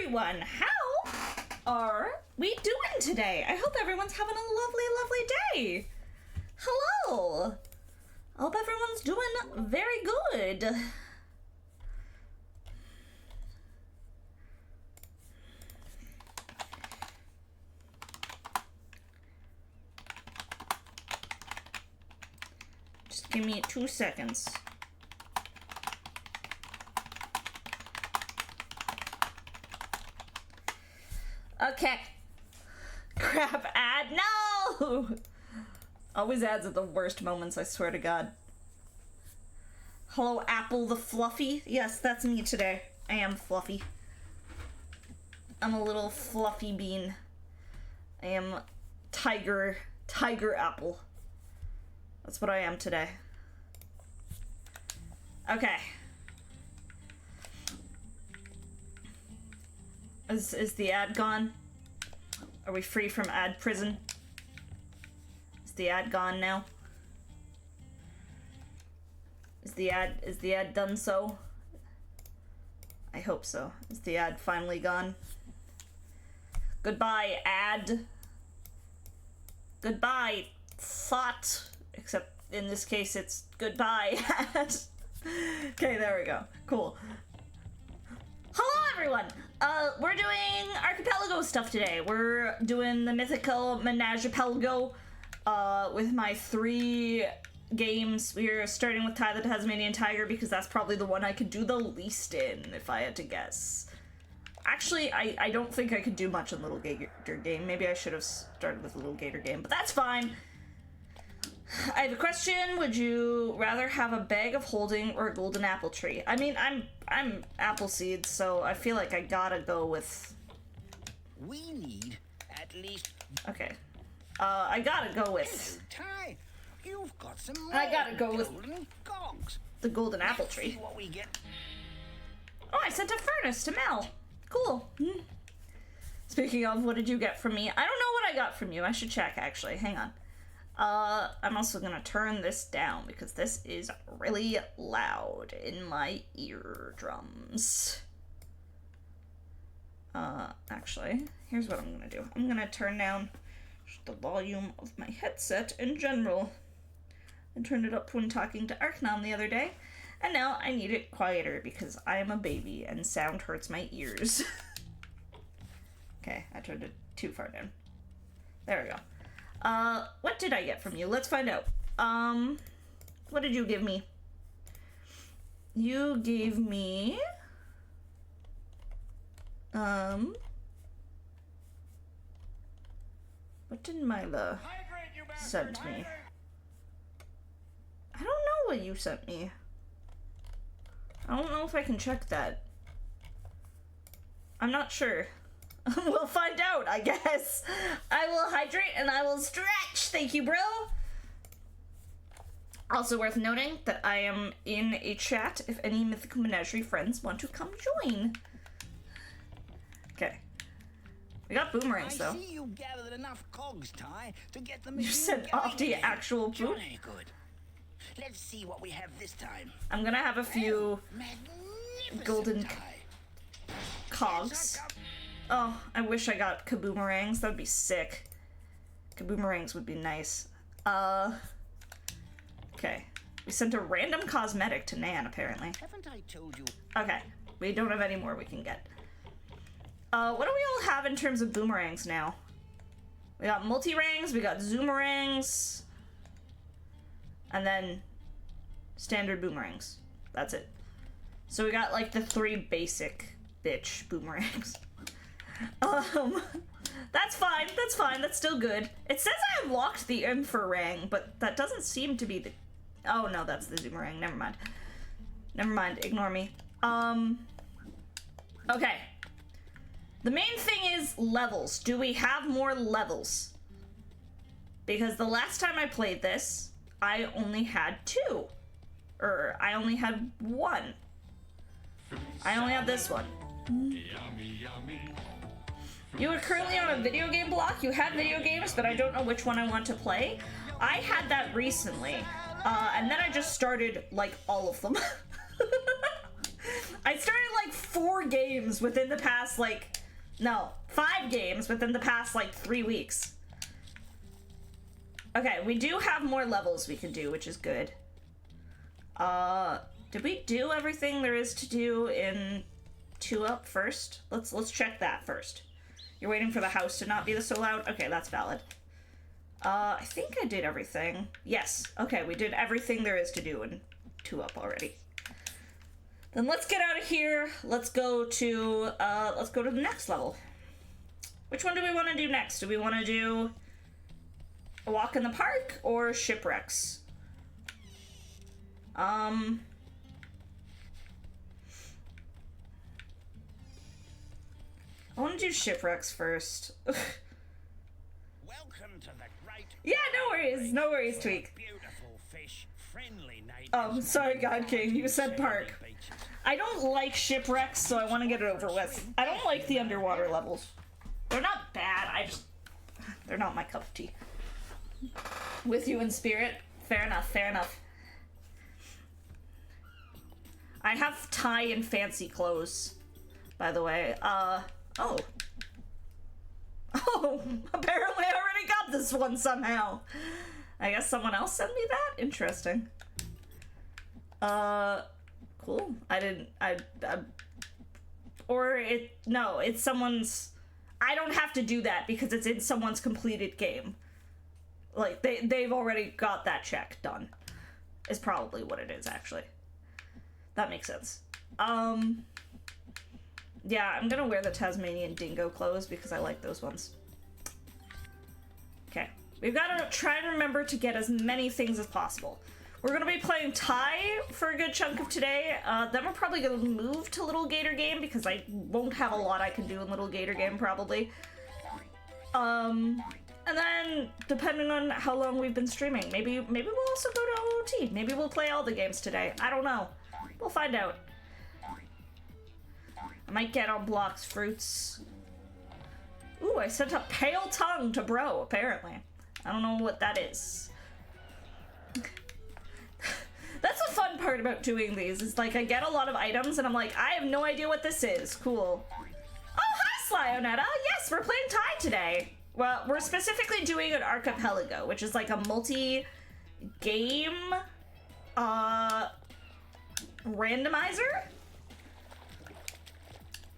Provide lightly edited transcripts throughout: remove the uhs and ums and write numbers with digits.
everyone! How are we doing today? I hope everyone's having a lovely, lovely day. Hello! I hope everyone's doing very good. Just give me 2 seconds. Okay. Crap ad. No! Always ads at the worst moments, I swear to God. Hello, Apple the Fluffy. Yes, that's me today. I am fluffy. I'm a little fluffy bean. I am Tiger Apple. That's what I am today. Okay. Is the ad gone? Are we free from ad prison? Is the ad gone now? Is the ad done so? I hope so. Is the ad finally gone? Goodbye, ad. Goodbye, thought. Except in this case it's goodbye, ad. Okay, there we go. Cool. Hello, everyone! We're doing Archipelago stuff today. We're doing the Mythical Menagipelago, with my 3 games. We're starting with Ty the Tasmanian Tiger because that's probably the one I could do the least in, if I had to guess. Actually, I don't think I could do much in Little Gator game. Maybe I should have started with Little Gator game, but that's fine. I have a question. Would you rather have a bag of holding or a golden apple tree? I mean, I'm Appleseed, so I feel like I gotta go with... We need at least... Okay. I gotta go with... Ty, you've got some I gotta go with cogs. The golden apple tree. See what we get. Oh, I sent a furnace to Mel. Cool. Speaking of, what did you get from me? I don't know what I got from you. I should check, actually. Hang on. I'm also gonna turn this down because this is really loud in my eardrums. Actually, here's what I'm gonna do. I'm gonna turn down the volume of my headset in general. I turned it up when talking to Archnon the other day, and now I need it quieter because I am a baby and sound hurts my ears. Okay, I turned it too far down. There we go. What did I get from you? Let's find out. What did you give me? You gave me... What did Mila send me? I don't know what you sent me. I don't know if I can check that. I'm not sure. We'll find out, I guess. I will hydrate and I will stretch. Thank you, bro. Also worth noting that I am in a chat if any Mythical Menagerie friends want to come join. Okay. We got boomerangs, though. I see you gathered enough cogs, Ty, to get the You sent off the actual boot? Johnny, good. Let's see what we have this time. I'm gonna have a few golden cogs. Oh, I wish I got kaboomerangs. That would be sick. Kaboomerangs would be nice. Okay. We sent a random cosmetic to Nan, apparently. Haven't I told you? Okay. We don't have any more we can get. What do we all have in terms of boomerangs now? We got multi-rangs, we got zoomerangs, and then standard boomerangs. That's it. So we got like the 3 basic bitch boomerangs. That's fine, that's still good. It says I unlocked the Rang, but that doesn't seem to be the... Oh no, that's the Zoomerang, never mind. Never mind, ignore me. Okay. The main thing is levels. Do we have more levels? Because the last time I played this, I only had 2. Or, I only had 1. I only have this one. You are currently on a video game block. You had video games, but I don't know which one I want to play. I had that recently, and then I just started, like, all of them. I started, like, 4 games within the past, like, No, 5 games within the past, like, 3 weeks. Okay, we do have more levels we can do, which is good. Did we do everything there is to do in 2-Up first? Let's check that first. You're waiting for the house to not be so loud? Okay, that's valid. I think I did everything. Yes, okay, we did everything there is to do in 2-Up already. Then let's get out of here. Let's go to the next level. Which one do we want to do next? Do we want to do a walk in the park or shipwrecks? I want to do shipwrecks first. Welcome to the great. Yeah, no worries, Tweak. Beautiful fish, friendly natives. Oh, sorry, God King, you said park. I don't like shipwrecks, so I want to get it over with. I don't like the underwater levels. They're not bad, they're not my cup of tea. With you in spirit. Fair enough, fair enough. I have tie and fancy clothes, by the way. Oh. Oh, apparently I already got this one somehow. I guess someone else sent me that? Interesting. Cool. It's someone's, I don't have to do that because it's in someone's completed game. Like, they've already got that check done. Is probably what it is, actually. That makes sense. Yeah, I'm gonna wear the Tasmanian dingo clothes because I like those ones. Okay. We've gotta try and remember to get as many things as possible. We're gonna be playing Thai for a good chunk of today. Then we're probably gonna move to Little Gator Game because I won't have a lot I can do in Little Gator Game, probably. And then, depending on how long we've been streaming, maybe we'll also go to OOT. Maybe we'll play all the games today. I don't know. We'll find out. I might get on blocks fruits. Ooh, I sent a pale tongue to bro, apparently. I don't know what that is. That's the fun part about doing these, is like I get a lot of items and I'm like, I have no idea what this is. Cool. Oh, hi, Slyonetta. Yes, we're playing Thai today. Well, we're specifically doing an Archipelago, which is like a multi-game, randomizer.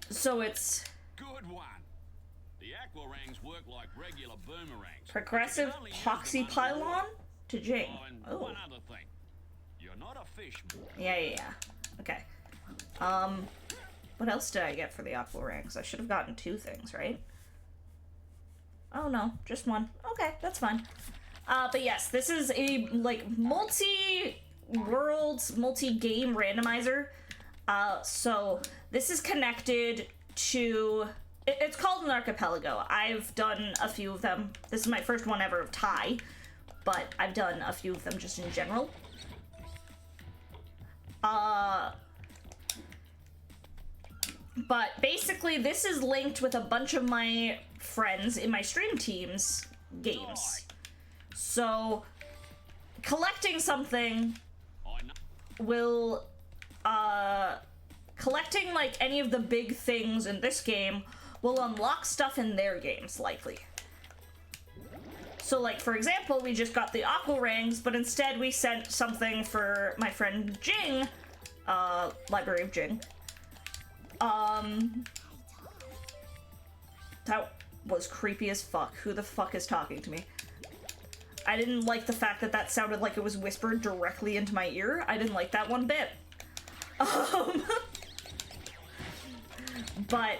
So it's good one. The aquarangs work like regular boomerangs. progressive poxy pylon to Jing. Oh, one other thing. You're not a fish. Yeah. Okay. What else did I get for the aquarangs? I should have gotten 2 things, right? Oh no, just 1. Okay, that's fine. But yes, this is a like multi-world, multi-game randomizer. So this is connected to, it's called an archipelago. I've done a few of them. This is my first one ever of Thai, but I've done a few of them just in general. But basically this is linked with a bunch of my friends in my stream team's games. So collecting something will, collecting like any of the big things in this game will unlock stuff in their games, likely. So like, for example, we just got the aquarangs, but instead we sent something for my friend Jing, Library of Jing. That was creepy as fuck. Who the fuck is talking to me? I didn't like the fact that that sounded like it was whispered directly into my ear. I didn't like that one bit. But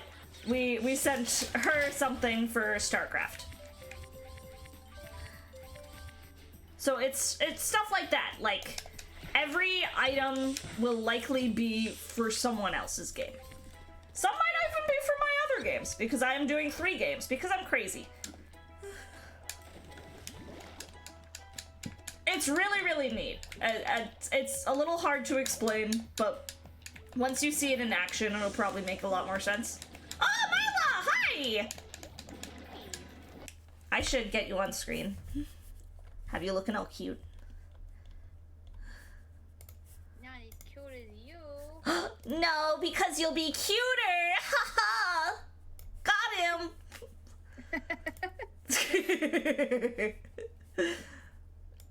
we sent her something for StarCraft. So it's stuff like that. Like, every item will likely be for someone else's game. Some might even be for my other games, because I am doing 3 games, because I'm crazy. It's really, really neat. It's a little hard to explain, but once you see it in action, it'll probably make a lot more sense. Oh, Myla! Hi! I should get you on screen. Have you looking all cute? Not as cute as you. No, because you'll be cuter! Haha! Got him!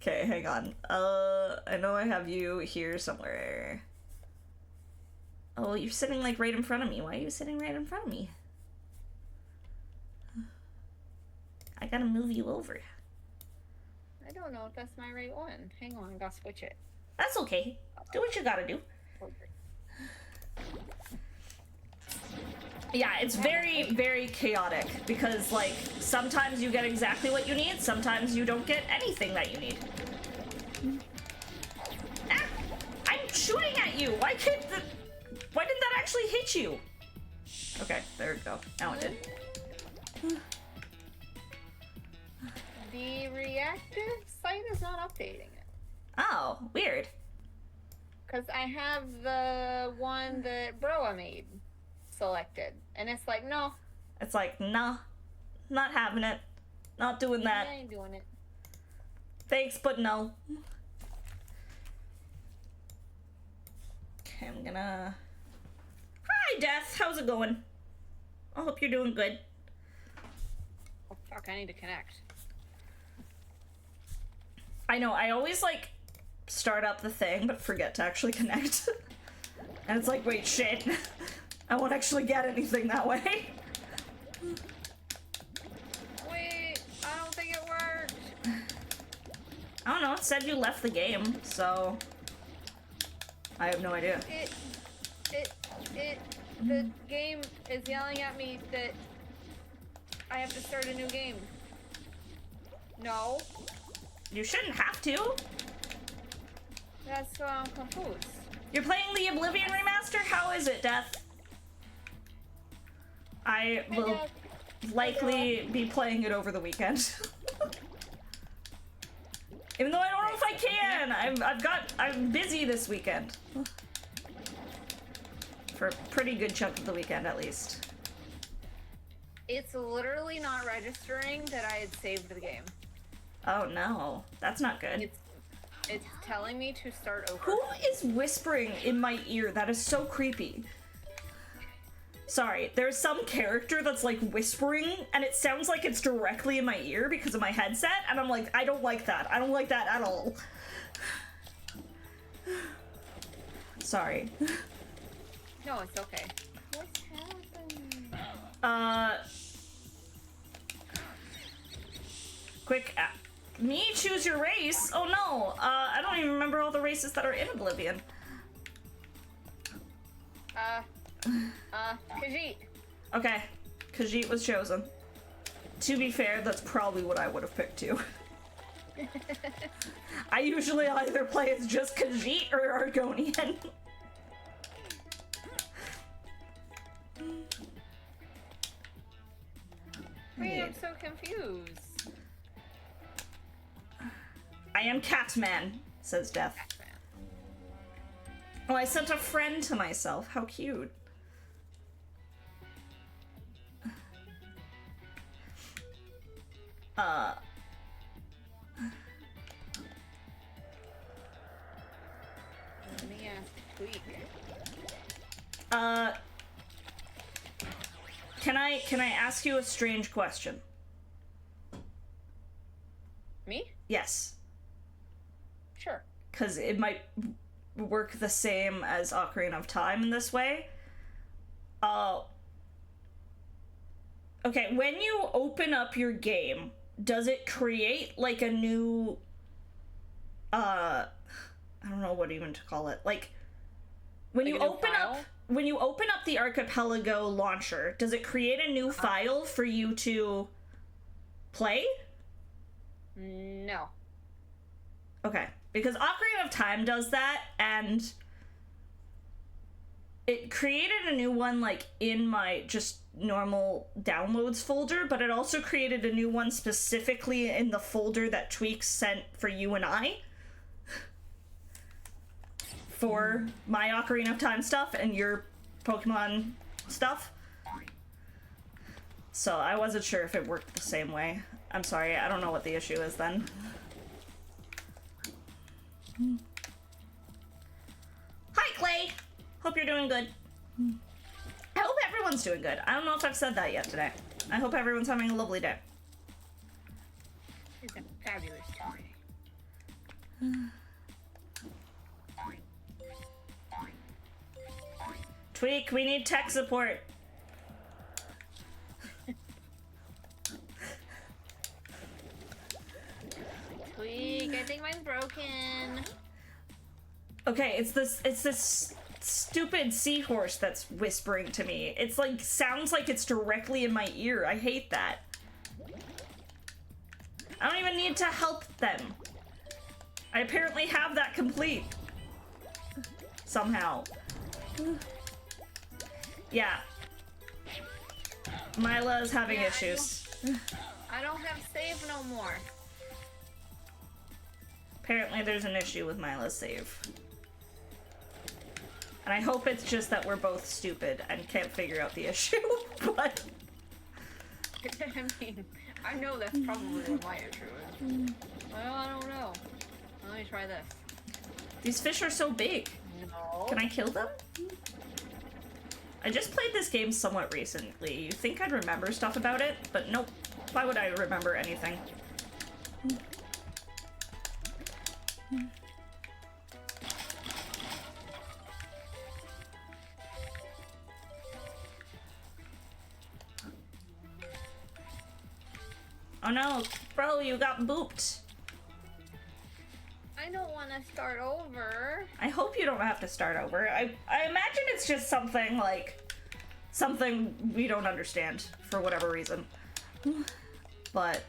Okay, hang on. I know I have you here somewhere. Oh, you're sitting like right in front of me. Why are you sitting right in front of me? I gotta move you over. I don't know if that's my right one. Hang on, I gotta switch it. That's okay. Do what you gotta do. Yeah, it's very, very chaotic because, like, sometimes you get exactly what you need, sometimes you don't get anything that you need. Ah! I'm shooting at you! Why didn't that actually hit you? Okay, there we go. Now it did. The reactive site is not updating it. Oh, weird. Because I have the one that Broa made selected. And it's like, no. It's like, nah, not having it. Not doing that. I ain't doing it. Thanks, but no. Okay, I'm gonna... Hi, Death. How's it going? I hope you're doing good. Oh, fuck, I need to connect. I know, I always, like, start up the thing, but forget to actually connect. And it's like, wait, shit. I won't actually get anything that way. Wait, I don't think it worked. I don't know, it said you left the game, so... I have no idea. The game is yelling at me that I have to start a new game. No. You shouldn't have to. That's why I'm confused. You're playing the Oblivion remaster? How is it, Death? I will likely be playing it over the weekend. Even though I don't know if I can. I'm busy this weekend. For a pretty good chunk of the weekend, at least. It's literally not registering that I had saved the game. Oh no, that's not good. It's telling me to start over. Who is whispering in my ear? That is so creepy. Sorry, there's some character that's like whispering and it sounds like it's directly in my ear because of my headset and I'm like, I don't like that. I don't like that at all. Sorry. No, it's okay. What's happening? Quick, me choose your race? Oh no, I don't even remember all the races that are in Oblivion. Khajiit. Okay, Khajiit was chosen. To be fair, that's probably what I would have picked too. I usually either play as just Khajiit or Argonian. Wait, I'm so confused. I am Catman, says Death. Oh, I sent a friend to myself. How cute. Let me ask Tweak. Can I ask you a strange question? Me? Yes. Sure. Because it might work the same as Ocarina of Time in this way. Okay, when you open up your game, does it create like a new I don't know what even to call it. Like when you open up the Archipelago launcher, does it create a new file for you to play? No. Okay, because Ocarina of Time does that, and it created a new one, like, in my just normal downloads folder, but it also created a new one specifically in the folder that Tweaks sent for you and I. For my Ocarina of Time stuff and your Pokemon stuff. So I wasn't sure if it worked the same way. I'm sorry, I don't know what the issue is then. Hi, Clay! Hope you're doing good. I hope everyone's doing good. I don't know if I've said that yet today. I hope everyone's having a lovely day. It's a fabulous story. Tweak, we need tech support. Tweak, I think mine's broken. Okay, it's this stupid seahorse that's whispering to me. It's like, sounds like it's directly in my ear. I hate that. I don't even need to help them. I apparently have that complete. Somehow. Yeah. Myla's having issues. I don't have save no more. Apparently there's an issue with Myla's save. And I hope it's just that we're both stupid and can't figure out the issue, but... I mean, I know that's probably what my issue is. Well, I don't know. Let me try this. These fish are so big. No. Can I kill them? I just played this game somewhat recently. You think I'd remember stuff about it, but nope. Why would I remember anything? Oh no, bro, you got booped. I don't want to start over. I hope you don't have to start over. I imagine it's just something like... something we don't understand for whatever reason. But...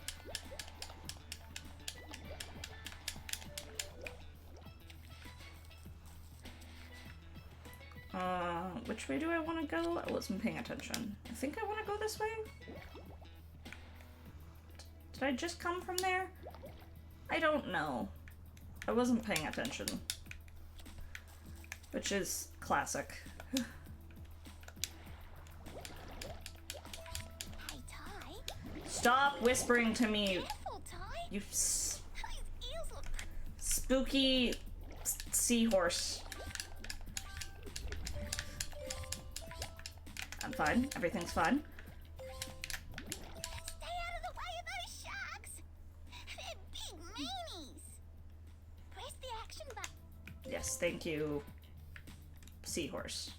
which way do I want to go? I wasn't paying attention. I think I want to go this way? Did I just come from there? I don't know. I wasn't paying attention. Which is classic. Hey, Ty. Stop whispering to me, Careful, Ty. you His ears look... spooky seahorse. I'm fine. Everything's fine. Stay out of the way of those sharks. They're big meanies. Press the action button. Yes, thank you, seahorse.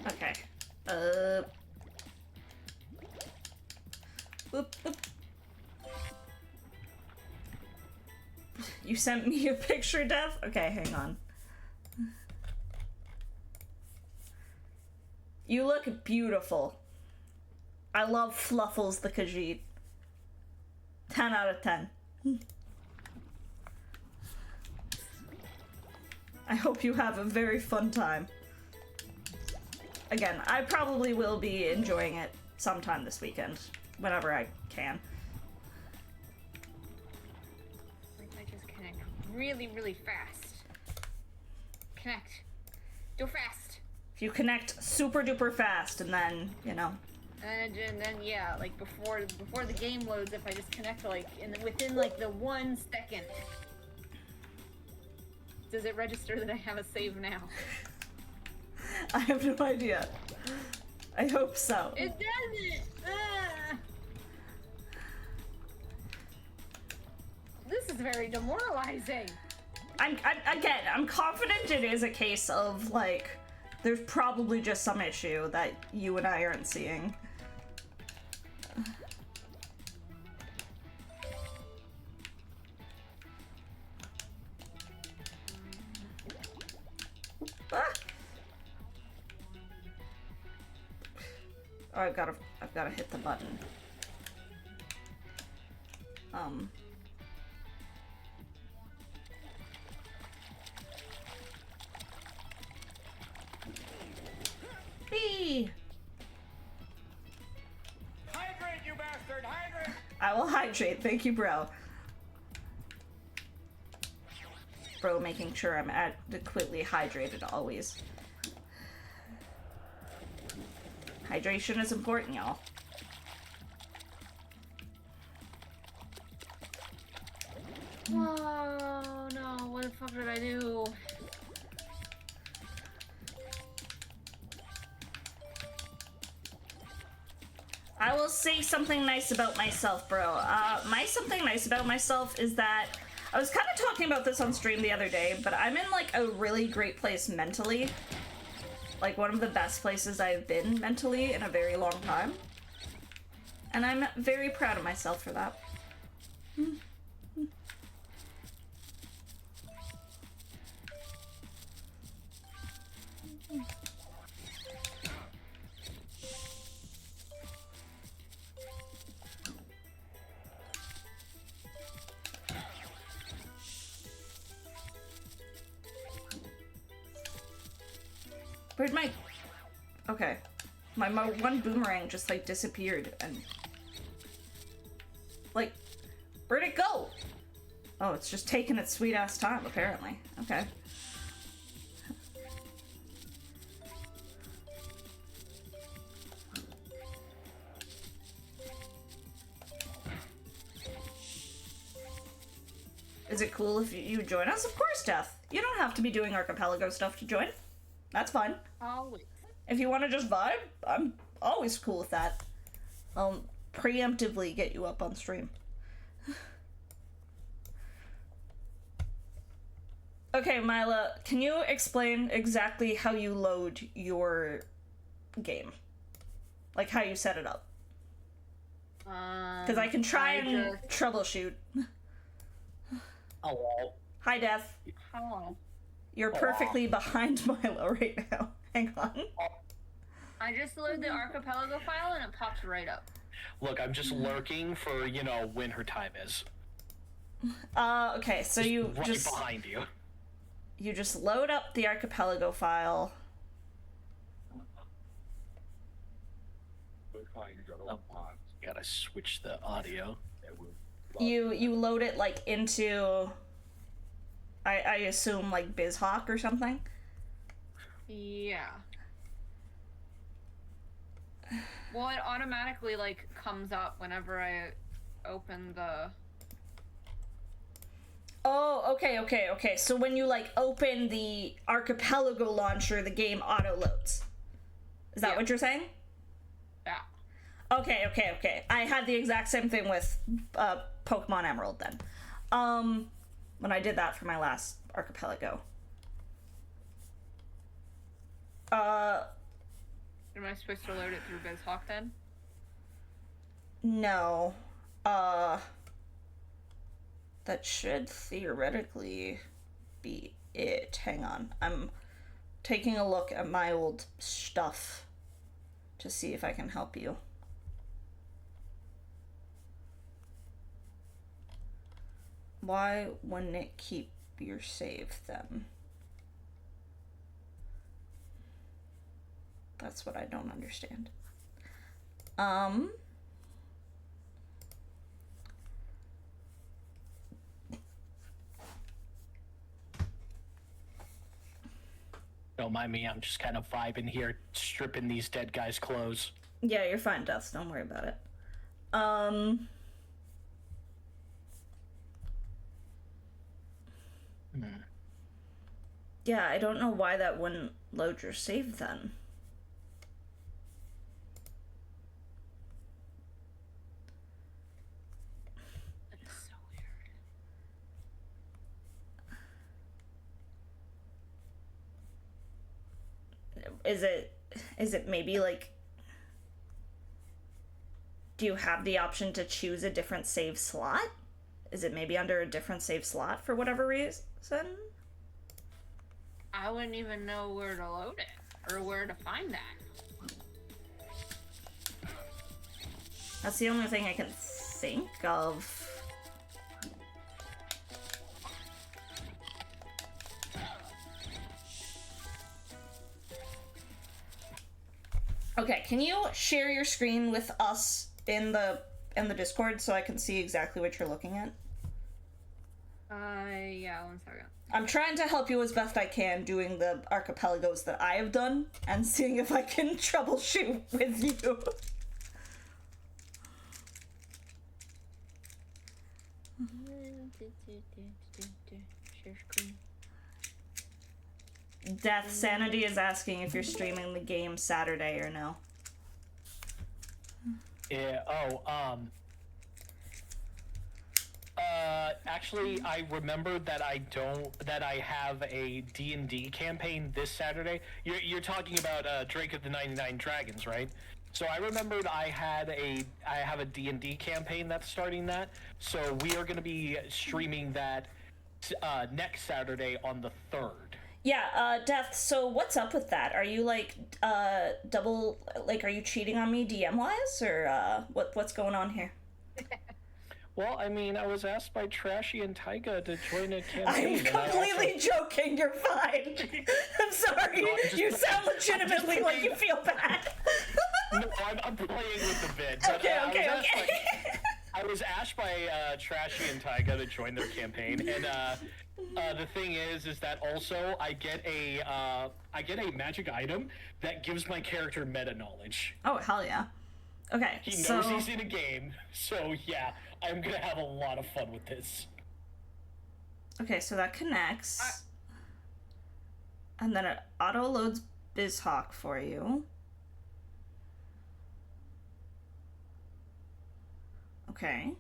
Okay. Oop, oop. You sent me a picture, Dev? Okay, hang on. You look beautiful. I love Fluffles the Khajiit. 10 out of 10. I hope you have a very fun time. Again, I probably will be enjoying it sometime this weekend, whenever I can. I just connect really, really fast. Connect. Go fast. If you connect super duper fast and then, you know. And then yeah, like before the game loads, if I just connect like within like the 1 second, does it register that I have a save now? I have no idea. I hope so. It doesn't. This is very demoralizing. I'm confident it is a case of like there's probably just some issue that you and I aren't seeing. Ah! Oh, I've gotta hit the button. Hey! Hydrate, you bastard! Hydrate! I will hydrate, thank you, bro. Bro, making sure I'm adequately hydrated always. Hydration is important, y'all. Oh no, what the fuck did I do? I will say something nice about myself, bro. My something nice about myself is that I was kind of talking about this on stream the other day, but I'm in like a really great place mentally. Like one of the best places I've been mentally in a very long time. And I'm very proud of myself for that. Where'd my... Okay. My one boomerang just, like, disappeared, and... Like, where'd it go? Oh, it's just taking its sweet-ass time, apparently. Okay. Is it cool if you join us? Of course, Death. You don't have to be doing Archipelago stuff to join. That's fine. Always. If you want to just vibe, I'm always cool with that. I'll preemptively get you up on stream. Okay, Mila, can you explain exactly how you load your game? Like, how you set it up? Because I can try and troubleshoot. Hello. Hi, Death. Hello. You're perfectly behind Milo right now. Hang on. I just load the Archipelago file and it pops right up. Look, I'm just lurking for, you know, when her time is. Okay, so you right just... behind you. You just load up the Archipelago file. Oh, gotta switch the audio. You load it, like, into... I assume, like, BizHawk or something? Yeah. Well, it automatically, like, comes up whenever I open the... Oh, okay. So when you, like, open the Archipelago launcher, the game auto-loads. Is that what you're saying? Yeah. Okay. I had the exact same thing with Pokemon Emerald then. When I did that for my last Archipelago. Am I supposed to load it through BizHawk then? No. That should theoretically be it. Hang on. I'm taking a look at my old stuff to see if I can help you. Why wouldn't it keep your save then? That's what I don't understand. Don't mind me, I'm just kind of vibing here, stripping these dead guys' clothes. Yeah, you're fine, Death. Don't worry about it. Yeah, I don't know why that wouldn't load your save then. That's so weird. Is it maybe like... Do you have the option to choose a different save slot? Is it maybe under a different save slot for whatever reason? I wouldn't even know where to load it or where to find that. That's the only thing I can think of. Okay, can you share your screen with us in the Discord so I can see exactly what you're looking at? Yeah, 1 second. I'm trying to help you as best I can doing the archipelagos that I have done and seeing if I can troubleshoot with you. Share screen. Death Sanity is asking if you're streaming the game Saturday or no. Yeah. Actually, I remembered that I have a D&D campaign this Saturday. You're talking about Drake of the 99 Dragons, right? So I remembered I have a D&D campaign that's starting that. So we are going to be streaming that next Saturday on the 3rd. Yeah, Death, so what's up with that? Are you, like, are you cheating on me DM-wise, or, what's going on here? Well, I mean, I was asked by Trashy and Taiga to join a campaign. I'm completely joking, you're fine. I'm sorry, No, you sound legitimately like you feel bad. No, I'm playing with the vid. But, Okay. I was asked by Trashy and Taiga to join their campaign, and the thing is that also I get a magic item that gives my character meta knowledge. Oh, hell yeah. Okay, He knows he's in a game, so yeah, I'm gonna have a lot of fun with this. Okay, so that connects. And then it auto-loads BizHawk for you. Okay.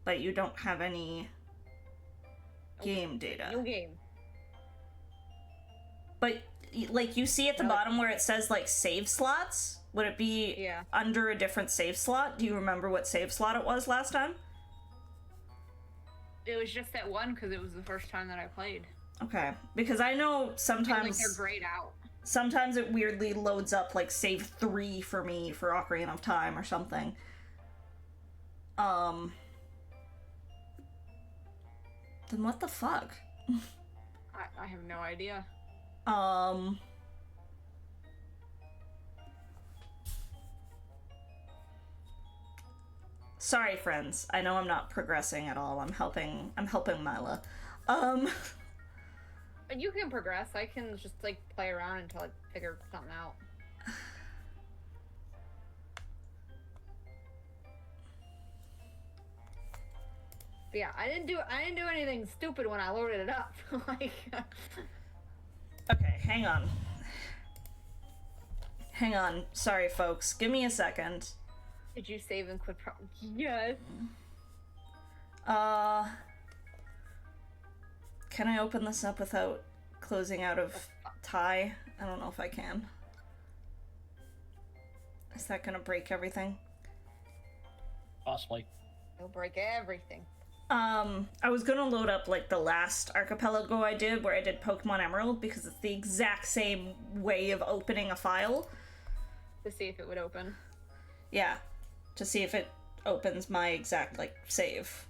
But you don't have any game data. New game. But, like, you see at the bottom where it says, like, save slots? Would it be under a different save slot? Do you remember what save slot it was last time? It was just that one because it was the first time that I played. Okay. Because I know sometimes... Like they're grayed out. Sometimes it weirdly loads up, like, save 3 for me for Ocarina of Time or something. Then what the fuck? I have no idea. Sorry, friends. I know I'm not progressing at all. I'm helping Mila. But you can progress. I can just, like, play around until I figure something out. But yeah, I didn't do anything stupid when I loaded it up. Like, Okay, hang on. Hang on. Sorry, folks. Give me a second. did you save and quit? Yes. Can I open this up without closing out of tie? I don't know if I can. Is that gonna break everything? Possibly. It'll break everything. I was gonna load up, like, the last Archipelago I did, where I did Pokemon Emerald, because it's the exact same way of opening a file. To see if it would open. Yeah. To see if it opens my exact, like, save.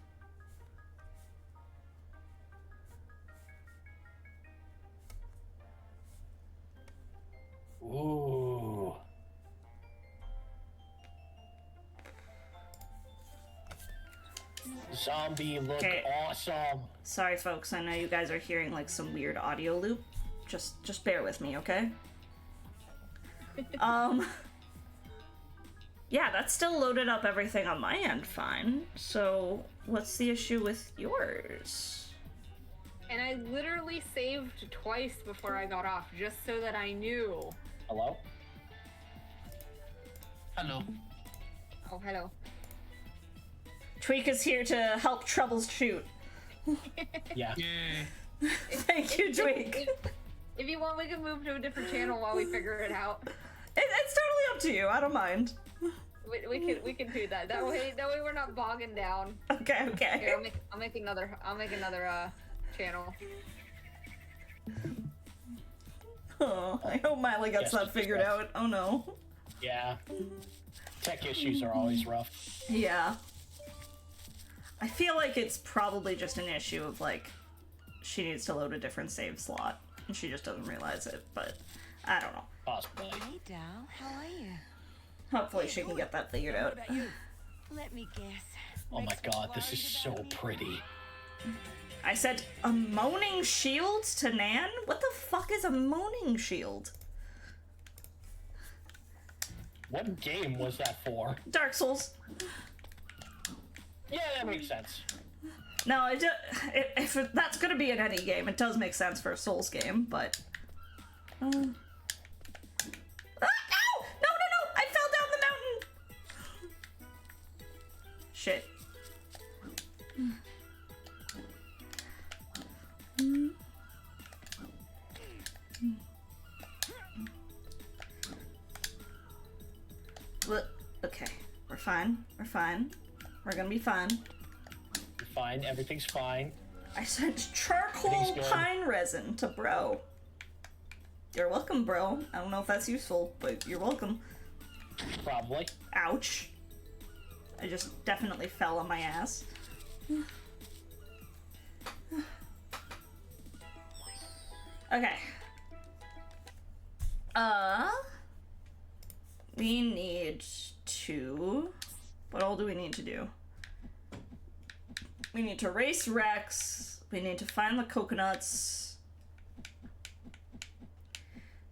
Ooh. Zombie look awesome. Sorry, folks. I know you guys are hearing, like, some weird audio loop. Just bear with me, okay? Yeah, that still loaded up everything on my end fine. So, what's the issue with yours? And I literally saved twice before I got off, just so that I knew. Hello? Hello. Oh, hello. Tweak is here to help troubleshoot. Yeah. Yay. Thank you, Tweak. If you want, we can move to a different channel while we figure it out. It's totally up to you. I don't mind. We can do that. That way we're not bogging down. Okay. Here, I'll make another channel. Oh, I hope Miley gets that figured out. Oh no. Yeah. Tech issues are always rough. Yeah. I feel like it's probably just an issue of, like, she needs to load a different save slot, and she just doesn't realize it, but I don't know. Possibly. Hey, doll, how are you? Hopefully she can get that figured out. Let me guess. Oh my god, this is so pretty. I said a moaning shield to Nan? What the fuck is a moaning shield? What game was that for? Dark Souls. Yeah, that makes sense. No, if that's gonna be in any game, it does make sense for a Souls game, but... Ah, no! No, no, no! I fell down the mountain! Shit. Look, okay. We're fine. We're fine. We're gonna be fine. You're fine. Everything's fine. I sent charcoal Everything's good. pine resin to bro. You're welcome, bro. I don't know if that's useful, but you're welcome. Probably. Ouch. I just definitely fell on my ass. Okay. We need to... What all do we need to do? We need to race Rex. We need to find the coconuts.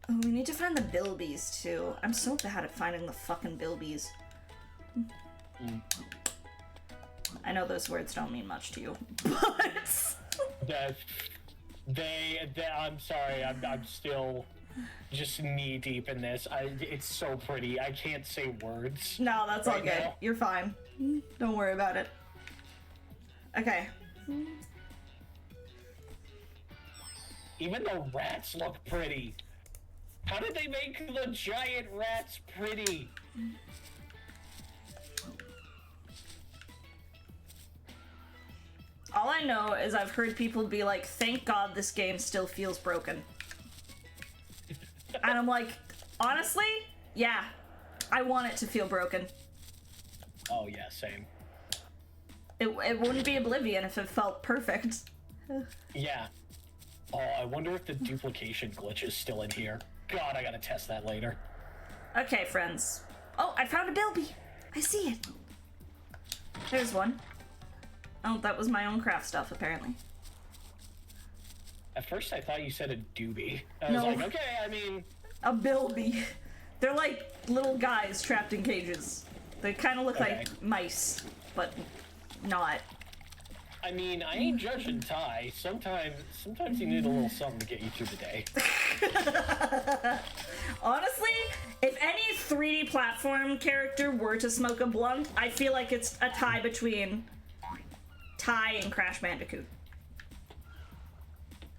Oh, we need to find the bilbies, too. I'm so bad at finding the fucking bilbies. I know those words don't mean much to you, but... I'm sorry, I'm still just knee deep in this. It's so pretty. I can't say words. No, that's all right good. now. You're fine. Don't worry about it. Okay. Even the rats look pretty. How did they make the giant rats pretty? All I know is I've heard people be like, thank God this game still feels broken. And I'm like, honestly, yeah, I want it to feel broken. Oh yeah, same. It wouldn't be Oblivion if it felt perfect. Yeah. Oh, I wonder if the duplication glitch is still in here. God, I gotta test that later. Okay, friends. Oh, I found a bilby. I see it. There's one. Oh, that was my own craft stuff, apparently. At first I thought you said a doobie. I was No. like, okay, I mean... A bilby. They're like little guys trapped in cages. They kind of look Okay. like mice, but not. I mean, I ain't judging Ty. Sometimes you need a little something to get you through the day. Honestly, if any 3D platform character were to smoke a blunt, I feel like it's a tie between Ty and Crash Bandicoot.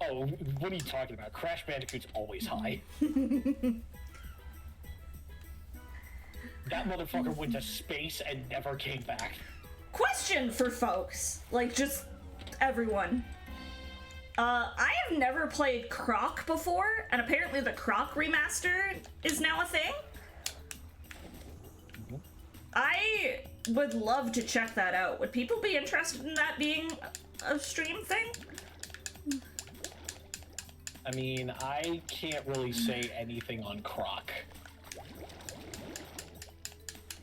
Oh, what are you talking about? Crash Bandicoot's always high. That motherfucker went to space and never came back. Question for folks, like just everyone. I have never played Croc before, and apparently the Croc remaster is now a thing. I would love to check that out. Would people be interested in that being a stream thing? I mean, I can't really say anything on Croc.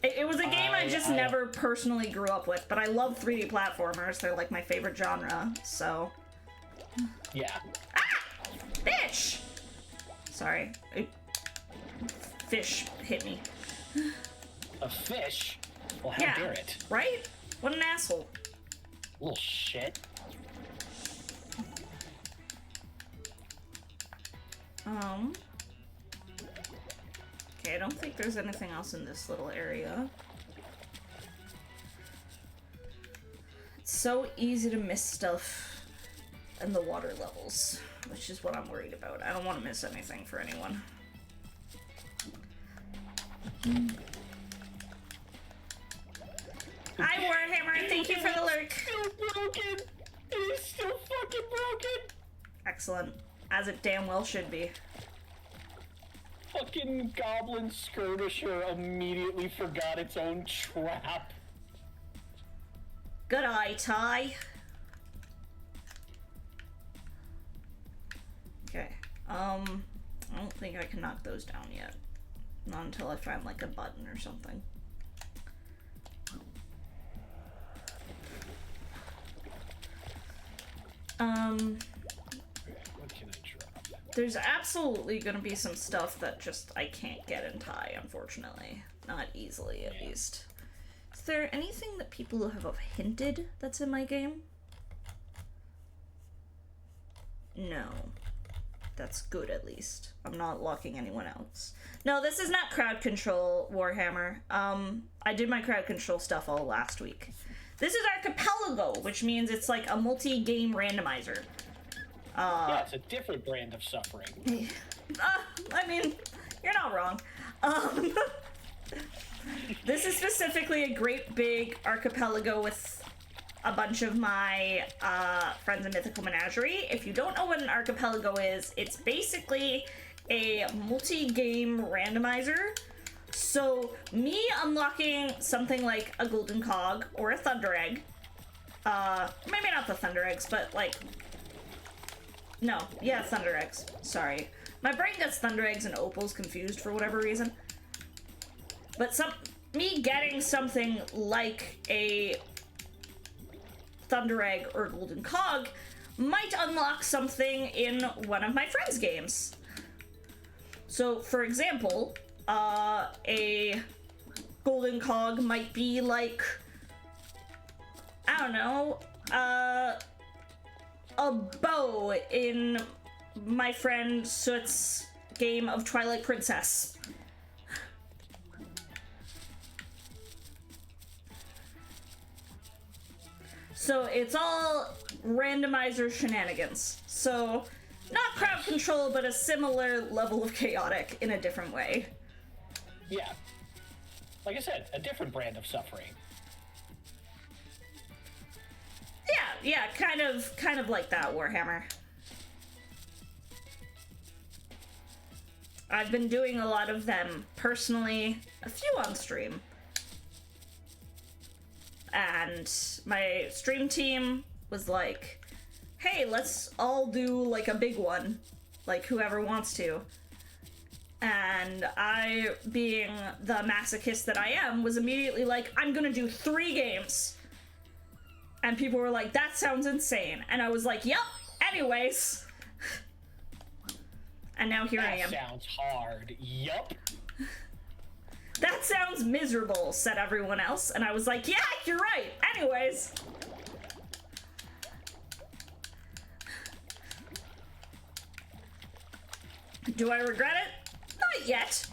It was a game I just never personally grew up with, but I love 3D platformers. They're like my favorite genre, so... Yeah. Ah! Bitch! Sorry. Fish hit me. A fish? Well, how Yeah, dare it? right? What an asshole. Little shit. Okay, I don't think there's anything else in this little area. It's so easy to miss stuff in the water levels, which is what I'm worried about. I don't want to miss anything for anyone. Hi, Warhammer! Thank you for the lurk! Still broken! It is still fucking broken! Excellent. As it damn well should be. Fucking goblin skirmisher immediately forgot its own trap. Good eye, Ty. Okay. I don't think I can knock those down yet. Not until I find like a button or something. What can I drop? There's absolutely gonna be some stuff that just I can't get in Thai, unfortunately. Not easily, at least. Is there anything that people have hinted that's in my game? No. That's good, at least. I'm not locking anyone else. No, this is not crowd control, Warhammer. I did my crowd control stuff all last week. This is Archipelago, which means it's like a multi-game randomizer. Yeah, it's a different brand of suffering. I mean, you're not wrong. This is specifically a great big archipelago with a bunch of my friends in Mythical Menagerie. If you don't know what an archipelago is, it's basically a multi-game randomizer. So me unlocking something like a golden cog or a thunder egg, maybe not the thunder eggs, but like, no, yeah, thunder eggs, sorry. My brain gets thunder eggs and opals confused for whatever reason. But me getting something like a thunder egg or golden cog might unlock something in one of my friends' games. So, for example, a golden cog might be like, I don't know, a bow in my friend Soot's game of Twilight Princess. So it's all randomizer shenanigans. So not crowd control, but a similar level of chaotic in a different way. Yeah. Like I said, a different brand of suffering. Yeah, kind of like that, Warhammer. I've been doing a lot of them personally, a few on stream. And my stream team was like, hey, let's all do like a big one, like whoever wants to. And I, being the masochist that I am, was immediately like, I'm gonna do 3 games. And people were like, that sounds insane. And I was like, yep, anyways. And now here I am. That sounds hard. Yup. That sounds miserable, said everyone else. And I was like, yeah, you're right. Anyways. Do I regret it? Not yet.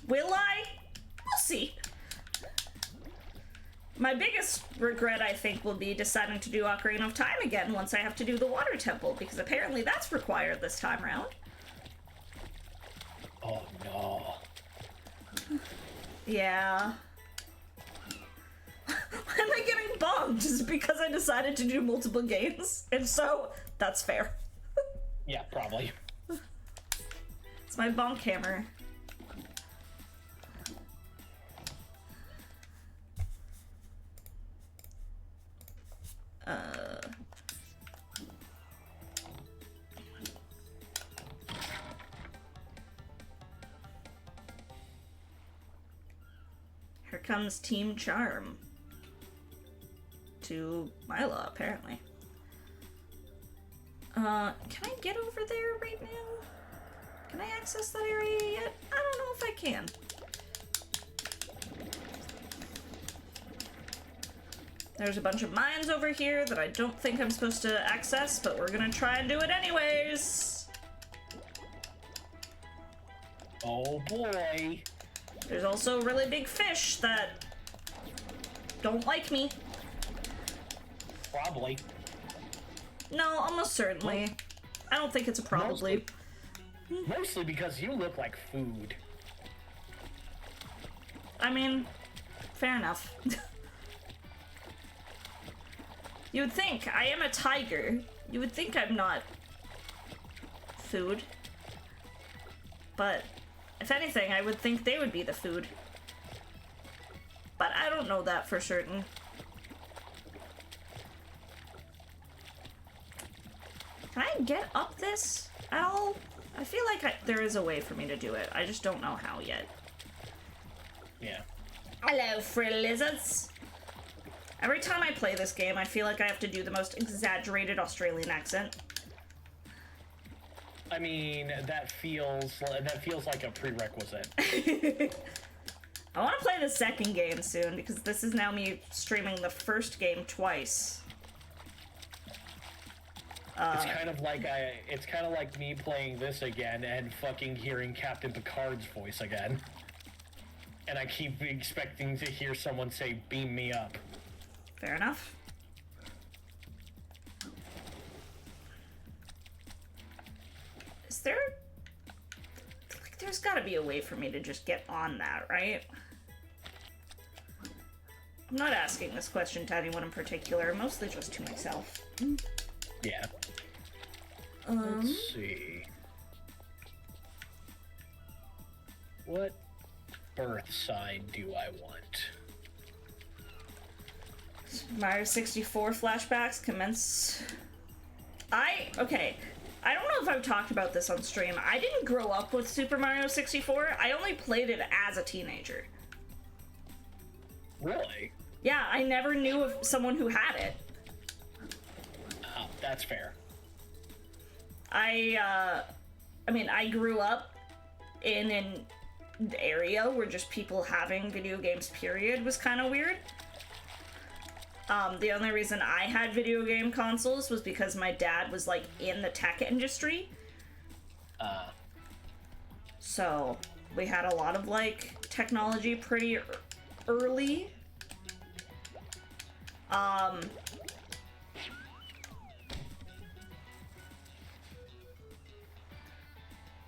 Will I? We'll see. My biggest regret, I think, will be deciding to do Ocarina of Time again once I have to do the Water Temple, because apparently that's required this time around. Oh, no. Yeah. Why am I getting bombed? Just because I decided to do multiple games? If so, that's fair. Yeah, probably. It's my bonk hammer. Here comes Team Charm. To Mila, apparently. Can I get over there right now? Can I access that area yet? I don't know if I can. There's a bunch of mines over here that I don't think I'm supposed to access, but we're gonna try and do it anyways. Oh boy. There's also really big fish that don't like me. Probably. No, almost certainly. I don't think it's a probably. Mostly because you look like food. I mean, fair enough. You would think, I am a tiger. You would think I'm not food. But, if anything, I would think they would be the food. But I don't know that for certain. Can I get up this at all? I feel like there is a way for me to do it. I just don't know how yet. Yeah. Hello, frill lizards. Every time I play this game, I feel like I have to do the most exaggerated Australian accent. I mean, that feels like a prerequisite. I want to play the second game soon, because this is now me streaming the first game twice. It's kind of like me playing this again and fucking hearing Captain Picard's voice again. And I keep expecting to hear someone say, "Beam me up." Fair enough. Is there... Like, there's gotta be a way for me to just get on that, right? I'm not asking this question to anyone in particular, mostly just to myself. Yeah. Let's see. What birth sign do I want? Mario 64 flashbacks commence. Okay. I don't know if I've talked about this on stream. I didn't grow up with Super Mario 64. I only played it as a teenager. Really? Yeah, I never knew of someone who had it. Oh, that's fair. I mean, I grew up in an area where just people having video games, period, was kind of weird. The only reason I had video game consoles was because my dad was, like, in the tech industry. So, we had a lot of, like, technology pretty early.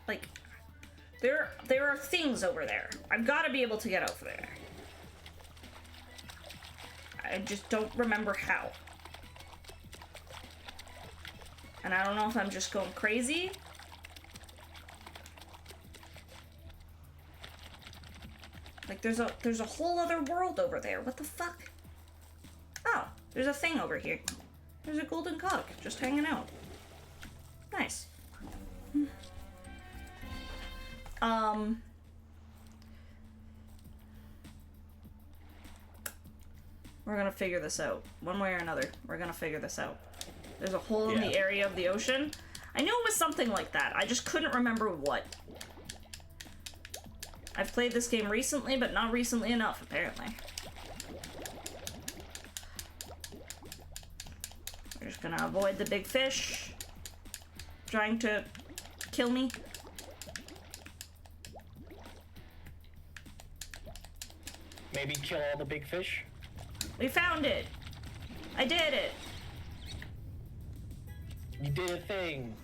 Like, there are things over there. I've got to be able to get over there. I just don't remember how. And I don't know if I'm just going crazy. Like, there's a whole other world over there. What the fuck? Oh, there's a thing over here. There's a golden cock just hanging out. Nice. We're gonna figure this out. One way or another, we're gonna figure this out. There's a hole in the area of the ocean. I knew it was something like that. I just couldn't remember what. I've played this game recently, but not recently enough, apparently. We're just gonna avoid the big fish trying to kill me. Maybe kill all the big fish? We found it! I did it! You did a thing.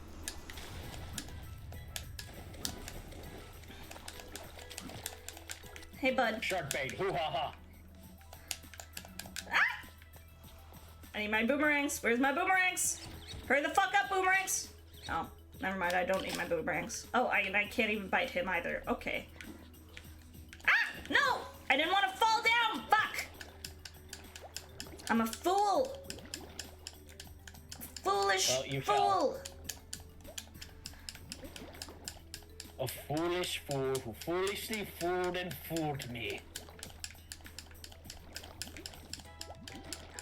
Hey, bud. Shark bait. Hoo ha ha. Ah! I need my boomerangs. Where's my boomerangs? Hurry the fuck up, boomerangs! Oh, never mind. I don't need my boomerangs. Oh, I can't even bite him either. Okay. Ah! No! I didn't want to fall down! Fuck! I'm a fool! A foolish fool! A foolish fool who foolishly fooled and fooled me.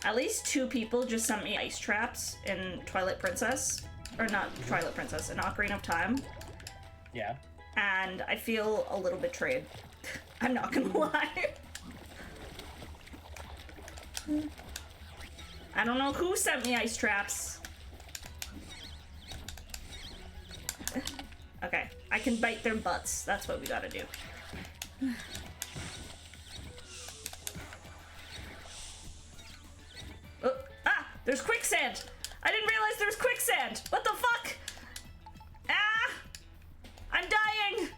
At least 2 people just sent me ice traps in Twilight Princess. Or not Twilight Princess, in Ocarina of Time. Yeah. And I feel a little betrayed. I'm not gonna lie. I don't know who sent me ice traps. Okay, I can bite their butts. That's what we gotta do. Oh, ah! There's quicksand! I didn't realize there was quicksand! What the fuck? Ah! I'm dying!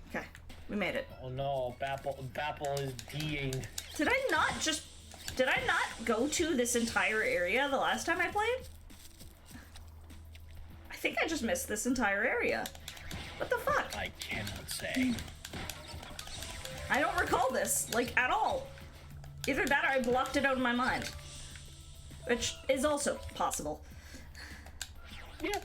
Okay, we made it. Oh no, Bapple is D'ing. Did I not go to this entire area the last time I played? I think I just missed this entire area. What the fuck? I cannot say. I don't recall this, like, at all. Either that or I blocked it out of my mind. Which is also possible. Yeah.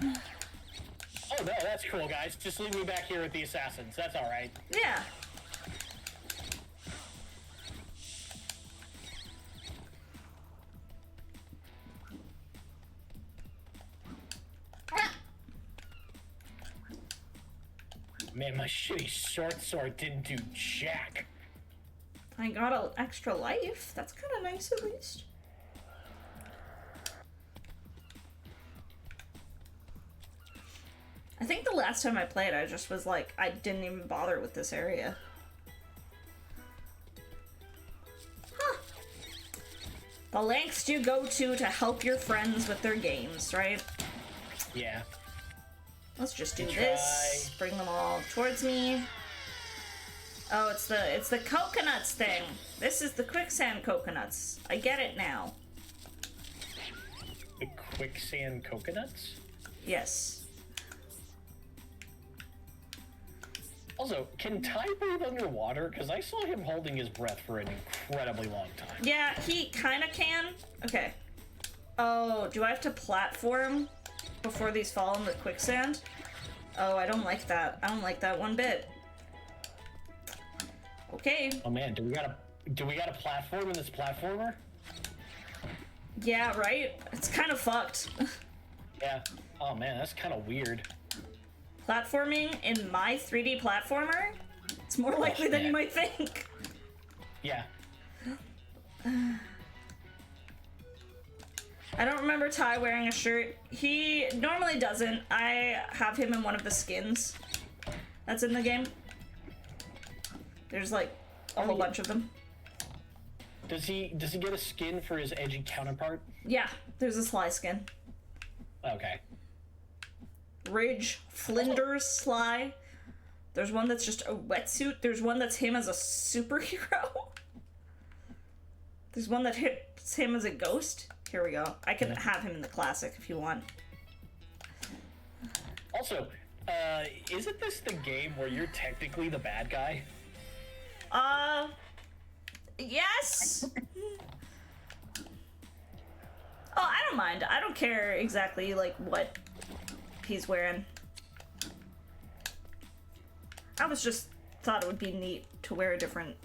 Oh no, that's cool, guys. Just leave me back here with the assassins. That's alright. Yeah. Man, my shitty short sword didn't do jack. I got an extra life. That's kind of nice, at least. I think the last time I played, I just was like, I didn't even bother with this area. Huh. The lengths you go to help your friends with their games, right? Yeah. Let's just do this. Bring them all towards me. Oh, it's the coconuts thing. This is the quicksand coconuts. I get it now. The quicksand coconuts? Yes. Also, can Ty breathe underwater? Because I saw him holding his breath for an incredibly long time. Yeah, he kind of can. Okay. Oh, do I have to platform before these fall in the quicksand? Oh, I don't like that. I don't like that one bit. Okay. Oh man, do we got a platform in this platformer? Yeah, right? It's kind of fucked. Yeah. Oh man, that's kind of weird. Platforming in my 3D platformer? It's more likely than you might think. Yeah. I don't remember Ty wearing a shirt. He normally doesn't. I have him in one of the skins that's in the game. There's like a whole bunch of them. Does he get a skin for his edgy counterpart? Yeah, there's a Sly skin. Okay. Ridge, Flinders, Sly. There's one that's just a wetsuit. There's one that's him as a superhero. There's one that hits him as a ghost. Here we go. I can have him in the classic if you want. Also, isn't this the game where you're technically the bad guy? Yes. Oh, I don't mind. I don't care exactly like what he's wearing. I was just thought it would be neat to wear a different.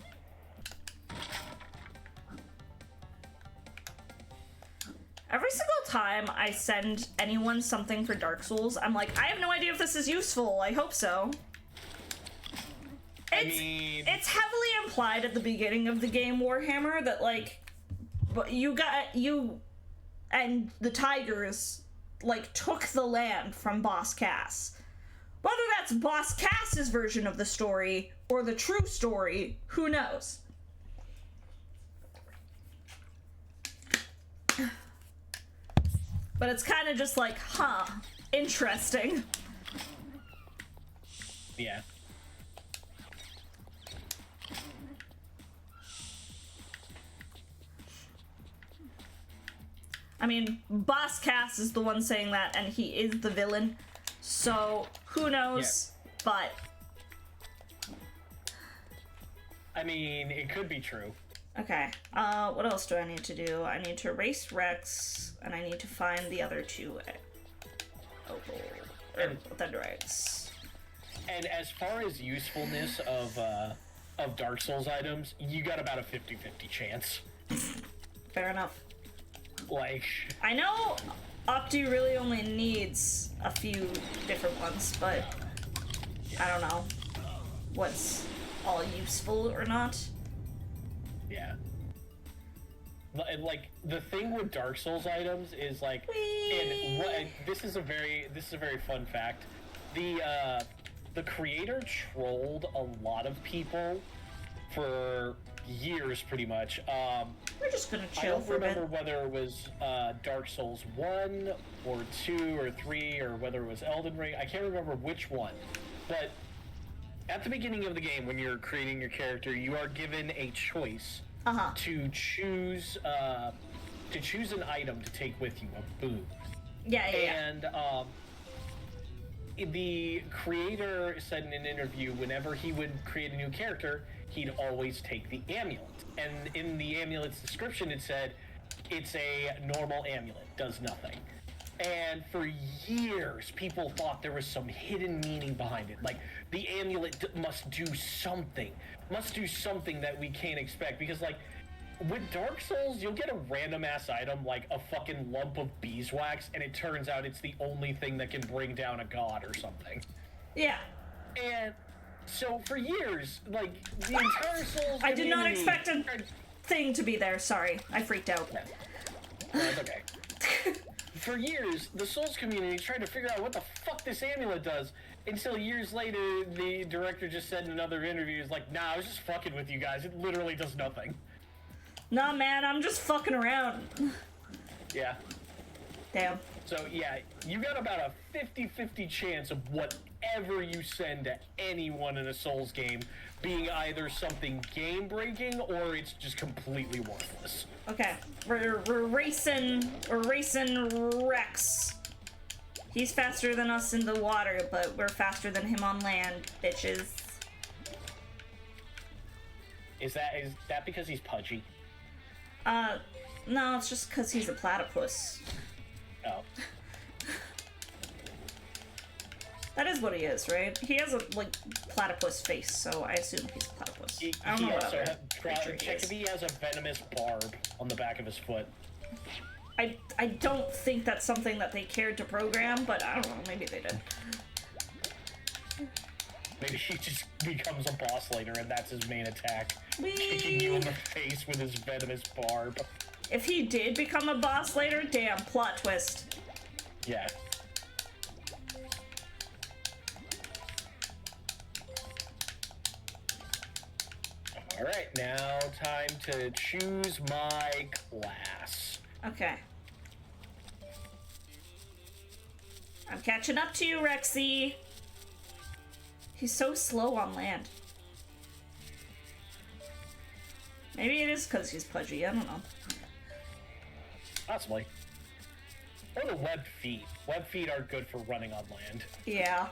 Every single time I send anyone something for Dark Souls, I'm like, I have no idea if this is useful. I hope so. It's heavily implied at the beginning of the game Warhammer that like, but you and the tigers like took the land from Boss Cass. Whether that's Boss Cass's version of the story or the true story, who knows? But it's kind of just like, huh, interesting. Yeah. I mean, Boss Cass is the one saying that, and he is the villain. So, who knows? Yeah. But... I mean, it could be true. Okay, what else do I need to do? I need to erase Rex, and I need to find the other two Thunderites. And as far as usefulness of Dark Souls items, you got about a 50-50 chance. Fair enough. Like... I know Octi really only needs a few different ones, but I don't know what's all useful or not. Yeah. Like the thing with Dark Souls items is like, and this is a very fun fact. The creator trolled a lot of people for years, pretty much. We're just gonna chill for a bit. I don't remember whether it was Dark Souls 1 or 2 or 3 or whether it was Elden Ring. I can't remember which one, but at the beginning of the game, when you're creating your character, you are given a choice to choose an item to take with you, a boon. Yeah. And the creator said in an interview, whenever he would create a new character, he'd always take the amulet. And in the amulet's description, it said, it's a normal amulet, does nothing. And for years, people thought there was some hidden meaning behind it. Like, the amulet must do something that we can't expect. Because, like, with Dark Souls, you'll get a random-ass item, like a fucking lump of beeswax, and it turns out it's the only thing that can bring down a god or something. Yeah. And So for years, like the entire Souls I did not community- expect a thing to be there. Sorry, I freaked out. No, it's okay. For years, the Souls community tried to figure out what the fuck this amulet does. Until years later, the director just said in another interview, "Is like, nah, I was just fucking with you guys. It literally does nothing." Nah, man, I'm just fucking around. Yeah. Damn. So yeah, you got about a 50-50 chance of whatever you send to anyone in a Souls game being either something game-breaking or it's just completely worthless. Okay, we're racing Rex. He's faster than us in the water, but we're faster than him on land, bitches. Is that because he's pudgy? No, it's just because he's a platypus. Oh. That is what he is, right? He has a, like, platypus face, so I assume he's a platypus. He I don't know what also other creature he check is. if he has a venomous barb on the back of his foot. I don't think that's something that they cared to program, but I don't know, maybe they did. Maybe he just becomes a boss later and that's his main attack. Kicking you in the face with his venomous barb. If he did become a boss later, damn, plot twist. Yeah. Alright, now time to choose my class. Okay. I'm catching up to you, Rexy. He's so slow on land. Maybe it is because he's pudgy, I don't know. Possibly. Or the webbed feet. Webbed feet are good for running on land. Yeah.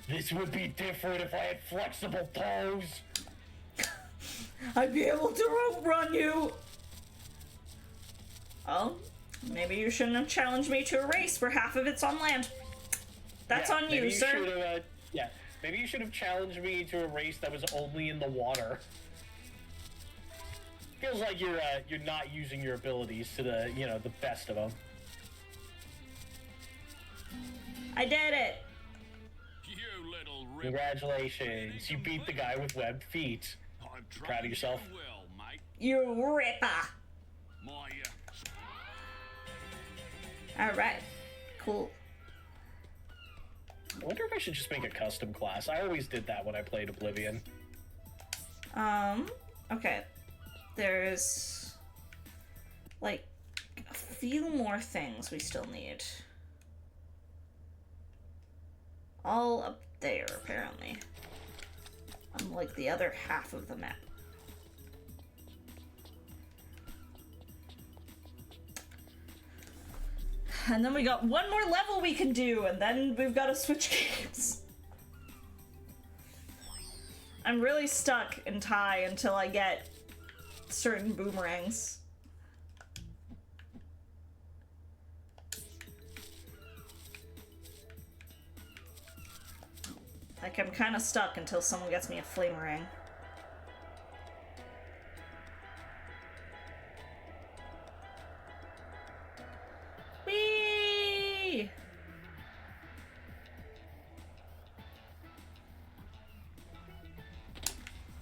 This would be different if I had flexible toes. I'd be able to run you. Oh, maybe you shouldn't have challenged me to a race where half of it's on land. That's Yeah, on maybe you, sir. should've, yeah, maybe you should have challenged me to a race that was only in the water. Feels like you're not using your abilities to the the best of them. I did it. You little rip. Congratulations, you beat the guy with webbed feet. I've Proud of trained yourself? you well, mate. You ripper. My, Alright. Cool. I wonder if I should just make a custom class. I always did that when I played Oblivion. Okay. There's like a few more things we still need. All up there, apparently. On like the other half of the map. And then we got one more level we can do, and then we've got to switch games. I'm really stuck in Thai until I get certain boomerangs. Like, I'm kind of stuck until someone gets me a flamerang. Whee!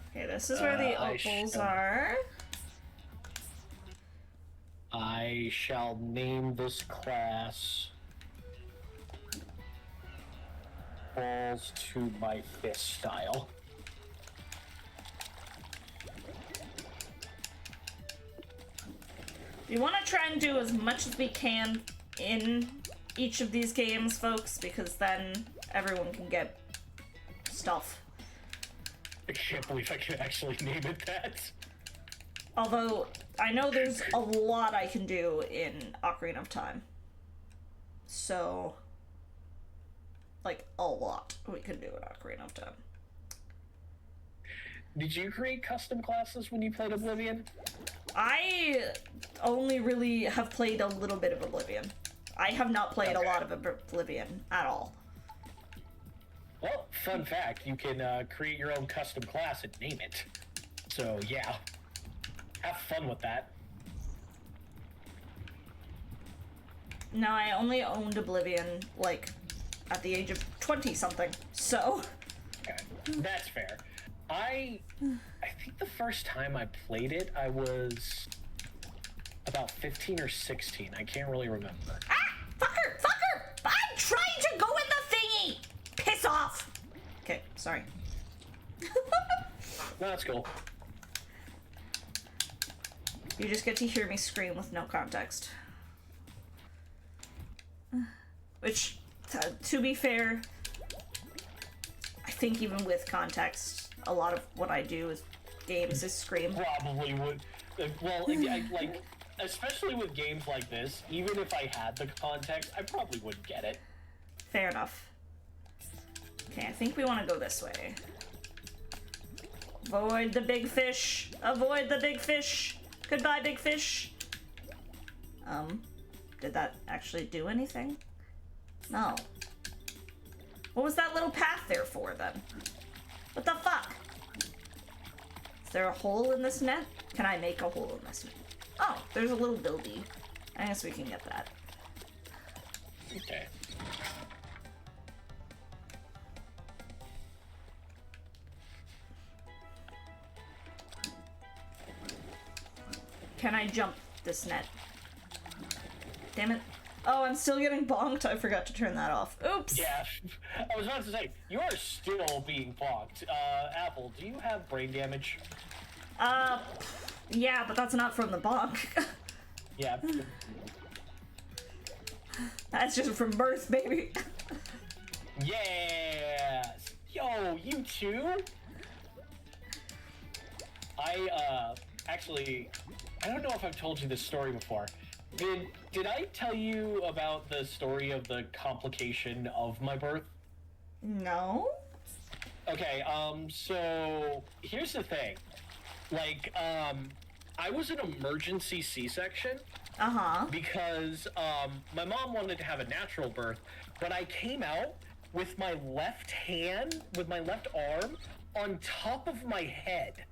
Okay, this is where the opals are. I shall name this class Balls to My Fist Style. We want to try and do as much as we can in each of these games, folks, because then everyone can get stuff. I can't believe I can actually name it that. Although, I know there's a lot I can do in Ocarina of Time. So, like, a lot we can do in Ocarina of Time. Did you create custom classes when you played Oblivion? I only really have played a little bit of Oblivion. I have not played a lot of Oblivion at all. Well, fun fact, you can create your own custom class and name it. So, yeah. Have fun with that. No, I only owned Oblivion, like, at the age of 20-something, so... Okay, that's fair. I think the first time I played it, I was about 15 or 16. I can't really remember. Ah! Fucker! Fucker! I'm trying to go in the thingy! Piss off! Okay, sorry. No, that's cool. You just get to hear me scream with no context. Which, to be fair, I think even with context, a lot of what I do with games is scream. Probably would. Well, like, especially with games like this, even if I had the context, I probably wouldn't get it. Fair enough. Okay, I think we want to go this way. Avoid the big fish. Avoid the big fish. Goodbye, big fish. Did that actually do anything? No. What was that little path there for, then? What the fuck? Is there a hole in this net? Can I make a hole in this net? Oh, there's a little buildy. I guess we can get that. Okay. Can I jump this net? Damn it. Oh, I'm still getting bonked. I forgot to turn that off. Oops. Yeah, I was about to say, you are still being blocked. Apple, do you have brain damage? Yeah, but that's not from the bonk. Yeah. That's just from birth, baby. Yes! Yo, you too? Actually, I don't know if I've told you this story before. Did I tell you about the story of the complication of my birth? No? Okay, so here's the thing. Like, I was an emergency C-section. Uh-huh. Because, my mom wanted to have a natural birth, but I came out with my left hand, with my left arm, on top of my head.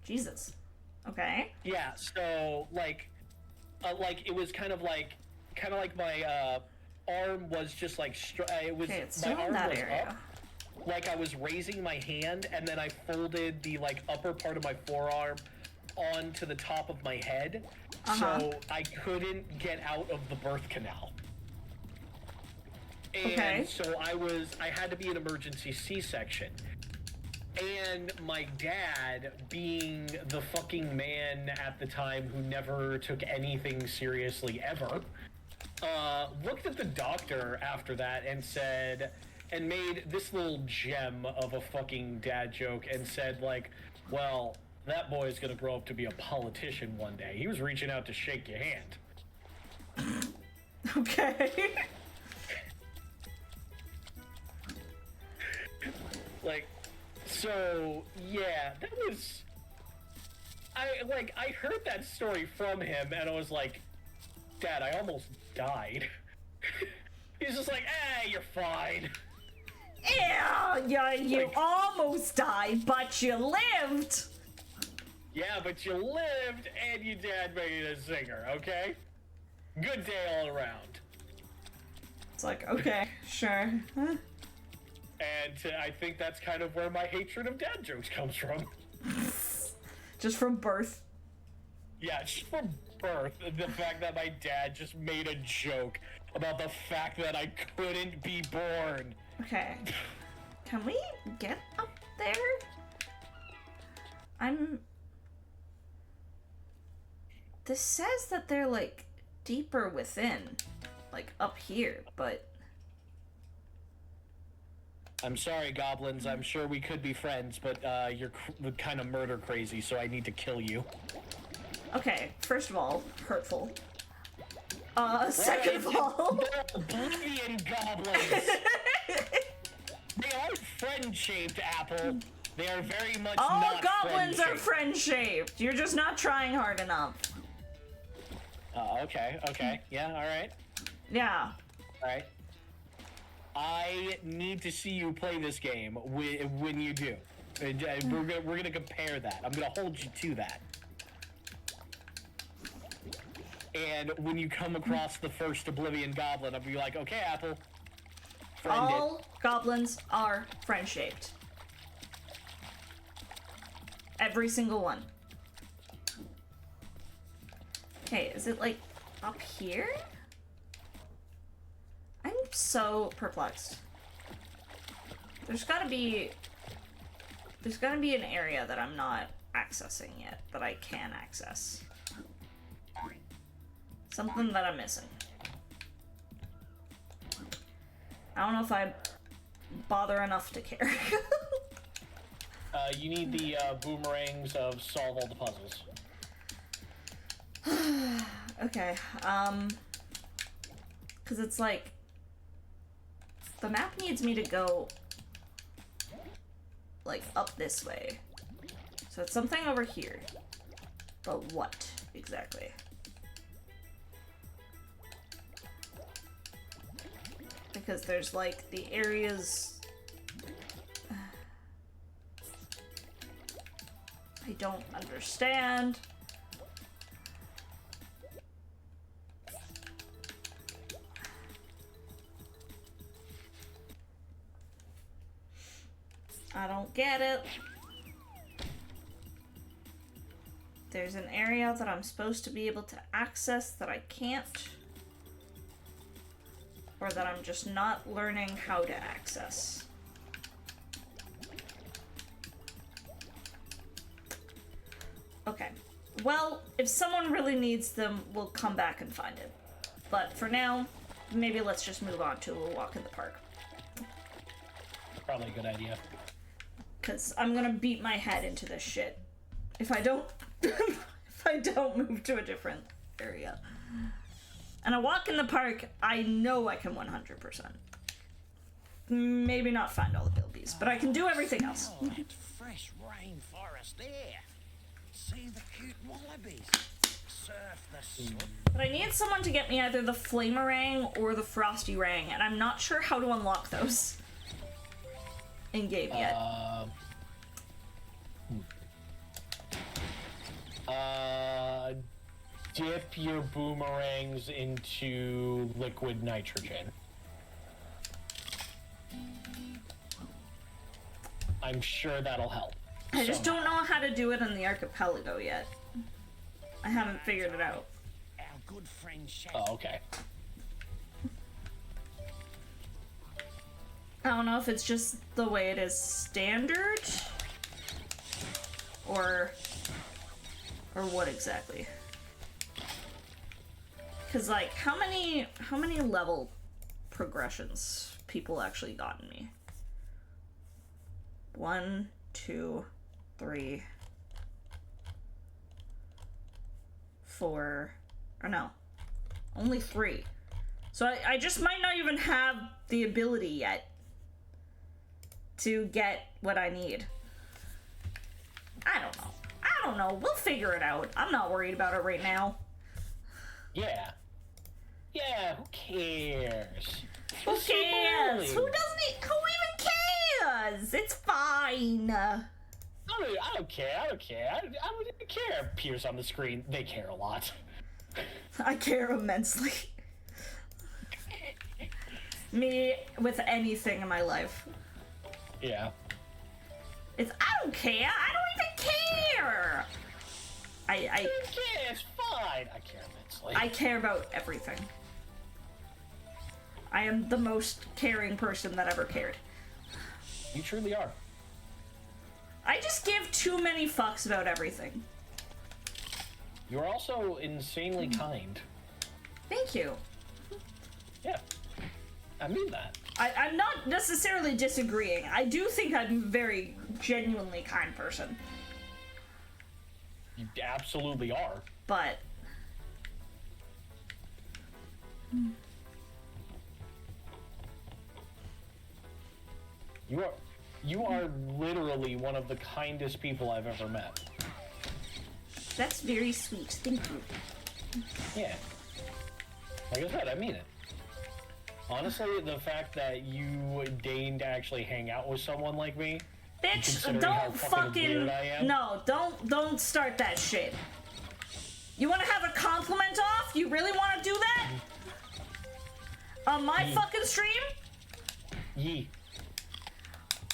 Jesus. Okay. Yeah, so, like, it was kind of like my, arm was just like, it was, Okay, it's my still in arm that was area. up, like I was raising my hand, and then I folded the, like, upper part of my forearm onto the top of my head, so I couldn't get out of the birth canal. And so I had to be an emergency C-section. And my dad, being the fucking man at the time who never took anything seriously ever, looked at the doctor after that and said, and made this little gem of a fucking dad joke and said, like, well, that boy's gonna grow up to be a politician one day. He was reaching out to shake your hand. Okay. Like, so, yeah, that was... I heard that story from him, and I was like, Dad, I almost died. He's just like, you're fine. Yeah, you almost died, but you lived. Yeah, but you lived, and your dad made it a zinger, okay? Good day all around. It's like, okay, sure. Huh? And I think that's kind of where my hatred of dad jokes comes from. Just from birth. Yeah, just from birth. The fact that my dad just made a joke about the fact that I couldn't be born. Okay. Can we get up there? This says that they're, like, deeper within. Like, up here, but... I'm sorry, goblins. I'm sure we could be friends, but you're kind of murder crazy, so I need to kill you. Okay, first of all, hurtful. Second of all... Oblivion goblins! They aren't friend-shaped, Apple. They are very much all not goblins are friend-shaped. friend-shaped. You're just not trying hard enough. Okay. Yeah, alright. Yeah. Alright. I need to see you play this game when you do. We're gonna compare that. I'm gonna hold you to that. And when you come across the first Oblivion Goblin, I'll be like, okay, Apple. Friend All goblins are friend-shaped. Every single one. Okay, is it like up here? I'm so perplexed. There's gotta be an area that I'm not accessing yet, that I can access. Something that I'm missing. I don't know if I bother enough to care. You need the boomerangs of solve all the puzzles. Okay, because it's like, the map needs me to go, like, up this way. So it's something over here. But what, exactly? Because there's, like, the areas... I don't understand. I don't get it. There's an area that I'm supposed to be able to access that I can't. Or that I'm just not learning how to access. Okay. Well, if someone really needs them, we'll come back and find it. But for now, maybe let's just move on to a walk in the park. Probably a good idea. Because I'm gonna beat my head into this shit if I don't if I don't move to a different area. And a walk in the park, I know I can 100%. Maybe not find all the bilbies, but I can do everything else. Oh, that fresh rainforest there. See the cute wallabies. Surf the sun. But I need someone to get me either the Flamerang or the Frosty Rang, and I'm not sure how to unlock those in game yet. Dip your boomerangs into liquid nitrogen. I'm sure that'll help. I just don't know how to do it in the Archipelago yet. I haven't figured it out. Our good friend Shaq. Oh, okay. I don't know if it's just the way it is standard, or what exactly. Cause like, how many level progressions people actually gotten me? 1, 2, 3, 4, or no, only 3. So I just might not even have the ability yet to get what I need. I don't know. We'll figure it out. I'm not worried about it right now. Yeah. Yeah, who cares? Who cares? Who even cares? It's fine. I don't care. I don't even care. Appears on the screen. They care a lot. I care immensely. Me with anything in my life. Yeah. I don't care. I don't even care. I don't care. It's fine. I care immensely. I care about everything. I am the most caring person that ever cared. You truly are. I just give too many fucks about everything. You're also insanely kind. Thank you. Yeah. I mean that. I'm not necessarily disagreeing. I do think I'm a very genuinely kind person. You absolutely are. But... You are literally one of the kindest people I've ever met. That's very sweet. Thank you. Yeah. Like I said, I mean it. Honestly, the fact that you deigned to actually hang out with someone like me, Bitch, considering how don't fucking weird I am. no, don't start that shit. You want to have a compliment off? You really want to do that? On my fucking stream? Yee.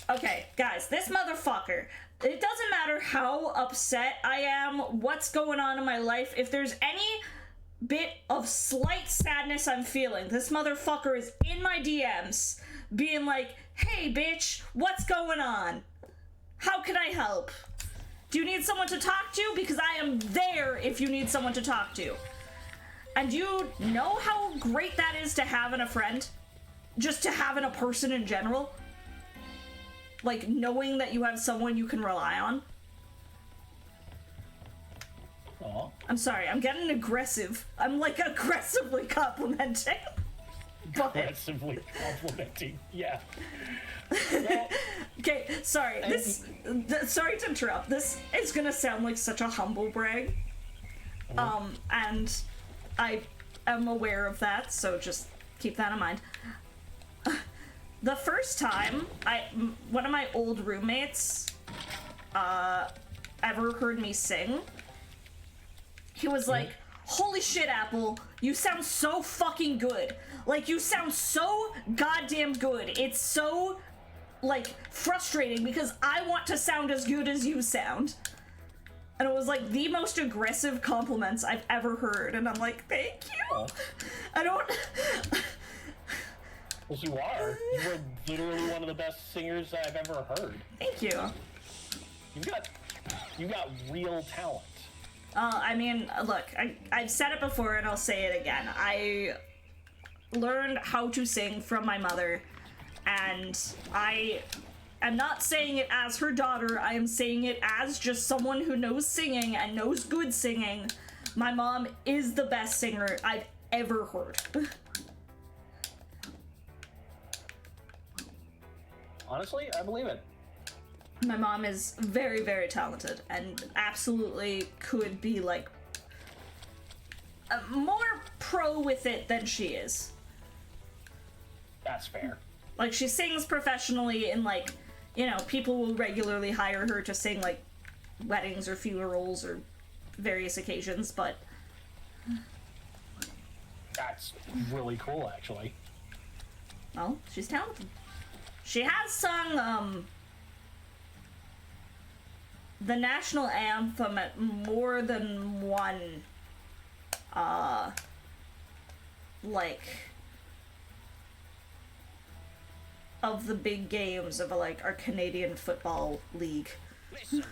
Okay, guys, this motherfucker. It doesn't matter how upset I am, what's going on in my life. If there's any bit of slight sadness I'm feeling, this motherfucker is in my DMs being like, hey, bitch, what's going on? How can I help? Do you need someone to talk to? Because I am there if you need someone to talk to. And you know how great that is to have in a friend? Just to have in a person in general? Like, knowing that you have someone you can rely on? Aw. I'm sorry, I'm getting aggressive. I'm, like, aggressively complimenting. But... Aggressively complimenting, yeah. Okay, sorry, sorry to interrupt. This is gonna sound like such a humble brag. And I am aware of that, so just keep that in mind. The first time one of my old roommates ever heard me sing, he was like, holy shit, Apple, you sound so fucking good. Like, you sound so goddamn good. It's so, like, frustrating because I want to sound as good as you sound. And it was like the most aggressive compliments I've ever heard, and I'm like, thank you. I don't... Well, you are. You are literally one of the best singers I've ever heard. Thank you. You got real talent. I mean, look, I've said it before and I'll say it again. I learned how to sing from my mother, and I am not saying it as her daughter. I am saying it as just someone who knows singing and knows good singing. My mom is the best singer I've ever heard. Honestly, I believe it. My mom is very, very talented and absolutely could be, like, more pro with it than she is. That's fair. Like, she sings professionally and, like, you know, people will regularly hire her to sing, like, weddings or funerals or various occasions, but... That's really cool, actually. Well, she's talented. She has sung, the national anthem at more than one, like, of the big games of, like, our Canadian football league. Listen.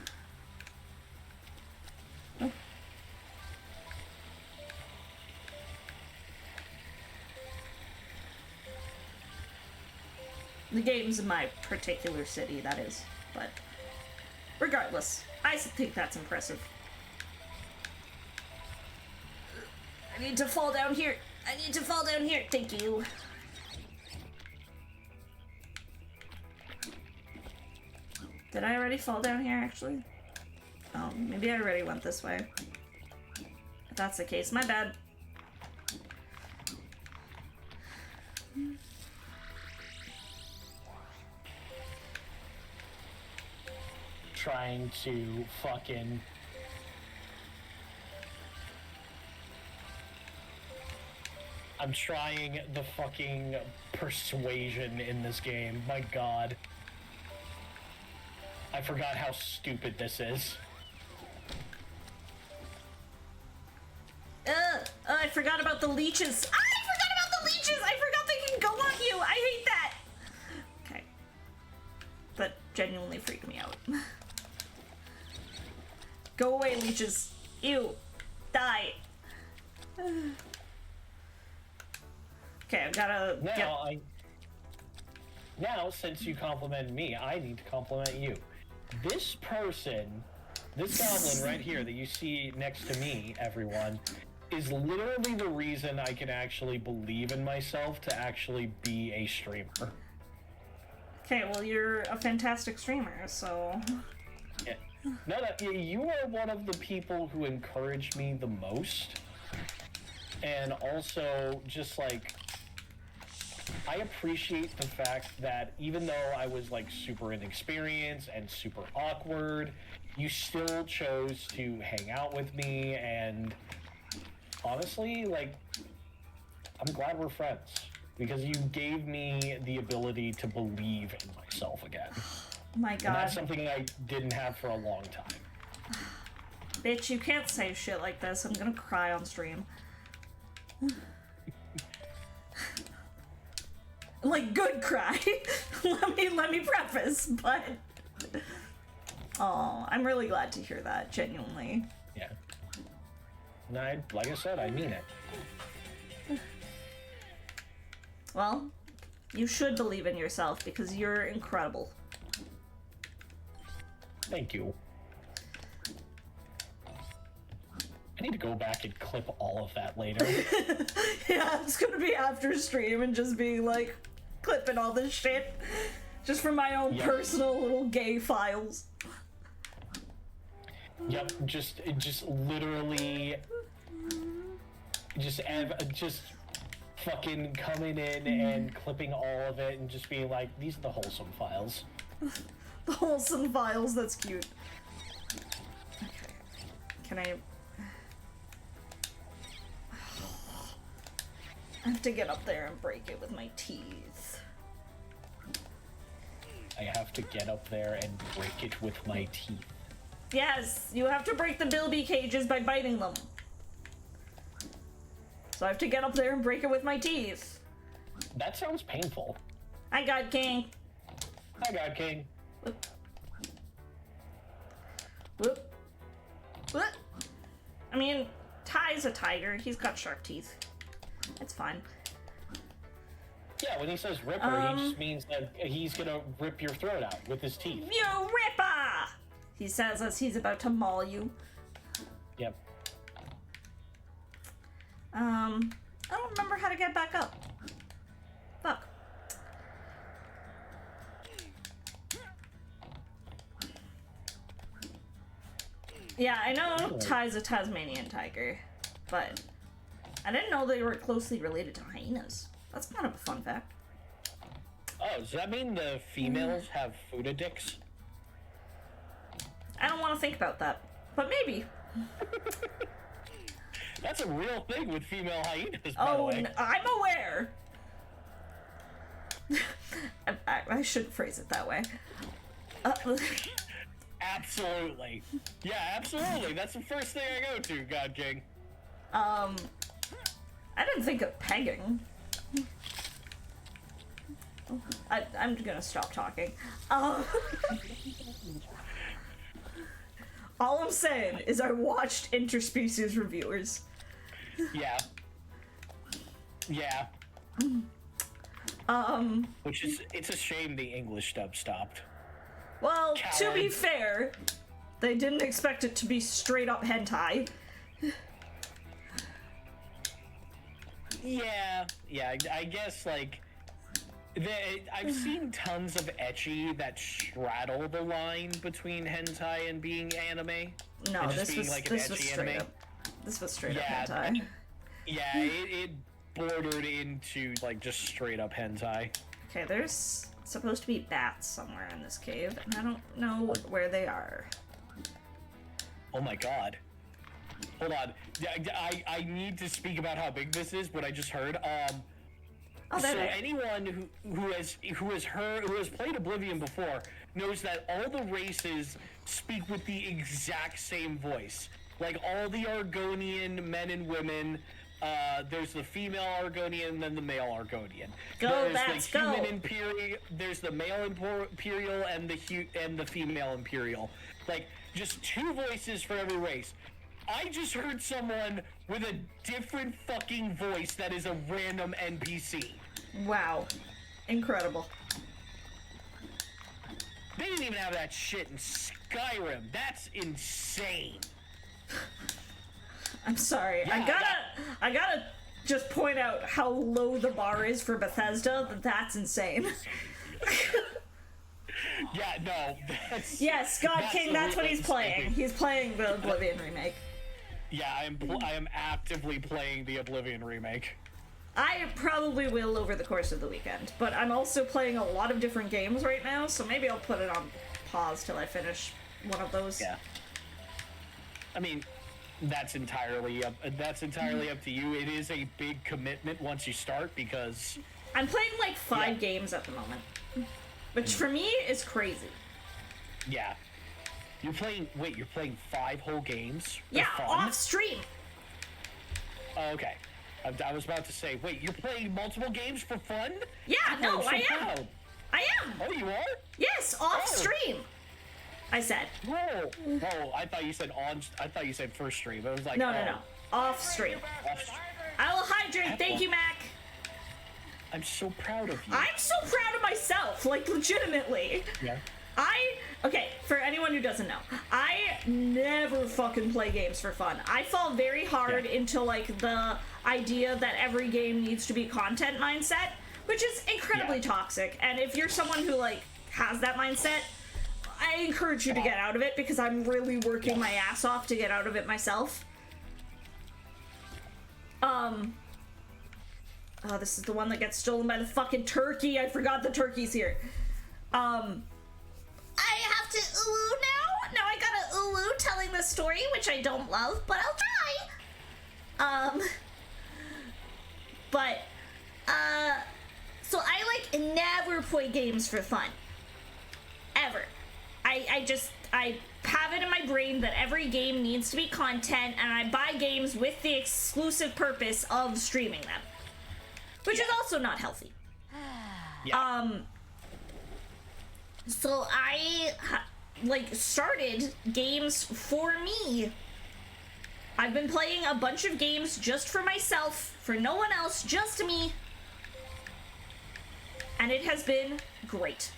The games in my particular city, that is, but regardless, I think that's impressive. I need to fall down here. I need to fall down here. Thank you. Did I already fall down here, actually? Oh, maybe I already went this way. If that's the case, my bad. Trying to fucking... I'm trying the fucking persuasion in this game. My god. I forgot how stupid this is. I forgot about the leeches. I forgot about the leeches! I forgot they can go on you! I hate that! Okay. That genuinely freaked me out. Go away, leeches. Ew. Die. Okay, I've gotta Now, since you complimented me, I need to compliment you. This person, this goblin right here that you see next to me, everyone, is literally the reason I can actually believe in myself to actually be a streamer. Okay, well, you're a fantastic streamer, so... Yeah. No, you are one of the people who encouraged me the most. And also, just like, I appreciate the fact that even though I was like super inexperienced and super awkward, you still chose to hang out with me and honestly, like, I'm glad we're friends. Because you gave me the ability to believe in myself again. Oh my god. And that's something I didn't have for a long time. Bitch, you can't say shit like this. I'm gonna cry on stream. Like, good cry. let me preface, but... Oh, I'm really glad to hear that, genuinely. Yeah. And like I said, I mean it. Well, you should believe in yourself because you're incredible. Thank you. I need to go back and clip all of that later. Yeah, it's gonna be after stream and just be like, clipping all this shit. Just for my own personal little gay files. Yep, just literally, just fucking coming in and clipping all of it and just being like, these are the wholesome files. The wholesome files, that's cute. Okay. Can I have to get up there and break it with my teeth. I have to get up there and break it with my teeth. Yes, you have to break the bilby cages by biting them. So I have to get up there and break it with my teeth. That sounds painful. Hi, God King. Hi, God King. Whoop. Whoop. Whoop. I mean, Ty's a tiger. He's got sharp teeth. It's fine. Yeah, when he says ripper, he just means that he's gonna rip your throat out with his teeth. You ripper! He says as he's about to maul you. Yep. I don't remember how to get back up. Fuck. Yeah, I know Ty's a Tasmanian tiger, but I didn't know they were closely related to hyenas. That's kind of a fun fact. Oh, does that mean the females have Fuda dicks? I don't want to think about that, but maybe. That's a real thing with female hyenas, by the Oh, way. I'm aware. I shouldn't phrase it that way. Absolutely. Yeah, absolutely. That's the first thing I go to, God King. I didn't think of pegging. I'm gonna stop talking. All I'm saying is I watched interspecies reviewers. Yeah. Yeah. Which is, it's a shame the English dub stopped. Well, to be Coward. fair, they didn't expect it to be straight up hentai. Yeah, I guess, like, I've seen tons of ecchi that straddle the line between hentai and being anime. No, and just this being was like an this was ecchi straight anime. up. This was straight Yeah, up hentai. Yeah, it bordered into, like, just straight up hentai. Okay, there's supposed to be bats somewhere in this cave, and I don't know where they are. Oh my god. Hold on. I need to speak about how big this is, but I just heard. Oh, there So they are. anyone who has played Oblivion before knows that all the races speak with the exact same voice. Like all the Argonian men and women. There's the female Argonian and then the male Argonian. Go, there's bats, the human go. Imperial. There's the male Imperial and the female Imperial. Like just two voices for every race. I just heard someone with a different fucking voice that is a random NPC. Wow. Incredible. They didn't even have that shit in Skyrim. That's insane. I'm sorry. Yeah, I gotta just point out how low the bar is for Bethesda. That's insane. Yeah, no, that's... Yes, God that's King, that's what he's insane. playing. He's playing the Oblivion remake. Yeah, I am actively playing the Oblivion remake. I probably will over the course of the weekend, but I'm also playing a lot of different games right now, so maybe I'll put it on pause till I finish one of those. Yeah. I mean, That's entirely up to you. It is a big commitment once you start because I'm playing like 5 games at the moment, which for me is crazy. Yeah. You're playing 5 whole games? For Yeah, fun? off stream. Oh, okay. I was about to say, wait, you're playing multiple games for fun? Yeah, no, I'm so I am. proud. I am. Oh, you are? Yes, off Oh. stream. I said. Whoa. Oh, I thought you said first stream. I was like, No. Off stream. I will hydrate. Thank you, Mac. I'm so proud of you. I'm so proud of myself, like legitimately. Yeah. Okay, for anyone who doesn't know, I never fucking play games for fun. I fall very hard into like the idea that every game needs to be content mindset, which is incredibly toxic. And if you're someone who like has that mindset, I encourage you to get out of it because I'm really working my ass off to get out of it myself. Oh, this is the one that gets stolen by the fucking turkey. I forgot the turkey's here. I have to ooh now? Now I gotta ooh telling the story, which I don't love, but I'll try. So I like never play games for fun. Ever. I have it in my brain that every game needs to be content, and I buy games with the exclusive purpose of streaming them. Which is also not healthy. So I started games for me. I've been playing a bunch of games just for myself, for no one else, just me. And it has been great.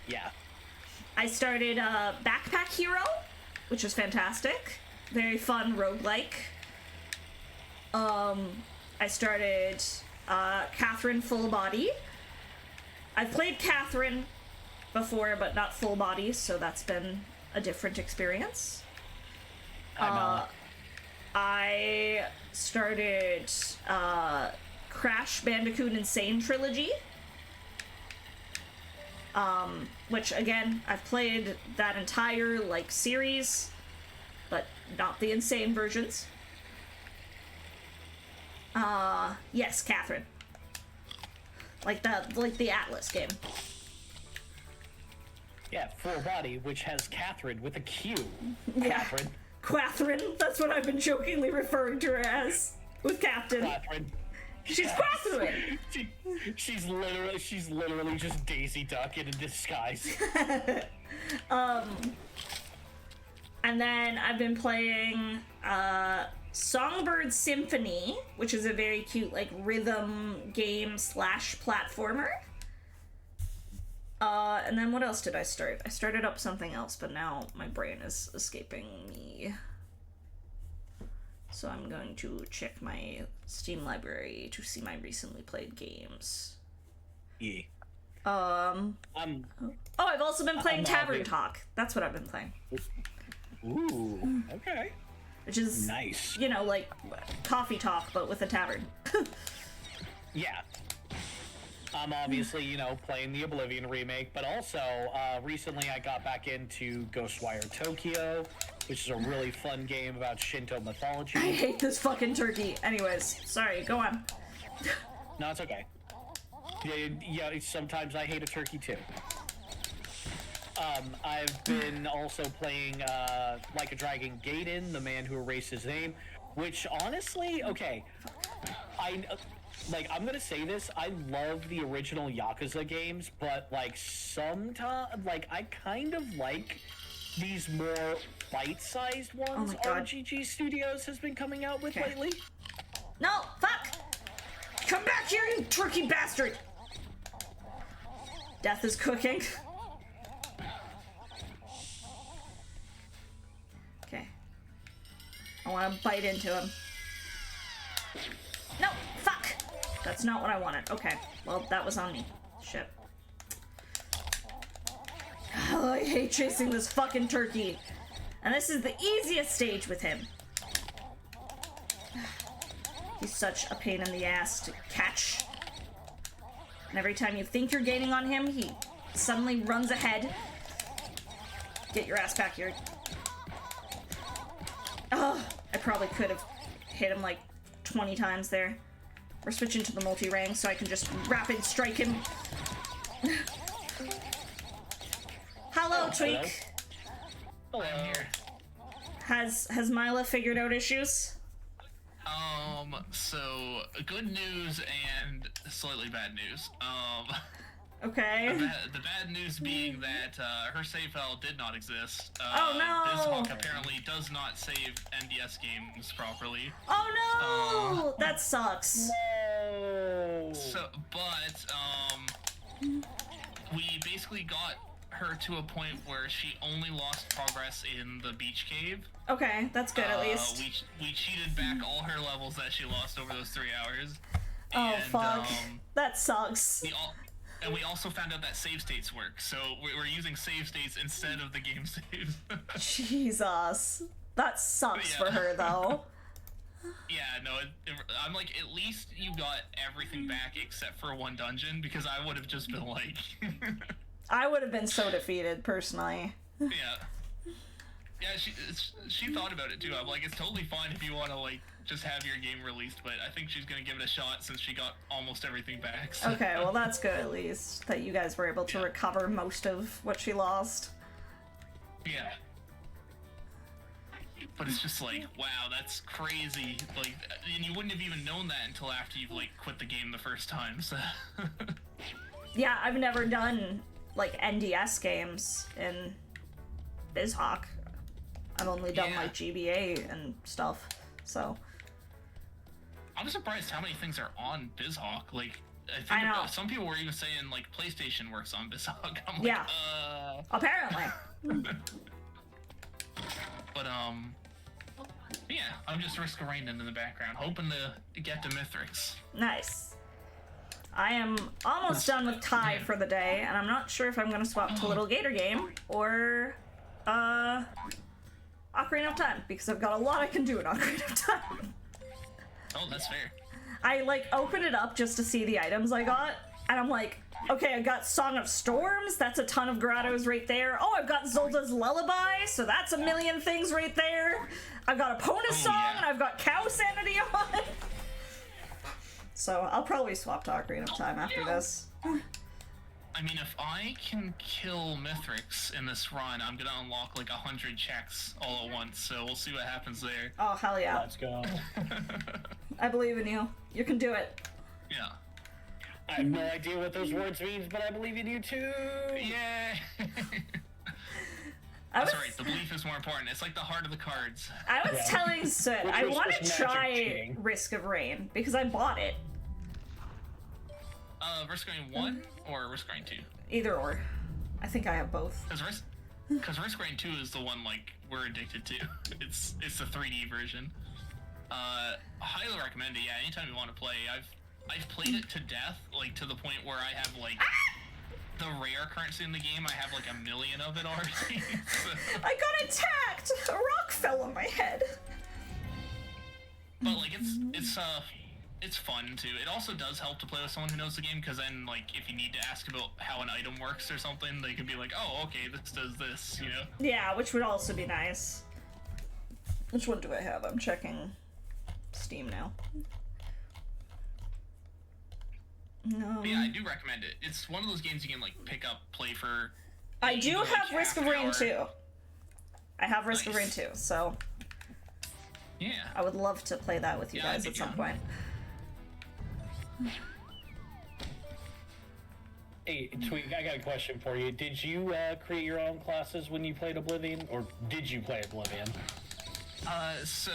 Yeah. I started Backpack Hero, which was fantastic. Very fun roguelike. I started Catherine Full Body. I've played Catherine before, but not full body, so that's been a different experience. I started Crash Bandicoot Insane Trilogy. Which again, I've played that entire series, but not the insane versions. Yes, Catherine. Like the Atlas game. Yeah, Full Body, which has Catherine with a Q. Yeah. Catherine. Catherine, that's what I've been jokingly referring to her as. With Captain. Catherine. She's Catherine! She's literally just Daisy Duck in a disguise. And then I've been playing Songbird Symphony, which is a very cute rhythm game / platformer. And then what else did I start? I started up something else, but now my brain is escaping me. So I'm going to check my Steam library to see my recently played games. Yeah. Oh, I've also been playing Tavern Talk. That's what I've been playing. Ooh, okay. Which is nice. Like coffee talk, but with a tavern. Yeah. I'm obviously, playing the Oblivion remake, but also, recently I got back into Ghostwire Tokyo, which is a really fun game about Shinto mythology. I hate this fucking turkey. Anyways, sorry, go on. No, it's okay. Yeah, sometimes I hate a turkey too. I've been also playing, Like a Dragon Gaiden, The Man Who Erased His Name, which honestly, okay, I'm gonna say this, I love the original Yakuza games, but, sometimes, I kind of like these more bite-sized ones Oh my God. RGG Studios has been coming out with lately. No, fuck! Come back here, you turkey bastard! Death is cooking. Okay. I want to bite into him. No, fuck! That's not what I wanted. Okay, well, that was on me. Shit. Oh, I hate chasing this fucking turkey. And this is the easiest stage with him. He's such a pain in the ass to catch. And every time you think you're gaining on him, he suddenly runs ahead. Get your ass back here. Oh, I probably could have hit him like 20 times there. We're switching to the multi-rank so I can just rapid strike him. Hello, Tweak. Hello. I'm here. Has Mila figured out issues? So good news and slightly bad news. Okay. The bad news being that her save file did not exist. Oh no! BizHawk apparently does not save NDS games properly. Oh no! That sucks. No. So, but we basically got her to a point where she only lost progress in the beach cave. Okay, that's good at least. We cheated back all her levels that she lost over those 3 hours. Oh And, fuck. That sucks. And we also found out that save states work, so we're using save states instead of the game saves. Jesus. That sucks Yeah. for her though. Yeah, no, I'm like, at least you got everything back except for one dungeon, because I would have just been like... I would have been so defeated personally. Yeah. Yeah, she thought about it too. I'm like, it's totally fine if you want to like just have your game released, but I think she's gonna give it a shot since she got almost everything back. So. Okay, well that's good at least that you guys were able to recover most of what she lost. Yeah. But it's just like, wow, that's crazy. Like, and you wouldn't have even known that until after you've like quit the game the first time. So. Yeah, I've never done like NDS games in BizHawk. I've only done like GBA and stuff, so. I'm surprised how many things are on BizHawk. Like, I think I know. some people were even saying like PlayStation works on BizHawk. I'm like, Yeah. Apparently. But yeah, I'm just risk-a-raining in the background, hoping to get to Mithrix. Nice. I am almost done with Ty for the day, and I'm not sure if I'm gonna swap to Little Gator Game or Ocarina of Time, because I've got a lot I can do in Ocarina of Time. Oh, that's fair. I like opened it up just to see the items I got, and I'm like, okay, I got Song of Storms, that's a ton of grottos right there. Oh, I've got Zolda's Lullaby, so that's a million things right there. I've got a Pona song, and I've got Cow Sanity on. So I'll probably swap to Ocarina of Time after this. I mean, if I can kill Mithrix in this run, I'm gonna unlock like 100 checks all at once, so we'll see what happens there. Oh, hell yeah. Let's go. I believe in you. You can do it. Yeah. I have no idea what those words mean, but I believe in you too. Yeah. That's right, the belief is more important. It's like the heart of the cards. I was telling Soot, I was want to just try magic cheating. Risk of Rain, because I bought it. Risk Rain 1 or Risk Rain 2? Either or. I think I have both. Because Risk Rain 2 is the one like we're addicted to. It's the 3D version. Highly recommend it. Yeah, anytime you want to play. I've played it to death, like to the point where I have like the rare currency in the game. I have like 1 million of it already. So. I got attacked! A rock fell on my head. But like it's fun too. It also does help to play with someone who knows the game, because then like if you need to ask about how an item works or something, they can be like, oh, okay, this does this, you know? Yeah, which would also be nice. Which one do I have? I'm checking Steam now. No. But yeah, I do recommend it. It's one of those games you can like pick up, play for. I do like, have Risk of half an Rain hour. 2. I have Risk of Rain Nice. 2, so Yeah. I would love to play that with you Yeah, guys that'd at be some fun. point. Hey, Tweak, I got a question for you. Did you create your own classes when you played Oblivion, or did you play Oblivion? So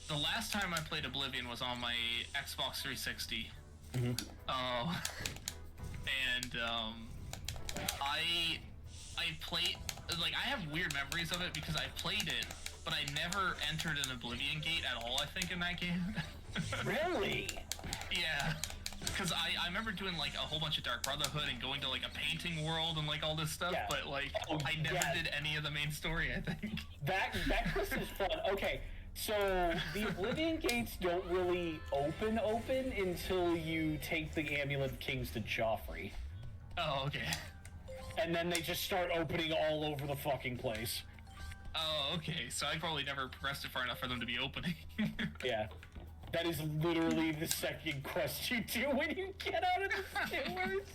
the last time I played Oblivion was on my Xbox 360. Mm-hmm. And I played, like, I have weird memories of it because I played it, but I never entered an Oblivion gate at all, I think, in that game. Really? Yeah. Because I remember doing, like, a whole bunch of Dark Brotherhood and going to, like, a painting world and, like, all this stuff, Yeah. but, like, Oh, I never yeah. did any of the main story, I think. That quest is fun. Okay, so the Oblivion gates don't really open until you take the Amulet of Kings to Joffrey. Oh, okay. And then they just start opening all over the fucking place. Oh, okay. So I probably never progressed it far enough for them to be opening. Yeah. That is literally the second quest you do when you get out of the sewers.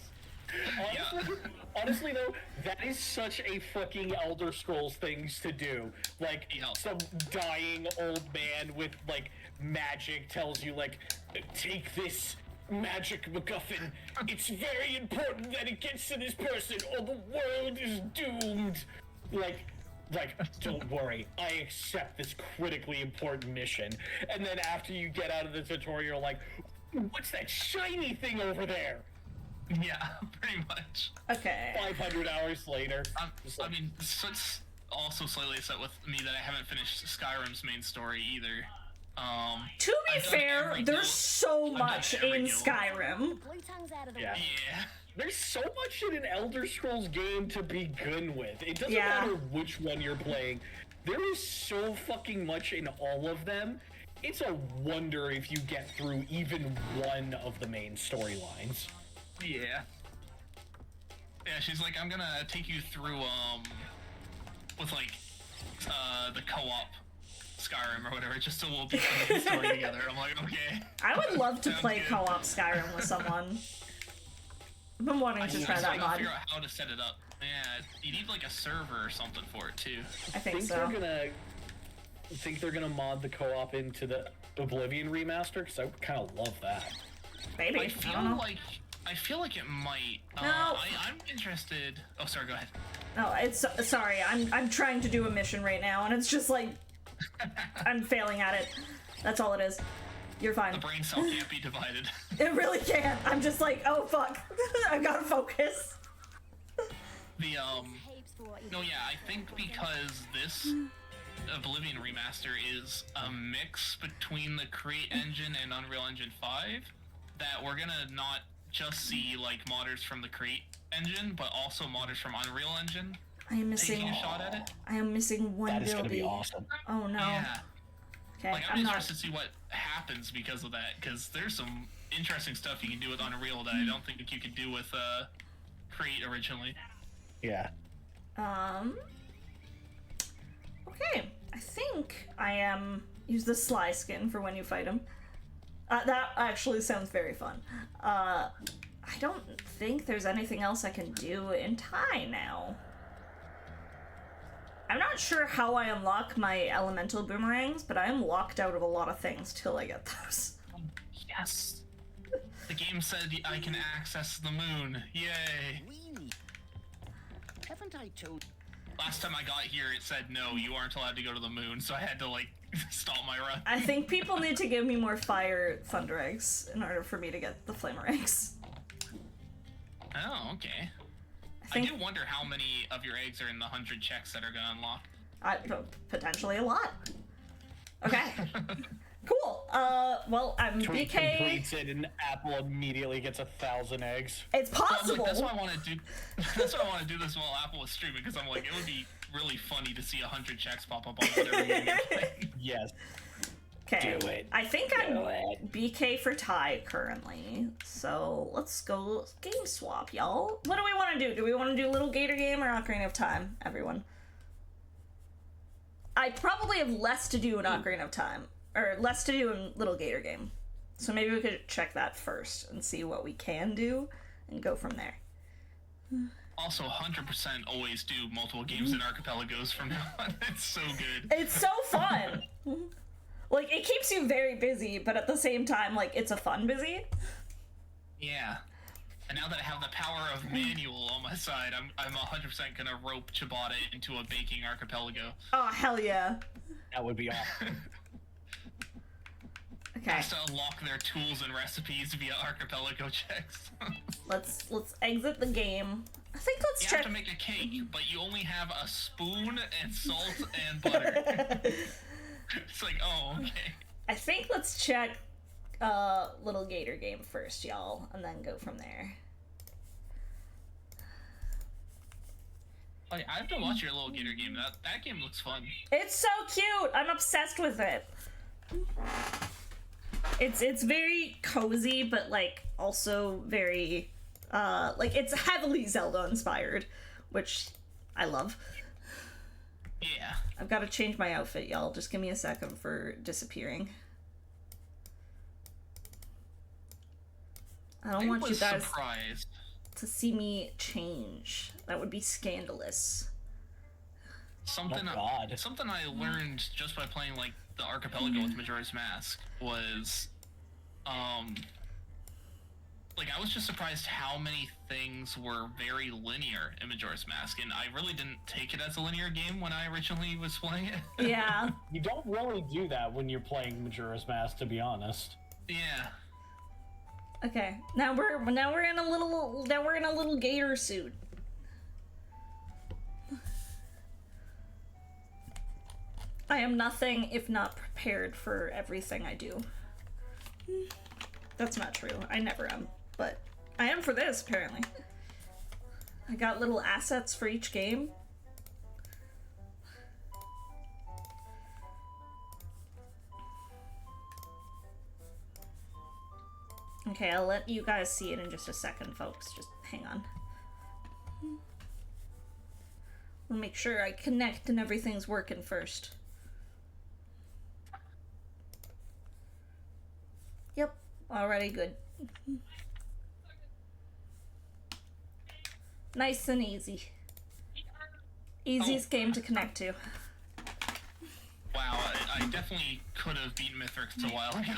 Honestly though, that is such a fucking Elder Scrolls things to do. Like, some dying old man with, like, magic tells you, like, take this magic MacGuffin. It's very important that it gets to this person or the world is doomed. Like, don't worry, I accept this critically important mission. And then after you get out of the tutorial, you're like, what's that shiny thing over there? Yeah, pretty much. Okay. 500 hours later. I mean, so it's also slightly upset with me that I haven't finished Skyrim's main story either. To be fair, there's so much in guild. Skyrim. Blue tongue's out of the Yeah. way. Yeah. There's so much in an Elder Scrolls game to begin with. It doesn't Yeah. matter which one you're playing. There is so fucking much in all of them. It's a wonder if you get through even one of the main storylines. Yeah. Yeah, she's like, I'm gonna take you through, with, like, the co-op Skyrim or whatever, just so we'll be putting the story together. I'm like, okay. I would love to Sounds play good. co-op Skyrim with someone. I've been wanting to try that trying to mod. figure out how to set it up. Yeah, you need, like, a server or something for it, too. I think so. they're gonna mod the co-op into the Oblivion remaster, because I kind of love that. Maybe. I I feel don't know. like it might. No. I'm interested. Oh, sorry. Go ahead. No, it's sorry. I'm trying to do a mission right now, and it's just like I'm failing at it. That's all it is. You're fine. The brain cell can't be divided. It really can't. I'm just like, oh fuck, I gotta focus. The No, yeah. I think because this Oblivion remaster is a mix between the Create engine and Unreal Engine 5, that we're gonna not just see like modders from the Create engine, but also modders from Unreal Engine I am missing. taking a shot at it. I am missing one That is gonna be buildie. awesome. Oh no. Yeah. Okay, Like, I'm I'm not. interested to see what happens because of that, because there's some interesting stuff you can do with Unreal that I don't think you could do with Create originally. Yeah. Okay, I think I am. Use the Sly skin for when you fight him. That actually sounds very fun. I don't think there's anything else I can do in Thai now. I'm not sure how I unlock my elemental boomerangs, but I am locked out of a lot of things till I get those. Yes! The game said I can access the moon. Yay! Weenie. Haven't I told Last time I got here, it said no, you aren't allowed to go to the moon, so I had to, like, stop my run. I think people need to give me more fire thunder eggs in order for me to get the flamer eggs. Oh, okay. I think- do wonder how many of your eggs are in the 100 checks that are gonna unlock. Potentially a lot. Okay. Cool. Well, I'm Tweet BK. completes it and Apple immediately gets 1,000 eggs. It's Well, possible. like, that's why I want to do. That's why I want to do this while Apple is streaming, because I'm like, it would be really funny to see 100 checks pop up on whatever game you're playing. Yes. Okay. Do it. I think I'm Do it. BK for Thai currently. So let's go game swap, y'all. What do we want to do? Do we want to do Little Gator Game or Ocarina of Time, everyone? I probably have less to do in Ocarina of Time. Or less to do in Little Gator Game. So maybe we could check that first and see what we can do and go from there. Also, 100% always do multiple games in Archipelagos from now on. It's so good. It's so fun! Like, it keeps you very busy, but at the same time, like, it's a fun busy. Yeah. And now that I have the power of manual on my side, I'm 100% gonna rope Ciabatta into a baking archipelago. Oh, hell yeah. That would be awesome. Okay, Has to unlock their tools and recipes via archipelago checks. let's exit the game. I think let's You check. have to make a cake, but you only have a spoon and salt and butter. It's like, oh, okay. I think let's check Little Gator Game first, y'all, and then go from there. Like, I have to watch your little Gator game. That game looks fun. It's so cute! I'm obsessed with it. It's very cozy, but like also very like it's heavily Zelda inspired, which I love. Yeah. I've got to change my outfit, y'all. Just give me a second for disappearing. I don't want you guys surprised. to see me change. That would be scandalous. Something I learned just by playing like the Archipelago with Majora's Mask was, like I was just surprised how many things were very linear in Majora's Mask, and I really didn't take it as a linear game when I originally was playing it. Yeah. You don't really do that when you're playing Majora's Mask, to be honest. Yeah. Okay. Now we're in a little gator suit. I am nothing if not prepared for everything I do. That's not true. I never am, but I am for this, apparently. I got little assets for each game. Okay, I'll let you guys see it in just a second, folks. Just hang on. I'll make sure I connect and everything's working first. Yep, already good. Nice and easy. Easiest game to connect to. Wow, I definitely could have beaten Mithrix a while ago.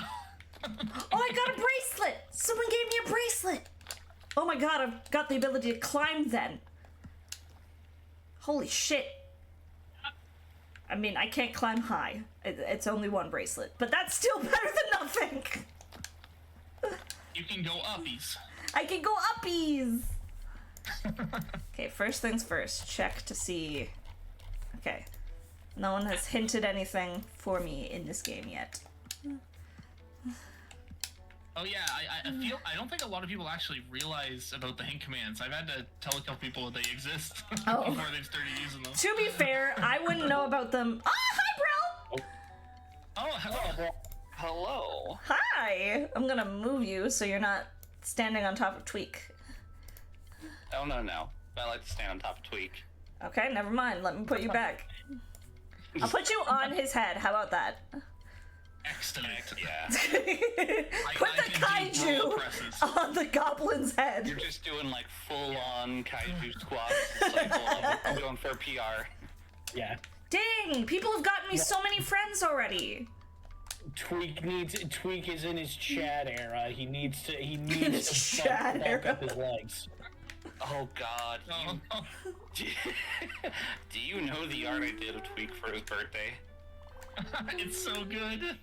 Oh, I got a bracelet! Someone gave me a bracelet! Oh my god, I've got the ability to climb then. Holy shit. I mean, I can't climb high. It's only one bracelet, but that's still better than nothing! You can go uppies. I can go uppies! Okay, first things first. Check to see... Okay. No one has hinted anything for me in this game yet. Oh yeah, I don't think a lot of people actually realize about the hint commands. I've had to tell a couple people they exist Oh. before they've started using them. To be fair, I wouldn't know about them. Oh, hi, bro! Oh, hello. Hello. Hi! I'm gonna move you so you're not standing on top of Tweak. Oh, no. I like to stand on top of Tweak. Okay, never mind. Let me put you back. I'll put you on his head. How about that? Excellent. Yeah. Put the kaiju on the goblin's head. You're just doing like full-on kaiju squats. It's like, I'm going for a PR. Yeah. Dang! People have gotten me so many friends already. Tweak is in his Chad era. He needs to his Chad bulk era. up his legs. Oh God. Do you know the art I did of Tweak for his birthday? It's so good.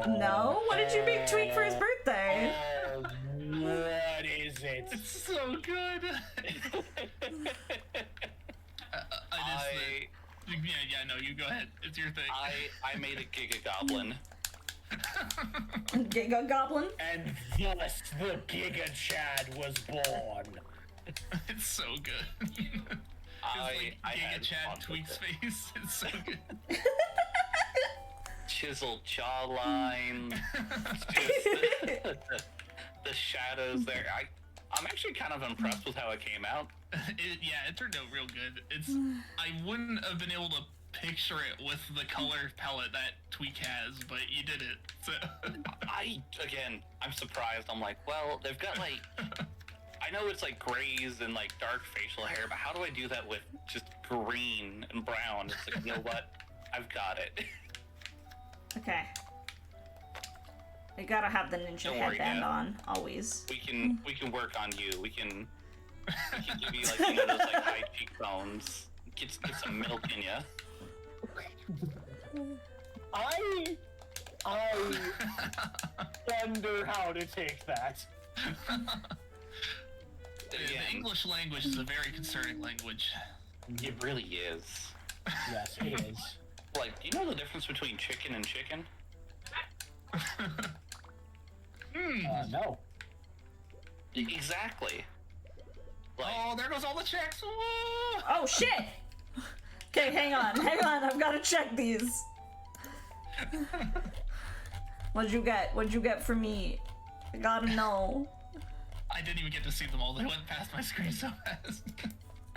No? What did you make Tweak for his birthday? What is it? It's so good. No, you go ahead. It's your thing. I made a Giga Goblin. Giga Goblin? And thus the Giga Chad was born. It's so good. I Giga had Chad fun Tweak's with it. face. It's so good. Chiseled jawline. Just the shadows there. I'm actually kind of impressed with how it came out. It turned out real good. I wouldn't have been able to picture it with the color palette that Tweak has, but you did it. So I'm surprised. I'm like, well, they've got like, I know it's like grays and like dark facial hair, but how do I do that with just green and brown? It's like, you know what? I've got it. Okay. You gotta have the ninja Don't worry, headband Dad. on, always. We can work on you. We can give you like, you know, those like high cheekbones. Get some milk in ya. I wonder how to take that. The English language is a very concerning language. It really is. Yes, it is. Like, do you know the difference between chicken and chicken? No. Exactly. Like, Oh, there goes all the checks. Whoa! Oh, shit! Okay, hang on, I've gotta check these. What'd you get for me? I gotta know. I didn't even get to see them all. They went past my screen so fast.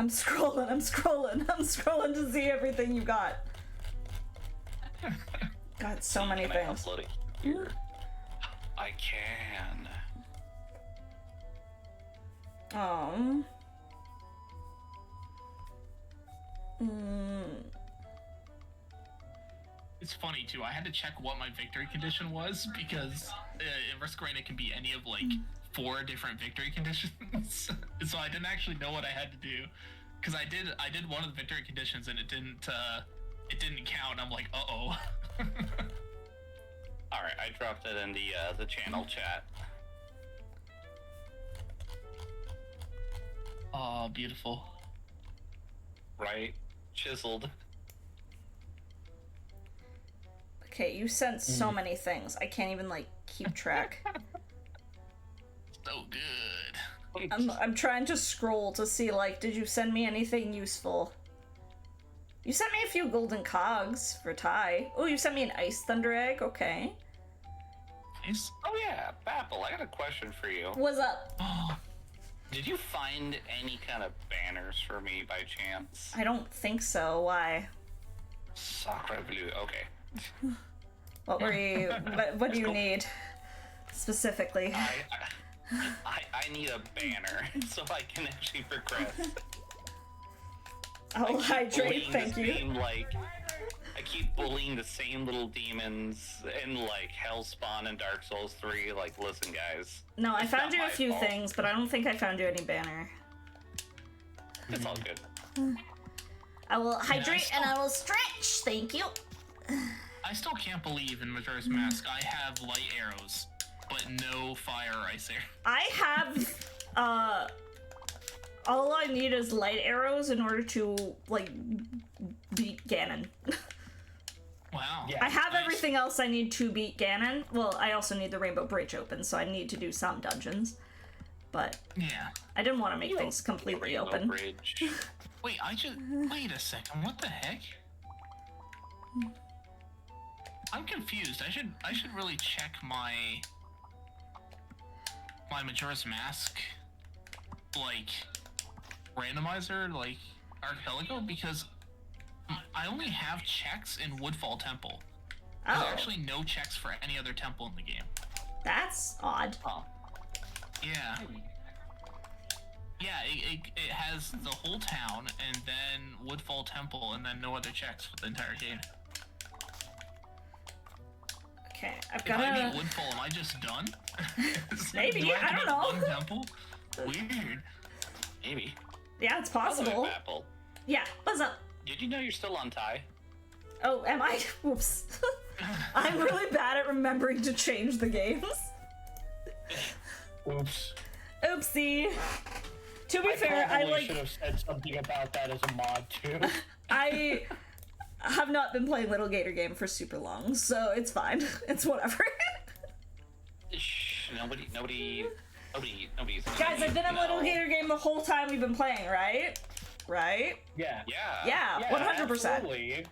I'm scrolling to see everything you got. God, so many Can I things. upload it here? I can. It's funny too. I had to check what my victory condition was because in Risk Rain it can be any of like 4 different victory conditions. So I didn't actually know what I had to do because I did one of the victory conditions and it didn't count. I'm like, uh-oh. All right, I dropped it in the channel chat. Oh, beautiful. Right, chiseled. Okay, you sent so many things. I can't even like keep track. So good. I'm trying to scroll to see like, did you send me anything useful? You sent me a few golden cogs for Ty. Oh, you sent me an ice thunder egg. Okay. Nice. Oh yeah, Bapple, I got a question for you. What's up? Oh, Did you find any kind of banners for me by chance? I don't think so. Why? Sacre bleu. Okay. What were you? What do you need specifically? I need a banner so I can actually progress. I'll hydrate. Bullying Thank the you. same, like, I keep bullying the same little demons in like Hellspawn and Dark Souls 3. Like, listen, guys. No, I it's found not you a my few fault. things, but I don't think I found you any banner. It's all good. I will hydrate still- and I will stretch. Thank you. I still can't believe in Majora's Mask I have light arrows, but no fire or ice arrows. I have, all I need is light arrows in order to, like, beat Ganon. Wow. Yeah. I have Nice. everything else I need to beat Ganon. Well, I also need the Rainbow Bridge open, so I need to do some dungeons. But Yeah. I didn't want to make things completely Rainbow open. Bridge. Wait, wait a second. What the heck? I'm confused. I should really check my Majora's Mask like randomizer, like Archipelago, because I only have checks in Woodfall Temple. There's Oh, actually no checks for any other temple in the game. that's odd. Huh. Yeah. Yeah, it has the whole town, and then Woodfall Temple, and then no other checks for the entire game. Okay, I've If I beat got Woodfall, am I just done? Maybe, Do I don't commit know. One temple? Weird. Maybe. Yeah, it's By the way, possible. Bapple, Yeah, what's up? did you know you're still on Ty? Oh, am I? Whoops. I'm really bad at remembering to change the games. Oops. Oopsie. To be fair, I probably like. should have said something about that as a mod too. I have not been playing Little Gator game for super long, so it's fine. It's whatever. Shh, nobody's. Guys, I've been on Little Gator game the whole time we've been playing, right? Right? Yeah. Yeah, Yeah, 100%. Absolutely.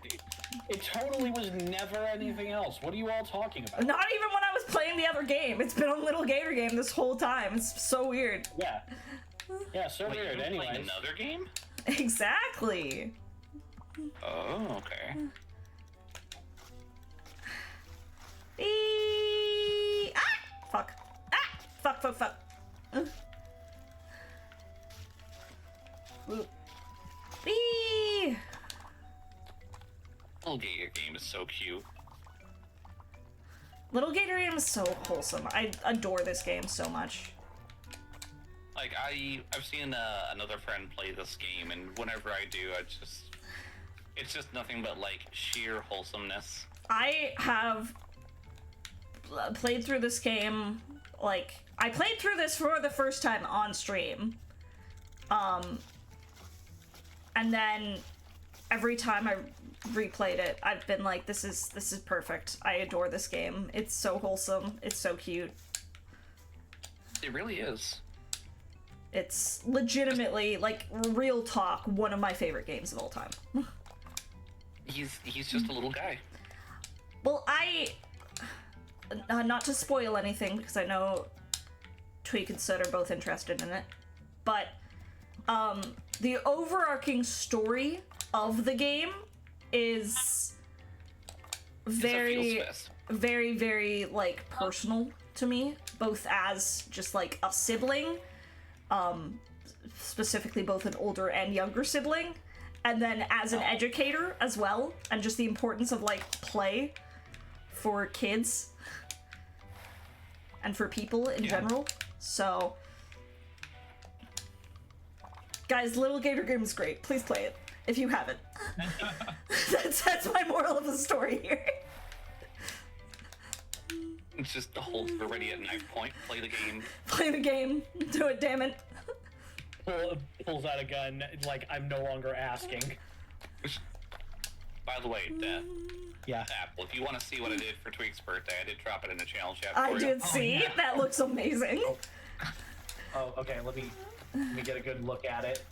It totally was never anything else. What are you all talking about? Not even when I was playing the other game. It's been on Little Gator game this whole time. It's so weird. Yeah. Yeah, so Wait, weird. you're playing Anyways. another game? Exactly. Oh, okay. Fuck. Fuck. Whoop. Eee! Little Gator game is so cute. Little Gator game is so wholesome. I adore this game so much. Like, I've seen another friend play this game, and whenever I do, it's just nothing but, like, sheer wholesomeness. I have played through this game, like, I played through this for the first time on stream. And then every time I replayed it, I've been like, this is perfect. I adore this game. It's so wholesome. It's so cute. It really is. It's legitimately, like, real talk, one of my favorite games of all time. He's just a little guy. Well, not to spoil anything, because I know Tweak and Soot are both interested in it, but, the overarching story of the game is very, very, very, like, personal to me, both as just, like, a sibling, specifically both an older and younger sibling, and then as an educator as well, and just the importance of, like, play for kids and for people in general. So, guys, Little Gator Game is great. Please play it if you haven't. that's my moral of the story here. It's just the hold for ready at knife point. Play the game. Play the game. Do it, damn it. Pulls out a gun, like, I'm no longer asking. By the way, Death. Yeah. Apple, if you want to see what I did for Tweak's birthday, I did drop it in the channel chat I for you. did see. yeah. That looks amazing. Oh, okay, let me get a good look at it.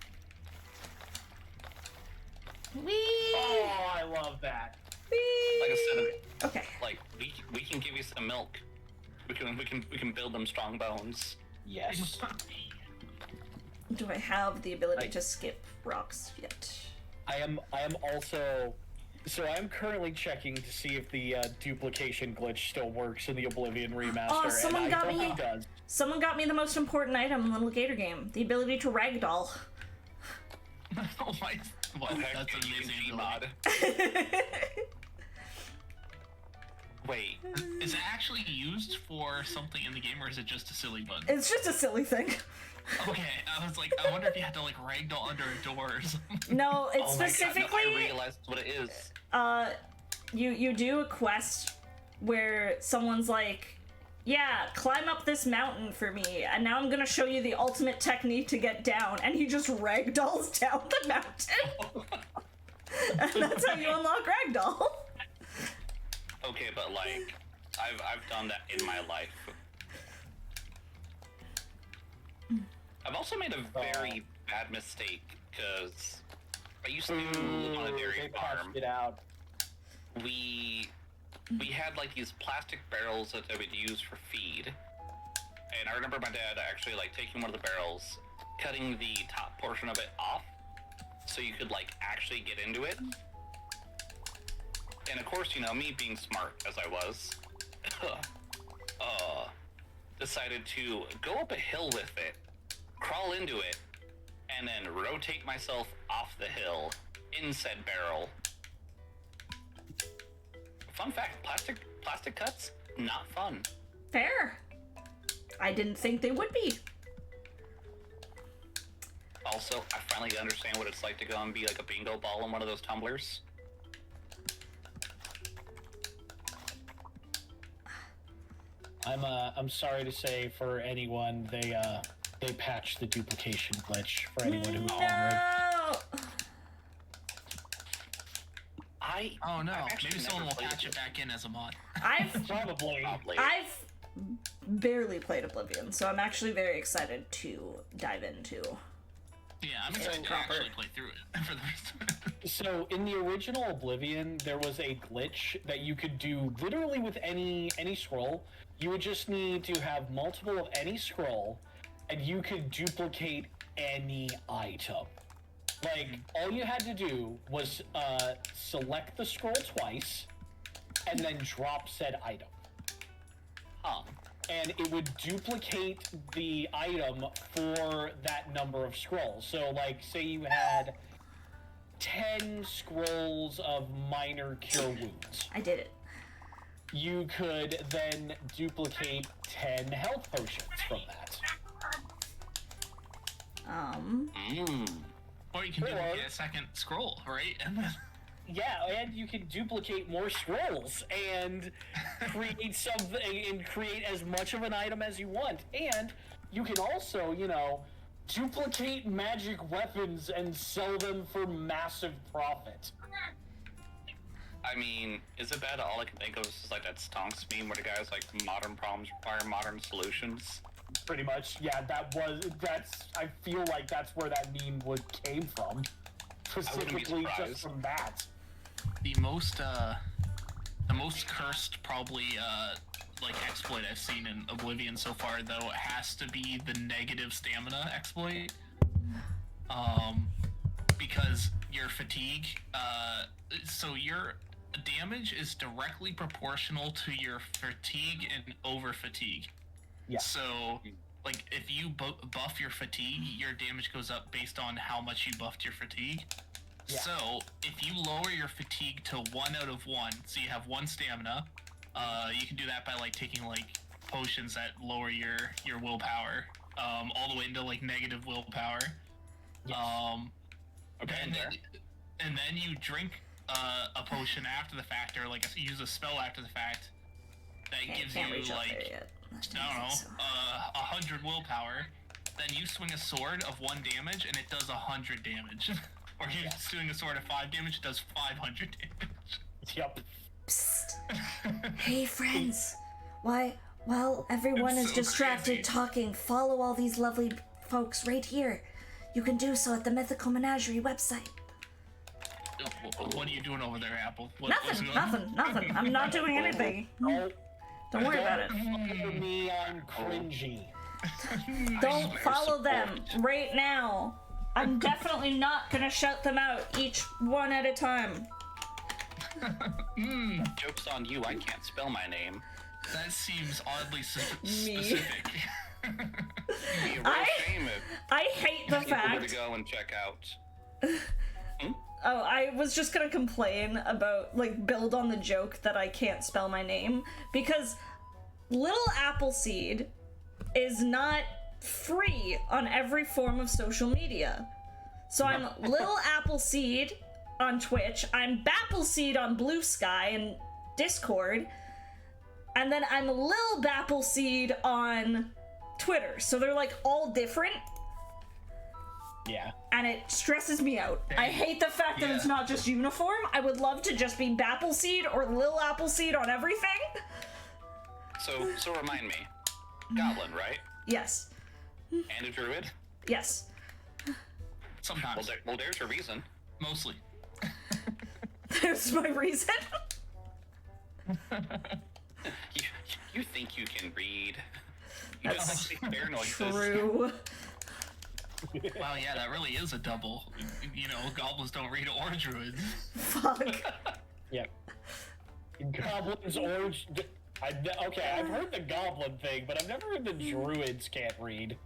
Whee! Oh, I love that. Whee! Like I said, Okay. like we can give you some milk. We can build them strong bones. Yes. Do I have the ability to skip rocks yet? I am also. So I'm currently checking to see if the duplication glitch still works in the Oblivion remaster, Oh, someone and I got don't me. think it does. Someone got me the most important item in Little Gator Game: the ability to ragdoll. Oh my! What? That's an amazing mod. Wait, Is it actually used for something in the game, or is it just a silly button? It's just a silly thing. Okay, I was like, I wonder if you had to like ragdoll under a door or something. No, it's oh my specifically. God, no, I realized what it is. You do a quest where someone's like, yeah, climb up this mountain for me, and now I'm gonna show you the ultimate technique to get down, and he just ragdolls down the mountain. And that's how you unlock ragdoll. Okay, but like, I've done that in my life. I've also made a very bad mistake, because I used to live on a dairy farm. It out. We had like these plastic barrels that they would use for feed, and I remember my dad actually like taking one of the barrels, cutting the top portion of it off, so you could like actually get into it. And of course, you know, me being smart as I was, decided to go up a hill with it, crawl into it, and then rotate myself off the hill in said barrel. Fun fact, plastic cuts, not fun. Fair. I didn't think they would be. Also, I finally understand what it's like to go and be like a bingo ball in one of those tumblers. I'm sorry to say for anyone, they patched the duplication glitch for anyone who was wondering. Oh no, I've actually maybe someone never will played patch it. it back in as a mod. Probably. I've barely played Oblivion, so I'm actually very excited to dive into. Yeah, I'm excited to actually play through it for the rest of it. So in the original Oblivion, there was a glitch that you could do literally with any scroll. You would just need to have multiple of any scroll, and you could duplicate any item. Like, all you had to do was select the scroll twice, and then drop said item. And it would duplicate the item for that number of scrolls. So, like, say you had 10 scrolls of minor cure wounds. I did it. You could then duplicate 10 health potions from that. Or you can duplicate a second scroll, right? And then... Yeah, and you can duplicate more scrolls and create something and create as much of an item as you want. And you can also, you know, duplicate magic weapons and sell them for massive profit. I mean, is it bad? All I can think of is just like that Stonks meme where the guy's like, modern problems require modern solutions. Pretty much, yeah, I feel like that's where that meme came from. Specifically just from that. The most cursed probably like exploit I've seen in Oblivion so far though has to be the negative stamina exploit. because your fatigue, so your damage is directly proportional to your fatigue and over fatigue. Yeah. So, like, if you buff your fatigue, your damage goes up based on how much you buffed your fatigue. Yeah. So, if you lower your fatigue to 1 out of 1, so you have 1 stamina, you can do that by, like, taking, like, potions that lower your willpower, all the way into, like, negative willpower. Yes. Okay. And then you drink a potion after the fact, or like use a spell after the fact that gives you like I don't know 100 willpower. Then you swing a sword of 1 damage and it does 100 damage. Or you swing a sword of 5 damage, it does 500 damage. Yep. Psst. Hey friends, while everyone is so distracted crazy. talking, follow all these lovely folks right here. You can do so at the Mythical Menagerie website. What are you doing over there, Apple? Nothing. I'm not doing anything. Don't worry about it. For me, I'm cringy. Don't follow them right now. I'm definitely not gonna shout them out, each one at a time. Joke's on you, I can't spell my name. That seems oddly specific. It'd be a real shame if I hate the people were fact. to go and check out. Oh, I was just gonna complain about, like, build on the joke that I can't spell my name, because Little Appleseed is not free on every form of social media. So I'm Little Appleseed on Twitch, I'm Bappleseed on Blue Sky and Discord, and then I'm Lil Bappleseed on Twitter. So they're, like, all different. Yeah. And it stresses me out. I hate the fact that it's not just uniform. I would love to just be Bappleseed or Lil Appleseed on everything. So remind me. Goblin, right? Yes. And a druid? Yes. Sometimes. Well, there's a reason. Mostly. There's my reason. You think you can read. You That's just make fair noises. True. Wow, yeah, that really is a double. You know, goblins don't read or druids. Fuck. Yep. Goblins, orange. Okay, I've heard the goblin thing, but I've never heard the druids can't read.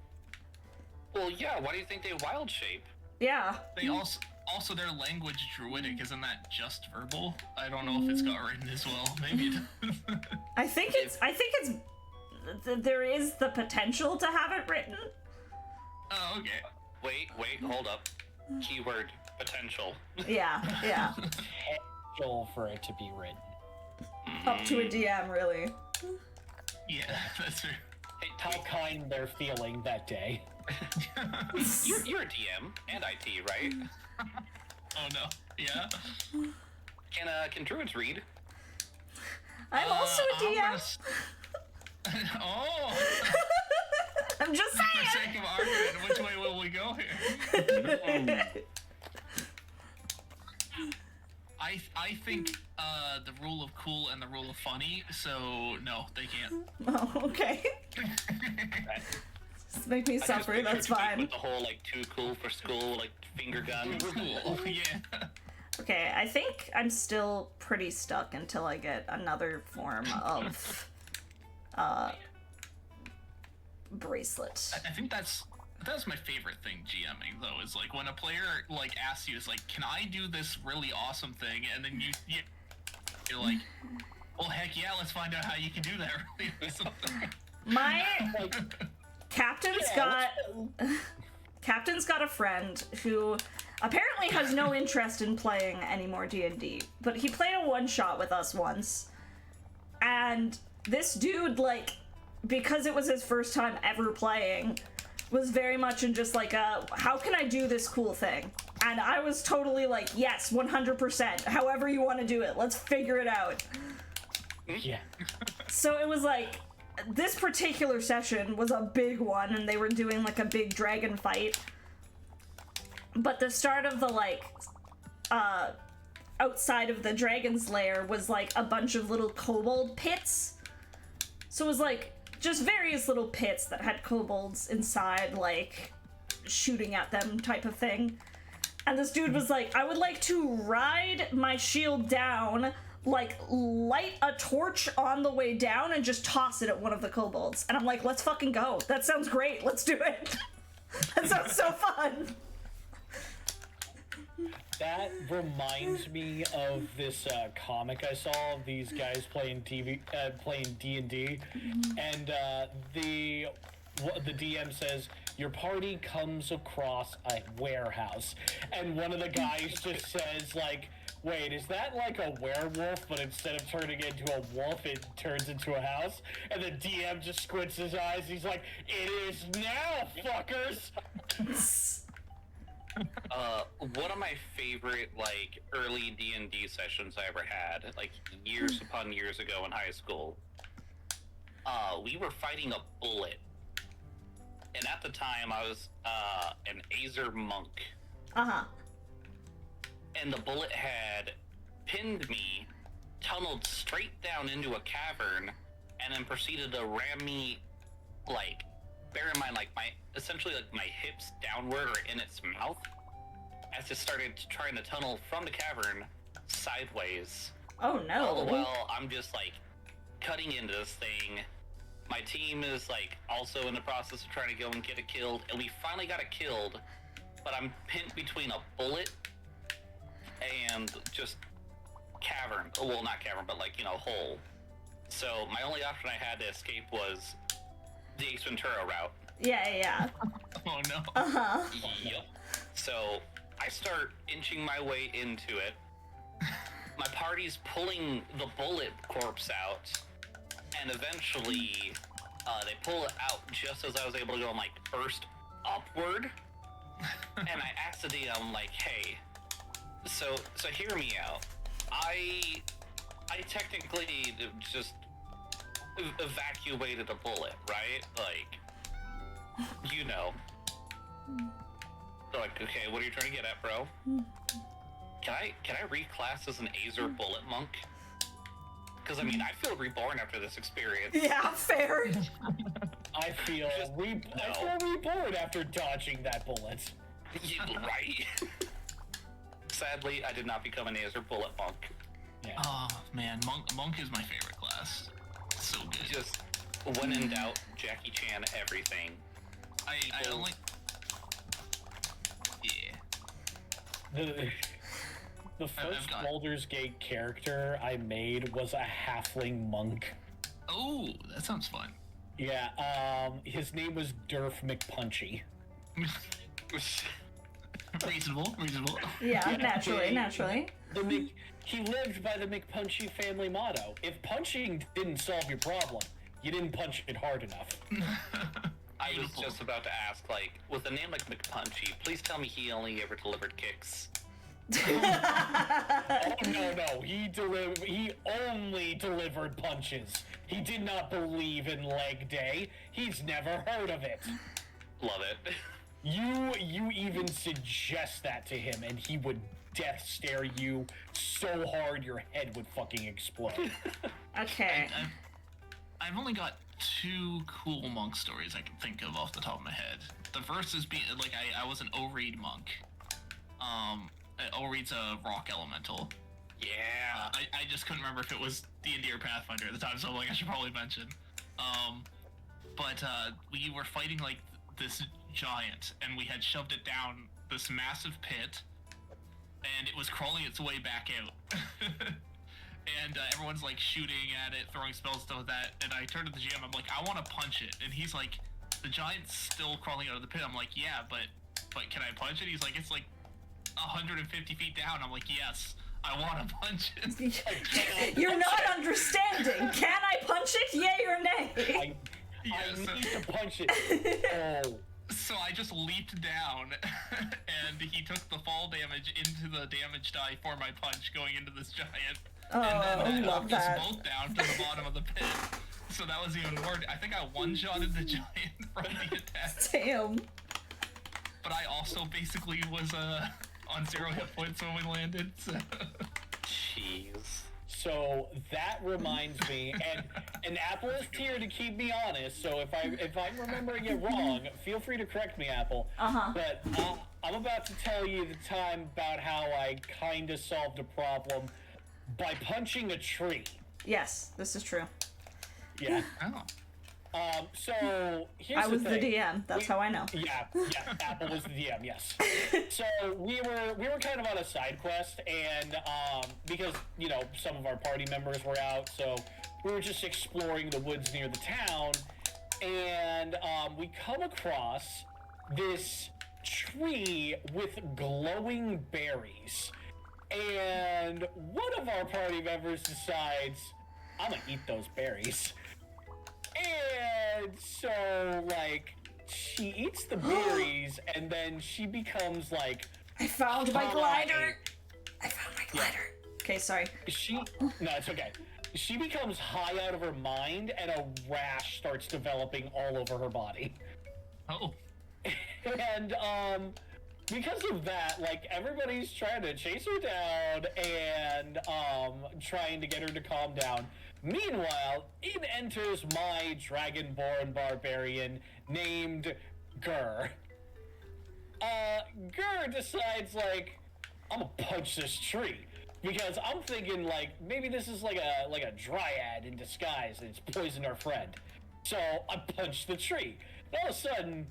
Well, yeah, why do you think they wild shape? Yeah. They also their language druidic, isn't that just verbal? I don't know if it's got written as well. Maybe it does. I think it's there is the potential to have it written. Oh, okay. Wait, hold up. Keyword, potential. Yeah. Potential for it to be written. Up to a DM, really. Yeah, that's true. Hey, How kind they're feeling that day. you're a DM and IT, right? Oh no. Yeah. Can druids read? I'm also a DM. Oh. I'm just For the saying. sake of argument, which way will we go here? I think the rule of cool and the rule of funny, so no, they can't. Oh, okay. Just make me suffer, that's fine. With the whole, like, too cool for school, like, finger gun. Cool, yeah. Okay, I think I'm still pretty stuck until I get another form of bracelet. I think that's my favorite thing GMing though, is like when a player like asks you, is like, can I do this really awesome thing, and then you're like, well, heck yeah, let's find out how you can do that really awesome thing. My captain's got a friend who apparently has no interest in playing any more D&D, but he played a one-shot with us once, and this dude, like, because it was his first time ever playing, was very much in just like how can I do this cool thing? And I was totally like, yes, 100%, however you want to do it, let's figure it out. Yeah. So it was like, this particular session was a big one, and they were doing like a big dragon fight. But the start of the, like, outside of the dragon's lair was like a bunch of little kobold pits. So it was like just various little pits that had kobolds inside, like shooting at them type of thing. And this dude was like, I would like to ride my shield down, like, light a torch on the way down and just toss it at one of the kobolds. And I'm like, let's fucking go. That sounds great. Let's do it. That sounds so fun. That reminds me of this comic I saw of these guys playing D&D, and the DM says, your party comes across a warehouse, and one of the guys just says, like, wait, is that like a werewolf, but instead of turning into a wolf, it turns into a house? And the DM just squints his eyes, he's like, it is now, fuckers! One of my favorite, like, early D&D sessions I ever had, like, years upon years ago in high school, we were fighting a bullet. And at the time, I was, an Azer monk. Uh-huh. And the bullet had pinned me, tunneled straight down into a cavern, and then proceeded to ram me, like, bear in mind, like, essentially, like, my hips downward or in its mouth, as it started trying to tunnel from the cavern sideways. Oh no. All the while, I'm just, like, cutting into this thing. My team is, like, also in the process of trying to go and get it killed, and we finally got it killed, but I'm pinned between a bullet and just cavern. Well, not cavern, but, like, you know, hole. So my only option I had to escape was the Ace Ventura route. Yeah. Oh no. Uh-huh. Yep. So I start inching my way into it. My party's pulling the bullet corpse out, and eventually they pull it out just as I was able to go and, like, burst upward. And I asked the DM, like, hey, so hear me out. I technically just evacuated a bullet, right? Like, you know. They're like, okay, what are you trying to get at, bro? Can I reclass as an Azer bullet monk? Because, I mean, I feel reborn after this experience. Yeah, fair. I feel reborn after dodging that bullet. Right? Sadly, I did not become an Azer bullet monk. Yeah. Oh man, monk is my favorite class. So good. Just, when in doubt, Jackie Chan everything. I don't like. Yeah. The first got- Baldur's Gate character I made was a halfling monk. Oh, that sounds fun. Yeah, his name was Durf McPunchy. Reasonable. Yeah, naturally. He lived by the McPunchy family motto. If punching didn't solve your problem, you didn't punch it hard enough. I was just about to ask, like, with a name like McPunchy, please tell me he only ever delivered kicks. Oh, no, he only delivered punches. He did not believe in leg day. He's never heard of it. Love it. You even suggest that to him, and he would death stare you so hard your head would fucking explode. Okay. I've only got 2 cool monk stories I can think of off the top of my head. The first is being like I was an O-Reed monk. O-Reed's a rock elemental. Yeah. I just couldn't remember if it was D&D or Pathfinder at the time, so I'm like, I should probably mention. But we were fighting like this giant, and we had shoved it down this massive pit, and it was crawling its way back out. And everyone's like shooting at it, throwing spells, stuff like that. And I turned to the GM, I'm like, I want to punch it. And he's like, the giant's still crawling out of the pit. I'm like, yeah, but can I punch it? He's like, it's like 150 feet down. I'm like, yes, I want to punch it. You're not understanding. Can I punch it? Yay or nay? I need to punch it. Oh. So I just leaped down, and he took the fall damage into the damage die for my punch going into this giant. Oh, and then love knocked us that. both down to the bottom of the pit. So that was even more. I think I one-shotted the giant from the attack. Damn. But I also basically was on 0 hit points when we landed. So. Jeez. So that reminds me, and Apple is here to keep me honest. So if I'm remembering it wrong, feel free to correct me, Apple. Uh-huh. But I'm about to tell you the time about how I kind of solved a problem by punching a tree. Yes, this is true. Yeah. Oh. So here's I was the the thing. DM. That's how I know. Yeah, Apple was the DM, yes. So we were kind of on a side quest, and because some of our party members were out, so we were just exploring the woods near the town, and we come across this tree with glowing berries, and one of our party members decides, I'm gonna eat those berries. And so, like, she eats the berries, and then she becomes, like... I found my high. glider! I found my glider! Okay, sorry. No, it's okay. She becomes high out of her mind, and a rash starts developing all over her body. Oh. And, because of that, like, everybody's trying to chase her down and, trying to get her to calm down. Meanwhile, in enters my dragonborn barbarian named Gur. Gur decides, like, I'm gonna punch this tree. Because I'm thinking, like, maybe this is like a dryad in disguise and it's poisoned our friend. So I punch the tree. And all of a sudden,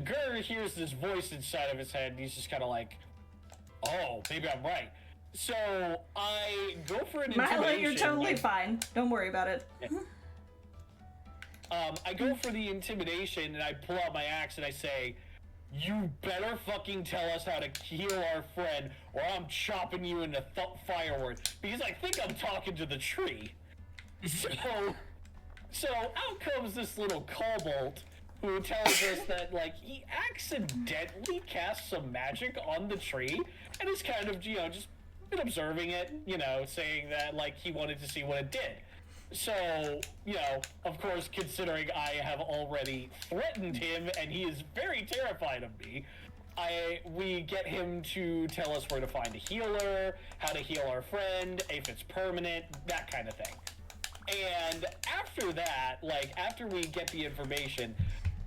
Gur hears this voice inside of his head and he's just kind of like, oh, maybe I'm right. So I go for an intimidation. Milo, you're totally fine. Don't worry about it. I go for the intimidation and I pull out my axe and I say, you better fucking tell us how to heal our friend or I'm chopping you into firewood. Because I think I'm talking to the tree. So out comes this little kobold who tells us that, like, he accidentally cast some magic on the tree and is kind of, just been observing it, saying that, like, he wanted to see what it did. So, of course, considering I have already threatened him and he is very terrified of me, we get him to tell us where to find a healer, how to heal our friend, if it's permanent, that kind of thing. And after that, like, after we get the information,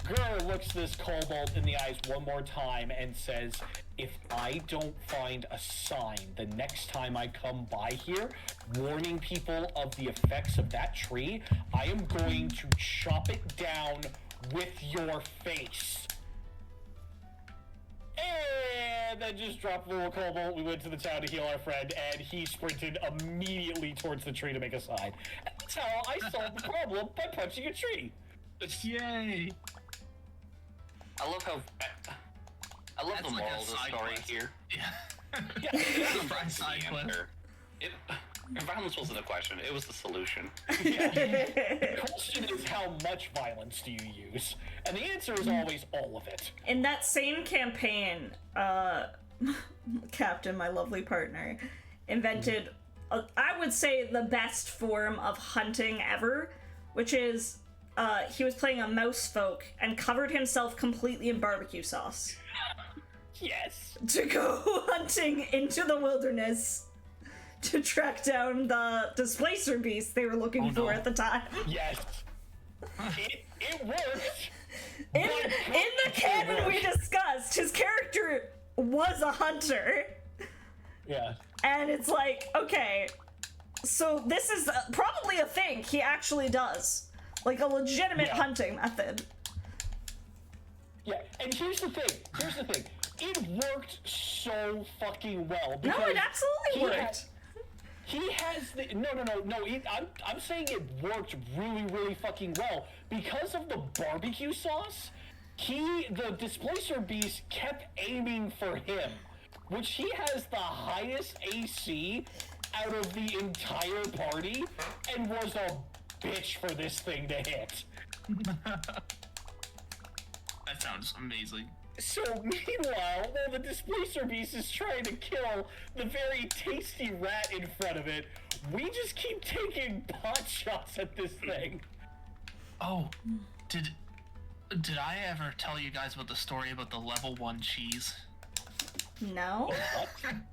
Gur looks this kobold in the eyes one more time and says, if I don't find a sign the next time I come by here, warning people of the effects of that tree, I am going to chop it down with your face. And then just dropped the little kobold. We went to the town to heal our friend, and he sprinted immediately towards the tree to make a sign. And that's how I solved the problem by punching a tree. Yay! I love That's the like moral a of the side story quest. here. Yeah. It's Side quest. Violence wasn't a question, it was the solution. The question is, how much violence do you use? And the answer is always all of it. In that same campaign, Captain, my lovely partner, invented, I would say, the best form of hunting ever, which is, he was playing a mouse folk and covered himself completely in barbecue sauce. Yes! To go hunting into the wilderness to track down the displacer beast they were looking for at the time. Yes. It worked. In the canon we discussed, his character was a hunter. Yeah. And it's like, okay, so this is probably a thing he actually does. Like a legitimate hunting method. Yeah, and here's the thing. It worked so fucking well. No, it absolutely worked. He has the no. I'm saying it worked really, really fucking well because of the barbecue sauce. The displacer beast kept aiming for him, which he has the highest AC out of the entire party, and was a bitch for this thing to hit. That sounds amazing. So, meanwhile, while the displacer beast is trying to kill the very tasty rat in front of it, we just keep taking pot shots at this thing. Oh, did I ever tell you guys about the story about the level 1 cheese? No,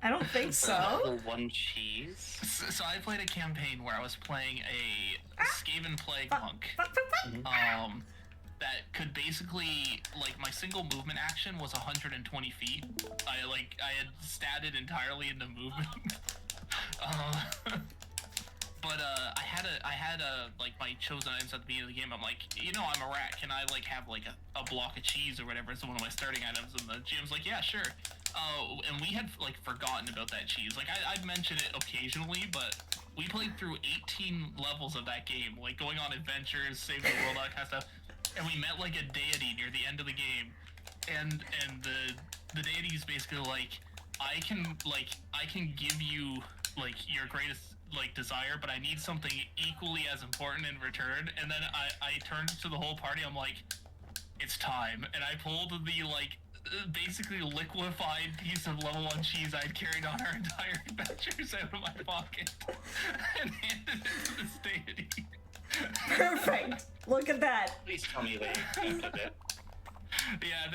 I don't think so. Level 1 cheese? So I played a campaign where I was playing a Skaven Plague monk. that could basically, like, my single movement action was 120 feet. I had statted entirely into movement. But I had like my chosen items at the beginning of the game. I'm like, you know, I'm a rat. Can I like have like a block of cheese or whatever? It's one of my starting items. And the GM's like, yeah, sure. And we had like forgotten about that cheese. Like I'd mention it occasionally, but we played through 18 levels of that game, like going on adventures, saving the world, that kind of stuff. And we met like a deity near the end of the game, and the deity's basically like, I can give you like your greatest like desire, but I need something equally as important in return. And then I turned to the whole party. I'm like, it's time. And I pulled the like basically liquefied piece of level 1 cheese I'd carried on our entire adventures out of my pocket and handed it to this deity. Perfect. Look at that. Please tell me they accepted it. Yeah,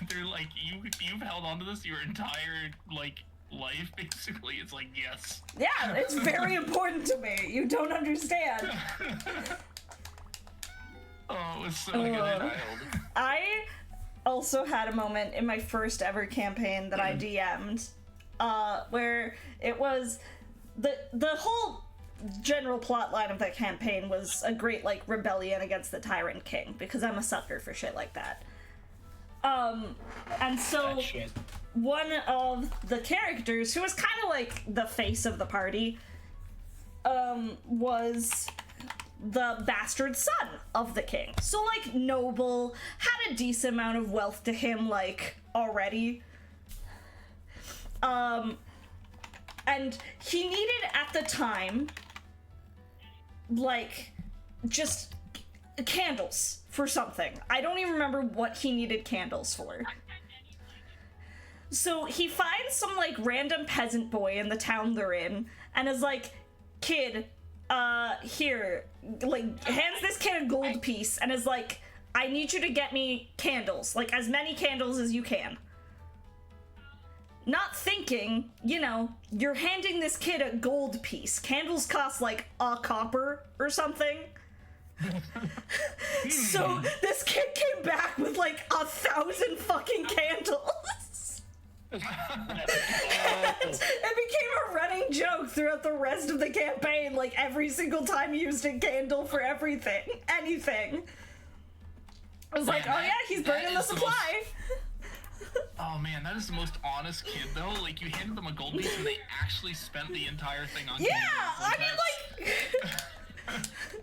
they're like you've held on to this your entire like life, basically. It's like, yes. Yeah, it's very important to me. You don't understand. Oh, it was so good. I also had a moment in my first ever campaign that I DM'd, where it was the whole general plot line of that campaign was a great like rebellion against the Tyrant King, because I'm a sucker for shit like that. And so one of the characters, who was kind of like the face of the party, was the bastard son of the king. So like noble, had a decent amount of wealth to him like already. And he needed at the time like just candles for something. I don't even remember what he needed candles for. So he finds some like random peasant boy in the town they're in and is like, kid, here, like hands this kid a gold piece and is like, I need you to get me candles, like as many candles as you can. Not thinking, you know, you're handing this kid a gold piece. Candles cost like a copper or something. So this kid came back with like 1,000 fucking candles. It became a running joke throughout the rest of the campaign, like every single time he used a candle for everything, anything. I was like, oh yeah, he's burning the supply. Oh man, that is the most honest kid though. Like, you handed them a gold piece and they actually spent the entire thing on yeah, candles. I mean like...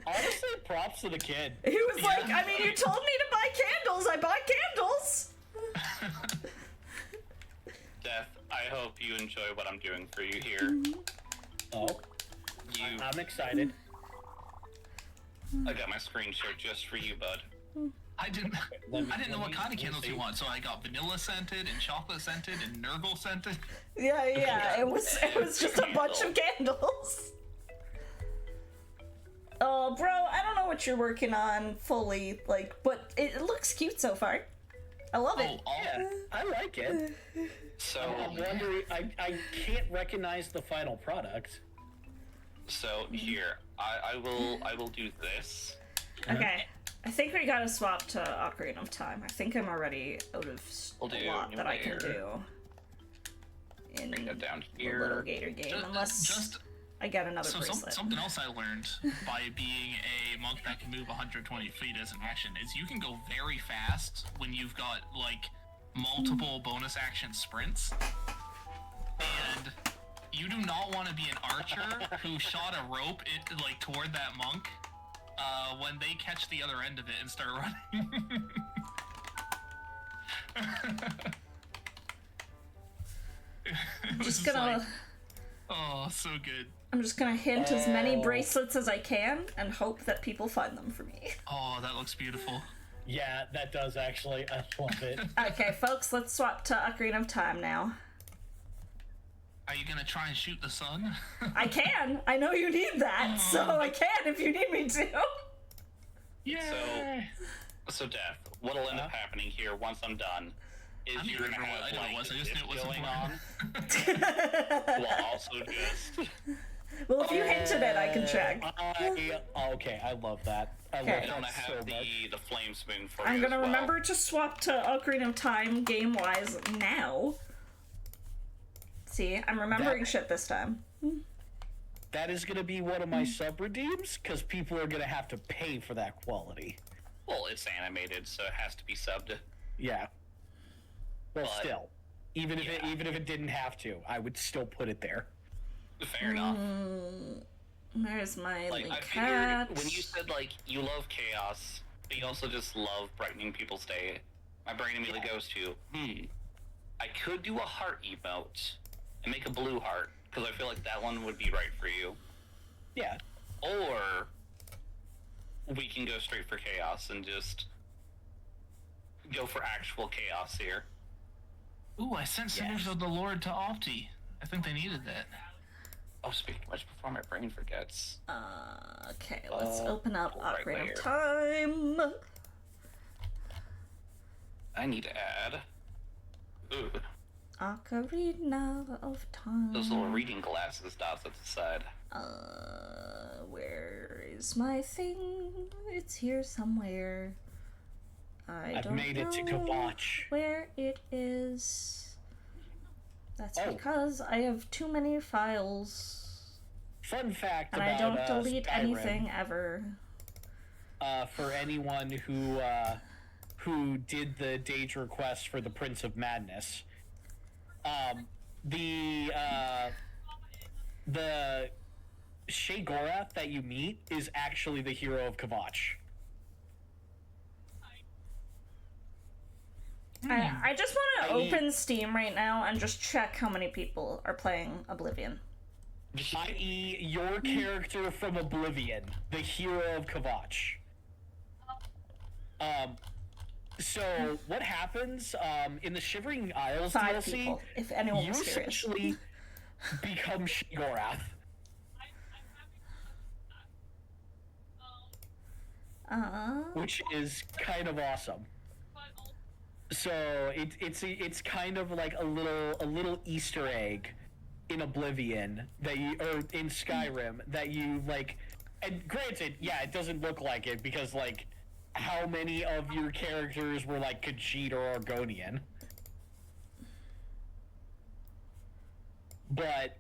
Honestly, props to the kid. He was like, I mean, you told me to buy candles, I bought candles. Death, I hope you enjoy what I'm doing for you here. Oh, I'm excited. I got my screen shared just for you, bud. I didn't know what kind of candles you want, so I got vanilla scented and chocolate scented and Nurgle scented. Yeah, it was just a bunch of candles. Oh, bro, I don't know what you're working on fully, like, but it looks cute so far. I love it. Yeah, I like it. So I'm wondering, I can't recognize the final product. So here, I will do this. Okay, I think we gotta swap to Ocarina of Time. I think I'm already out of a lot that I can do in Bring that down the here. little Gator game, unless I get another bracelet. Something else I learned by being a monk that can move 120 feet as an action is you can go very fast when you've got like multiple bonus action sprints, and you do not want to be an archer who shot a rope like toward that monk when they catch the other end of it and start running. Just gonna. Like, oh, so good. I'm just gonna hint as many bracelets as I can and hope that people find them for me. Oh, that looks beautiful. Yeah, that does actually. I love it. Okay, folks, let's swap to Ocarina of Time now. Are you gonna try and shoot the sun? I can. I know you need that, so I can if you need me to. Yeah. So Death, what'll end up happening here once I'm done is you're gonna have I know it was. I just knew it was going important. on. Well, also just Well, if you hinted it, I can check. Okay, I love that. I Okay. love I'm gonna that so have much. the flame spoon for I'm you gonna as well. remember to swap to Ocarina of Time game-wise now. See, I'm remembering shit this time. That is gonna be one of my sub-redeems, because people are gonna have to pay for that quality. Well, it's animated, so it has to be subbed. Yeah. Well, But- still, even if yeah. it didn't have to, I would still put it there. Fair enough. There's my Like, I cat. figured when you said, like, you love chaos, but you also just love brightening people's day, my brain immediately goes to, I could do a heart emote and make a blue heart, because I feel like that one would be right for you. Yeah. Or we can go straight for chaos and just go for actual chaos here. Ooh, I sent Singers of the Lord to Opti. I think they needed that. Oh, speaking of which, before my brain forgets. Okay, let's open up right Ocarina of there. Time. I need to add Ocarina of Time. those little reading glasses dots at the side. Where is my thing? It's here somewhere. I've don't made it to know Kvatch. where it is. That's Oh. because I have too many files. Fun fact And about I don't delete Skyrim, anything ever. For anyone who did the Dage request for the Prince of Madness, the Sheogorath that you meet is actually the hero of Kvatch. I just want to open Steam right now and just check how many people are playing Oblivion. I.e., your character from Oblivion, the hero of Kvatch. So what happens in the Shivering Isles 5 DLC? people, if anyone You was curious. essentially become Sheogorath. Which is kind of awesome. So it's kind of like a little Easter egg in Oblivion that you, or in Skyrim, that you like. And granted, yeah, it doesn't look like it because like how many of your characters were like Khajiit or Argonian? But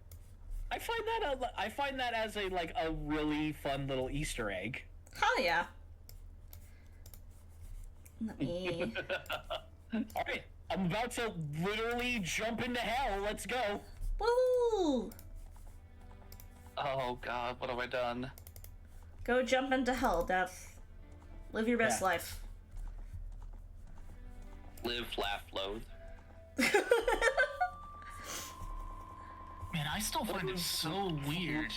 I find that as a like a really fun little Easter egg. Hell yeah. Let me... Alright, I'm about to literally jump into hell. Let's go. Woo! Oh god, what have I done? Go jump into hell, Death. Live your best life. Live, laugh, loathe. Man, I still find it so weird.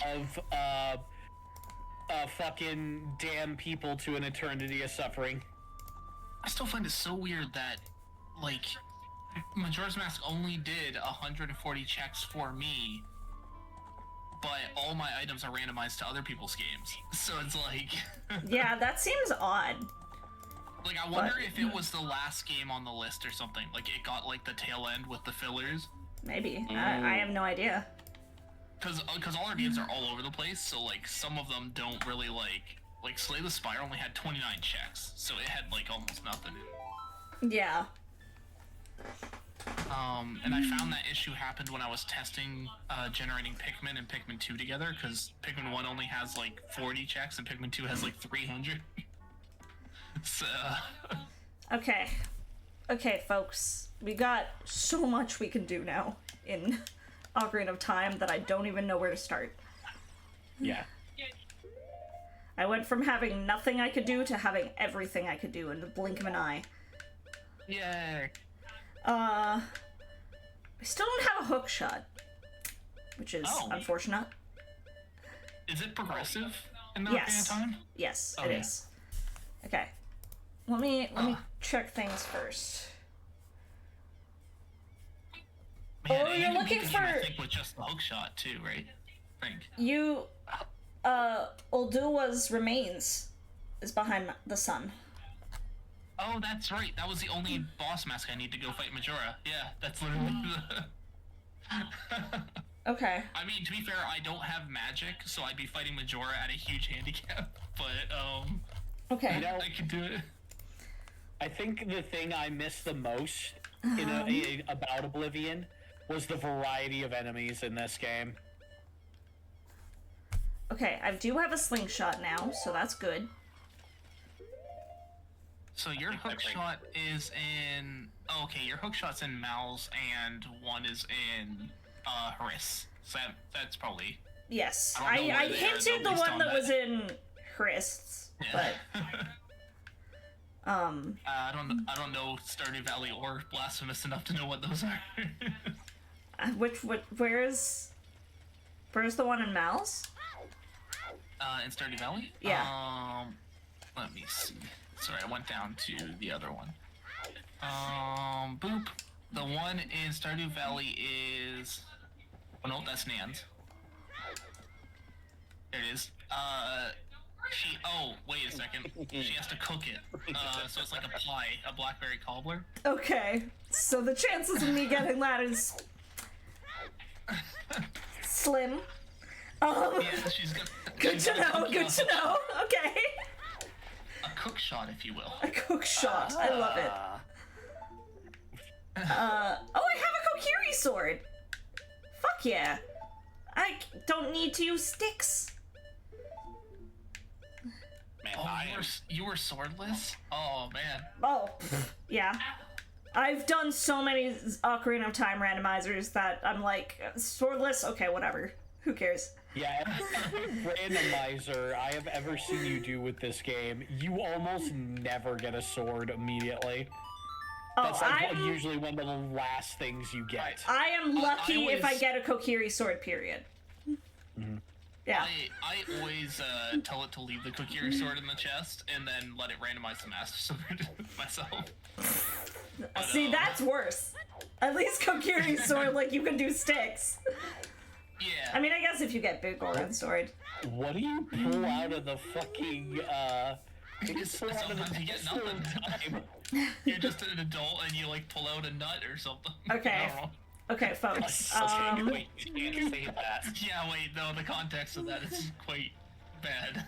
Of fucking damn people to an eternity of suffering. I still find it so weird that, like, Majora's Mask only did 140 checks for me, but all my items are randomized to other people's games. So it's like... Yeah, that seems odd. Like, I wonder if it was the last game on the list or something. Like, it got, like, the tail end with the fillers. Maybe. I have no idea. Because all our games are all over the place, so, like, some of them don't really, like, Slay the Spire only had 29 checks, so it had, like, almost nothing. Yeah. And I found that issue happened when I was testing generating Pikmin and Pikmin 2 together, because Pikmin 1 only has, like, 40 checks, and Pikmin 2 has, like, 300. So... Okay. Okay, folks. We got so much we can do now in Ocarina of Time that I don't even know where to start. Yeah. I went from having nothing I could do to having everything I could do in the blink of an eye. Yay! I still don't have a hook shot, which is unfortunate. Is it progressive in the Yes. Ocarina of Time? Yes, Oh, it yeah. is. Okay. Let me check things first. Man, Oh, you you're can looking beat the game, I for- think, with just the hook shot too, right? I think. You, Uldua's remains is behind the sun. Oh, that's right. That was the only boss mask I need to go fight Majora. Yeah, that's literally the... Okay. I mean, to be fair, I don't have magic, so I'd be fighting Majora at a huge handicap. But Okay. You know, I could do it. I think the thing I miss the most about Oblivion was the variety of enemies in this game. Okay, I do have a slingshot now, so that's good. So your hook shot is in... Oh, okay, your hook shot's in Mal's, and one is in Hriss. So that's probably... Yes, I don't know I where they are, hinted though, the based one on that that. was in Hriss, but I don't know Stardew Valley or Blasphemous enough to know what those are. where's the one in Mal's? In Stardew Valley? Yeah. Let me see. Sorry, I went down to the other one. Boop. The one in Stardew Valley is... Oh no, that's Nan's. There it is. Oh, wait a second. She has to cook it. So it's like a pie, a blackberry cobbler. Okay, so the chances of me getting that is slim. Yeah, she's got... Good to know, good to know. Okay. A cook shot, if you will. A cook shot. I love it. Oh, I have a Kokiri sword. Fuck yeah. I don't need to use sticks. Man, Oh, you were swordless? Oh, man. Oh, yeah. I've done so many Ocarina of Time randomizers that I'm like, swordless? Okay, whatever. Who cares? Yeah, every randomizer I have ever seen you do with this game, you almost never get a sword immediately. That's like usually one of the last things you get. I am lucky if I always- get a Kokiri sword, period. Mm-hmm. Yeah. I always tell it to leave the Kokiri sword in the chest and then let it randomize the Master Sword myself. See, that's worse. At least Kokiri sword, like, you can do sticks. Yeah. I mean, I guess if you get Big Goron sword. What do you pull out of the fucking, Sometimes you get nothing. You're just an adult and you, like, pull out a nut or something. Okay. I don't know. Okay, folks. Wait, you can't say that. Yeah, wait, no, the context of that is quite bad.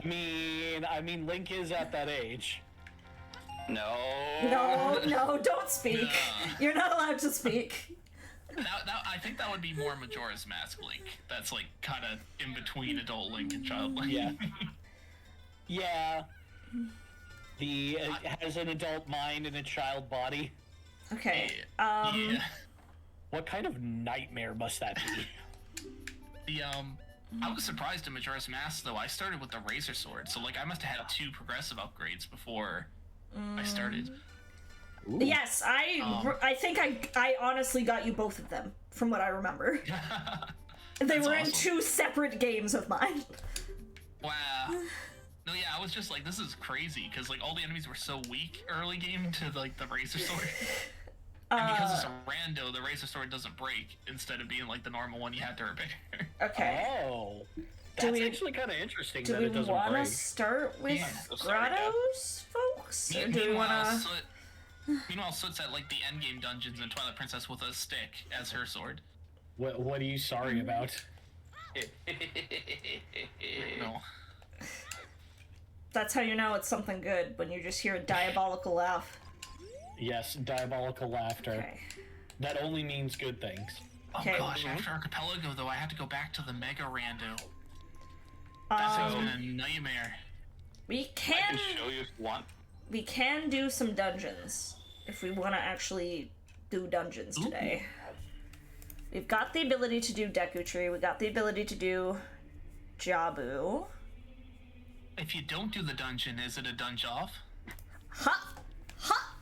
I mean, Link is at that age. No. No, don't speak. Yeah. You're not allowed to speak. I think that would be more Majora's Mask Link. That's, like, kind of in between adult Link and child Link. Yeah. Yeah. It has an adult mind and a child body. Okay. Yeah. What kind of nightmare must that be? I was surprised in Majora's Mask, though. I started with the Razor Sword, so, like, I must have had 2 progressive upgrades before I started. Ooh. Yes, I think I honestly got you both of them, from what I remember. They were in awesome. 2 separate games of mine. Wow. No, yeah, I was just like, this is crazy, because, like, all the enemies were so weak early game to, like, the Razor Sword. And because it's a rando, the Razor Sword doesn't break, instead of being, like, the normal one you had to repair. Okay. Oh. That's actually kind of interesting Do that we it doesn't want to break. start with let's start again. grottos, folks? Or do we want to... Meanwhile, Soot's at, like, the endgame dungeons in Twilight Princess with a stick as her sword. What are you sorry about? No. That's how you know it's something good, when you just hear a diabolical laugh. Yes, diabolical laughter. Okay. That only means good things. Oh Okay. gosh, after Archipelago, though, I had to go back to the Mega Rando. That thing's been a nightmare. We I can can show you if you want. we can do some dungeons if we want to actually do dungeons today. We've got the ability to do Deku Tree. We got the ability to do Jabu. If you don't do the dungeon, is it a dungeon off? Ha! Ha!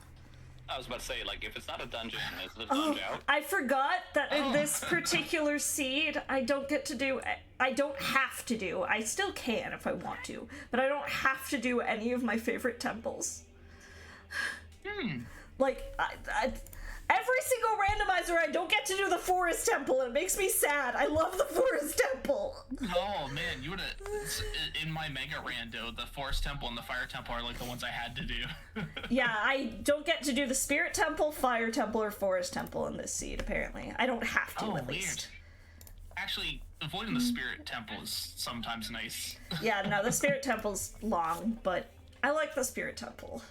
I was about to say, like, if it's not a dungeon, is it a dungeon out? I forgot that in this particular seed, I don't have to do, I still can if I want to, but I don't have to do any of my favorite temples. Like, Every single randomizer, I don't get to do the forest temple. It makes me sad. I love the forest temple. Oh man, you would've in my mega rando, the forest temple and the fire temple are like the ones I had to do. Yeah, I don't get to do the spirit temple, fire temple, or forest temple in this seed, apparently. I don't have to, at least. Actually, avoiding the spirit temple is sometimes nice. Yeah, no, the spirit temple's long, but I like the spirit temple.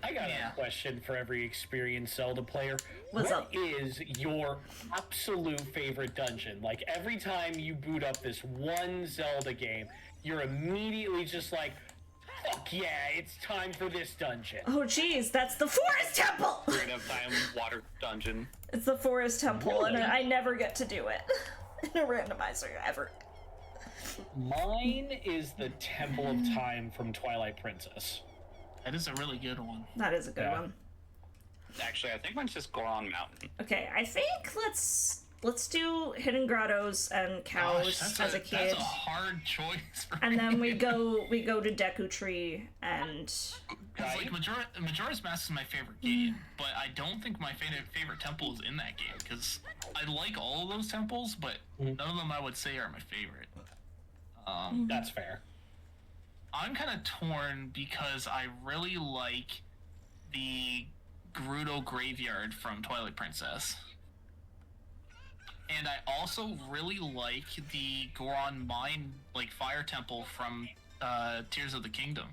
I got a question for every experienced Zelda player. What's What up? is your absolute favorite dungeon? Like, every time you boot up this one Zelda game, you're immediately just like, fuck yeah, it's time for this dungeon. Oh, geez, that's the forest temple! Straight up time water dungeon. It's the forest temple, and Really? I never get to do it in a randomizer, ever. Mine is the Temple of Time from Twilight Princess. That is a really good one. That is a good Yeah. one. Actually, I think mine's just Goron Mountain. Okay, I think let's do Hidden Grottos and Cows Gosh, as a kid. That's a hard choice. For And then me. we go to Deku Tree and Because like Majora's Mask is my favorite game, but I don't think my favorite temple is in that game because I like all of those temples, but none of them I would say are my favorite. That's fair. I'm kind of torn because I really like the Gerudo Graveyard from Twilight Princess. And I also really like the Goron Mine, like, Fire Temple from Tears of the Kingdom.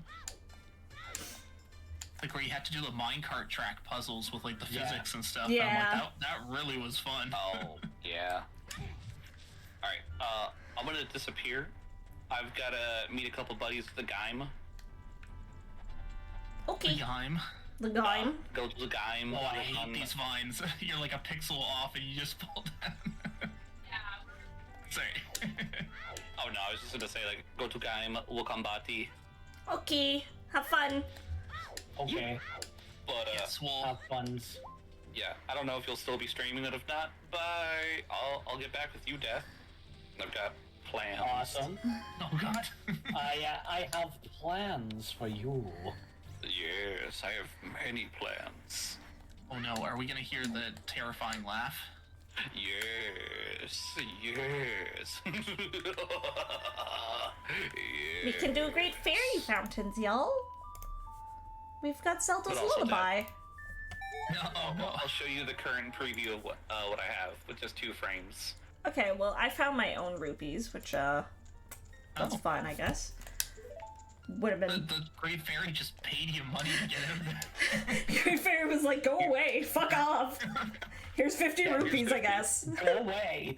Like, where you have to do the minecart track puzzles with, like, the physics and stuff. Yeah. I'm like, that really was fun. Oh, yeah. Alright, I'm gonna disappear. I've gotta meet a couple buddies at the Gaim. okay, Time. the Gaim. Go to the Gaim. Oh, I hate these vines. You're like a pixel off and you just fall down. Sorry. Oh no, I was just gonna say, like, go to Gaim, Wakambati. Okay, have fun. Okay, But, Yes, well, have funs. yeah, I don't know if you'll still be streaming it. If not, I'll get back with you, Death. I've got plans. Awesome. oh god. I have plans for you. Yes, I have many plans. Oh no, are we gonna hear the terrifying laugh? Yes, yes. We can do great fairy fountains, y'all. We've got Zelda's But also Lullaby. No, oh no. I'll show you the current preview of what I have with just 2 frames. Okay, well, I found my own rupees, which, that's Oh. fine, I guess. Would have The, been... the Great Fairy just paid you money to get out of there. Great Fairy was like, go away, fuck off. Here's 50 rupees, I guess. Go away.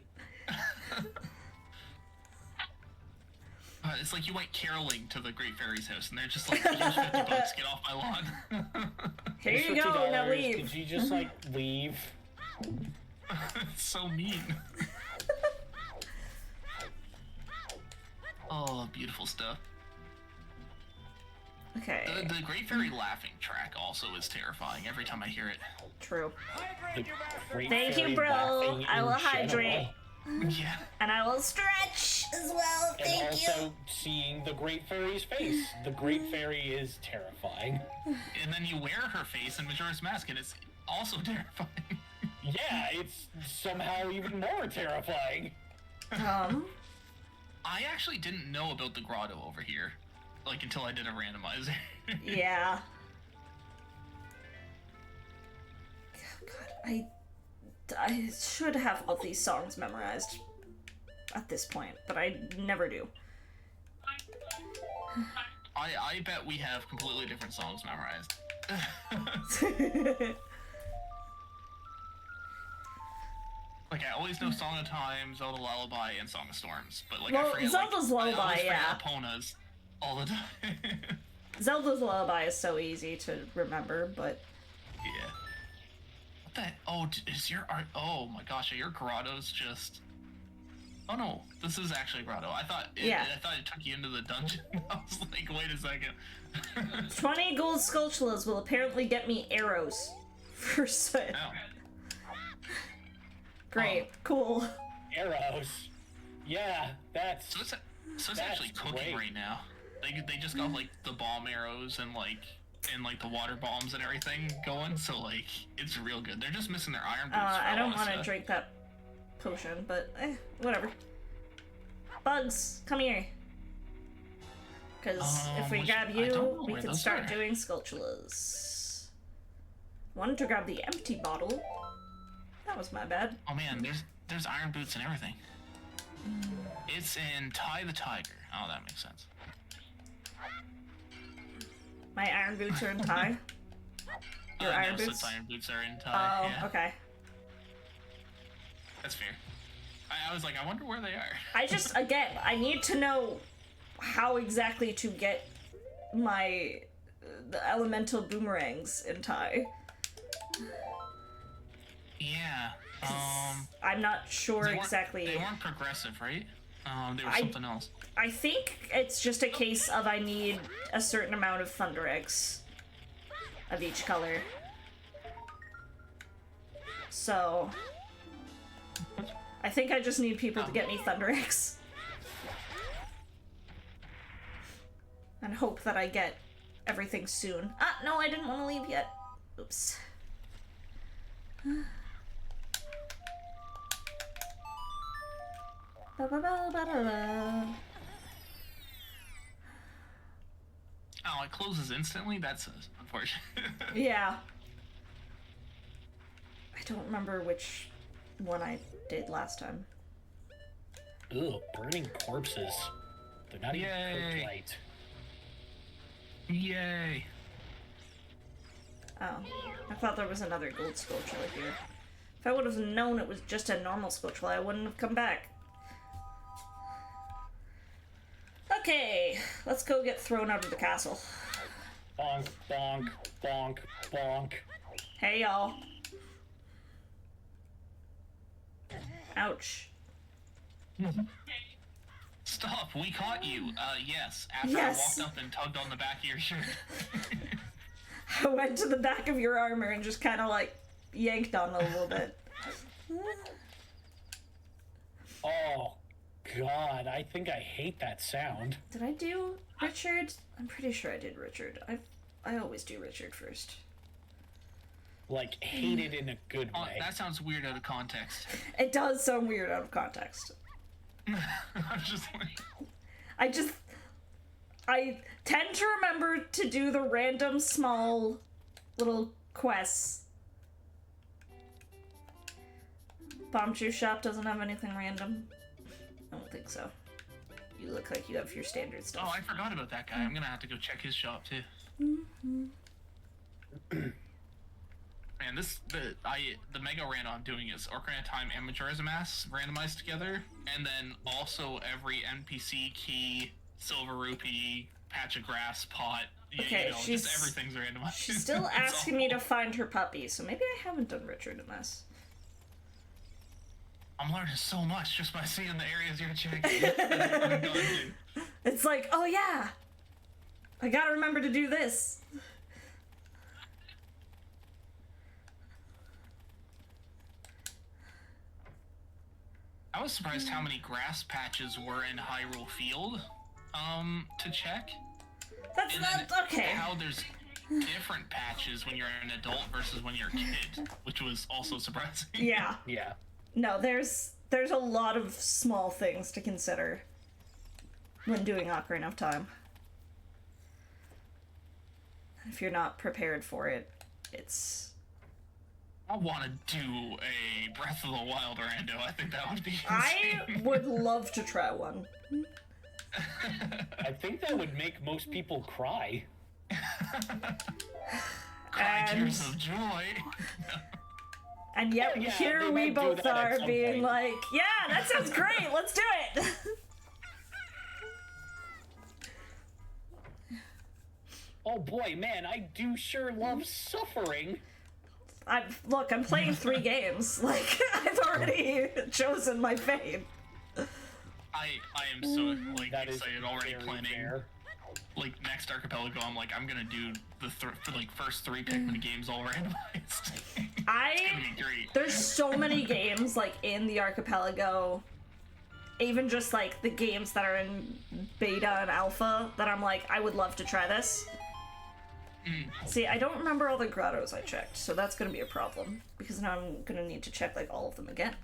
It's like you went caroling to the Great Fairy's house, and they're just like, here's $50, get off my lawn. Here you Here's go, now $50. leave. Could you just, like, leave? It's so mean. Oh, beautiful stuff. Okay, The Great Fairy laughing track also is terrifying every time I hear it. true. The Great Thank you, Fairy bro. laughing I in will general. hydrate. Yeah. And I will stretch as well, And thank also you. seeing the Great Fairy's face. The Great Fairy is terrifying. And then you wear her face in Majora's Mask, and it's also terrifying. Yeah, it's somehow even more terrifying. I actually didn't know about the grotto over here, like, until I did a randomizer. Yeah. God, I should have all these songs memorized at this point, but I never do. I bet we have completely different songs memorized. Like, I always know Song of Time, Zelda Lullaby, and Song of Storms, but, like, Well, I forget, Zelda's like, Lullaby, I always yeah. forget Epona's all the time. Zelda's Lullaby is so easy to remember, but Yeah. What the? Oh, is your art? Oh my gosh, are your grottos just? Oh no, this is actually a grotto. I thought it, Yeah. I thought it took you into the dungeon. I was like, wait a second. 20 gold sculptulas will apparently get me arrows for Sid. Oh. Great, cool. Arrows. Yeah, that's... So it's That's actually cooking great. right now. They just got like the bomb arrows and like and like the water bombs and everything going, so like it's real good. They're just missing their iron boots. I don't want to drink that potion, but whatever. Bugs, come here. Because if we grab you, we can start doing sculptulas. Wanted to grab the empty bottle. That was my bad. Oh man, there's iron boots and everything. It's in Ty the Tiger. Oh, that makes sense. My iron boots are in Thai. Your iron boots? Iron boots are in Thai. Oh, yeah. okay. That's fair. I was like, I wonder where they are. I need to know how exactly to get the elemental boomerangs in Thai. Yeah. I'm not sure exactly. They weren't progressive, right? They were something else. I think it's just a case of I need a certain amount of thunder eggs of each color. So I think I just need people to get me thunder eggs. And hope that I get everything soon. Ah, no, I didn't want to leave yet. Oops. Oh, it closes instantly? That's unfortunate. Yeah. I don't remember which one I did last time. Ugh, burning corpses. They're not even cooked right. Yay. Oh, I thought there was another gold sculpture here. If I would have known it was just a normal sculpture, I wouldn't have come back. Okay, let's go get thrown out of the castle. Bonk, bonk, bonk, bonk. Hey, y'all. Ouch. Stop, we caught you. Yes, after Yes. I walked up and tugged on the back of your shirt. I went to the back of your armor and just kind of like yanked on it a little bit. Oh, God, I think I hate that sound. Did I do Richard? I'm pretty sure I did Richard. I always do Richard first. Like, hate it in a good way. That sounds weird out of context. It does sound weird out of context. I'm just like... I tend to remember to do the random small little quests. Bomb Juice Shop doesn't have anything random. I don't think so. You look like you have your standard stuff. Oh, I forgot about that guy. I'm gonna have to go check his shop too. Man, the mega random I'm doing is Ocarina of Time and Majora's Mask randomized together, and then also every NPC key, silver rupee, patch of grass, pot. Okay, just everything's randomized. She's still asking me to find her puppy, so maybe I haven't done Richard in this. I'm learning so much just by seeing the areas you're checking. It's like, oh yeah, I gotta remember to do this. I was surprised how many grass patches were in Hyrule Field, to check. That's okay. How there's different patches when you're an adult versus when you're a kid, which was also surprising. Yeah. Yeah. No, there's a lot of small things to consider when doing Ocarina of Time. If you're not prepared for it, it's... I want to do a Breath of the Wild rando. I think that would be insane. I would love to try one. I think that would make most people cry. Cry tears of joy. And yet Oh, yeah, here they we might do both that at are some being point. like, yeah, that sounds great, let's do it! Oh boy, man, I do sure love suffering. Look, I'm playing 3 games. Like, I've already chosen my fate. I am so That is excited already very planning. fair. Like next Archipelago, I'm like I'm gonna do the first 3 Pikmin games all randomized. It's gonna be great. There's so many games, like, in the Archipelago, even just, like, the games that are in beta and alpha, that I'm like, I would love to try this. See, I don't remember all the grottos I checked, so that's gonna be a problem because now I'm gonna need to check like all of them again.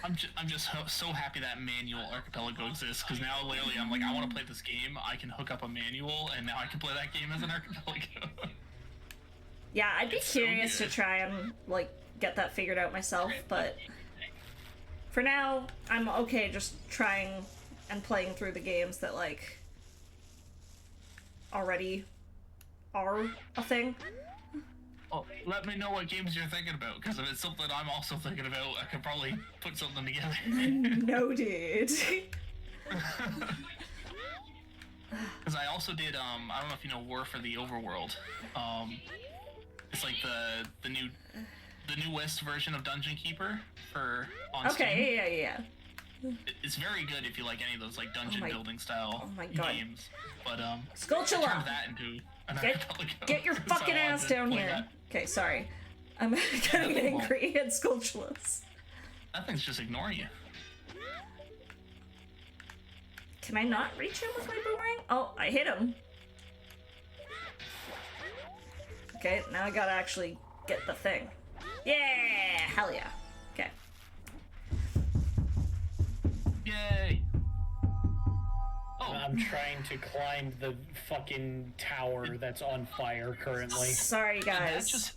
I'm just so happy that manual Archipelago exists, because now literally I'm like, I want to play this game. I can hook up a manual, and now I can play that game as an Archipelago. Yeah, I'd be It's so curious to good. try and like get that figured out myself, but for now, I'm okay just trying and playing through the games that like already are a thing. Well, let me know what games you're thinking about, because if it's something I'm also thinking about, I could probably put something together. Noted. Because I also did, I don't know if you know War for the Overworld. It's like the newest version of Dungeon Keeper on Steam. Okay, yeah. It's very good if you like any of those like dungeon building style God. games. But Skulltula! turn that into an Archipelago. Get your So fucking I wanted ass to down play here. that. Okay, sorry. I'm getting angry at Skulltulas. That thing's just ignoring you. Can I not reach him with my boomerang? Oh, I hit him. Okay, now I gotta actually get the thing. Yeah! Hell yeah. Okay. Yay! Oh, I'm trying to climb the fucking tower that's on fire currently. Sorry, guys. just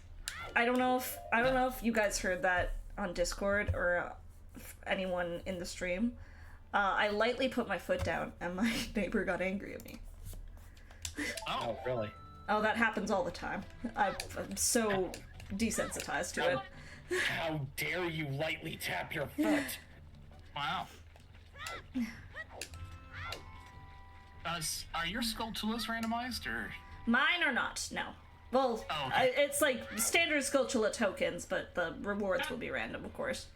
I don't know if you guys heard that on Discord or anyone in the stream. I lightly put my foot down and my neighbor got angry at me. Oh, really? Oh, that happens all the time. I'm so desensitized to it. How dare you lightly tap your foot? wow. Are your Skulltulas randomized, or? Mine are not, no. Well, Oh, okay. it's like standard Skulltula tokens, but the rewards will be random, of course.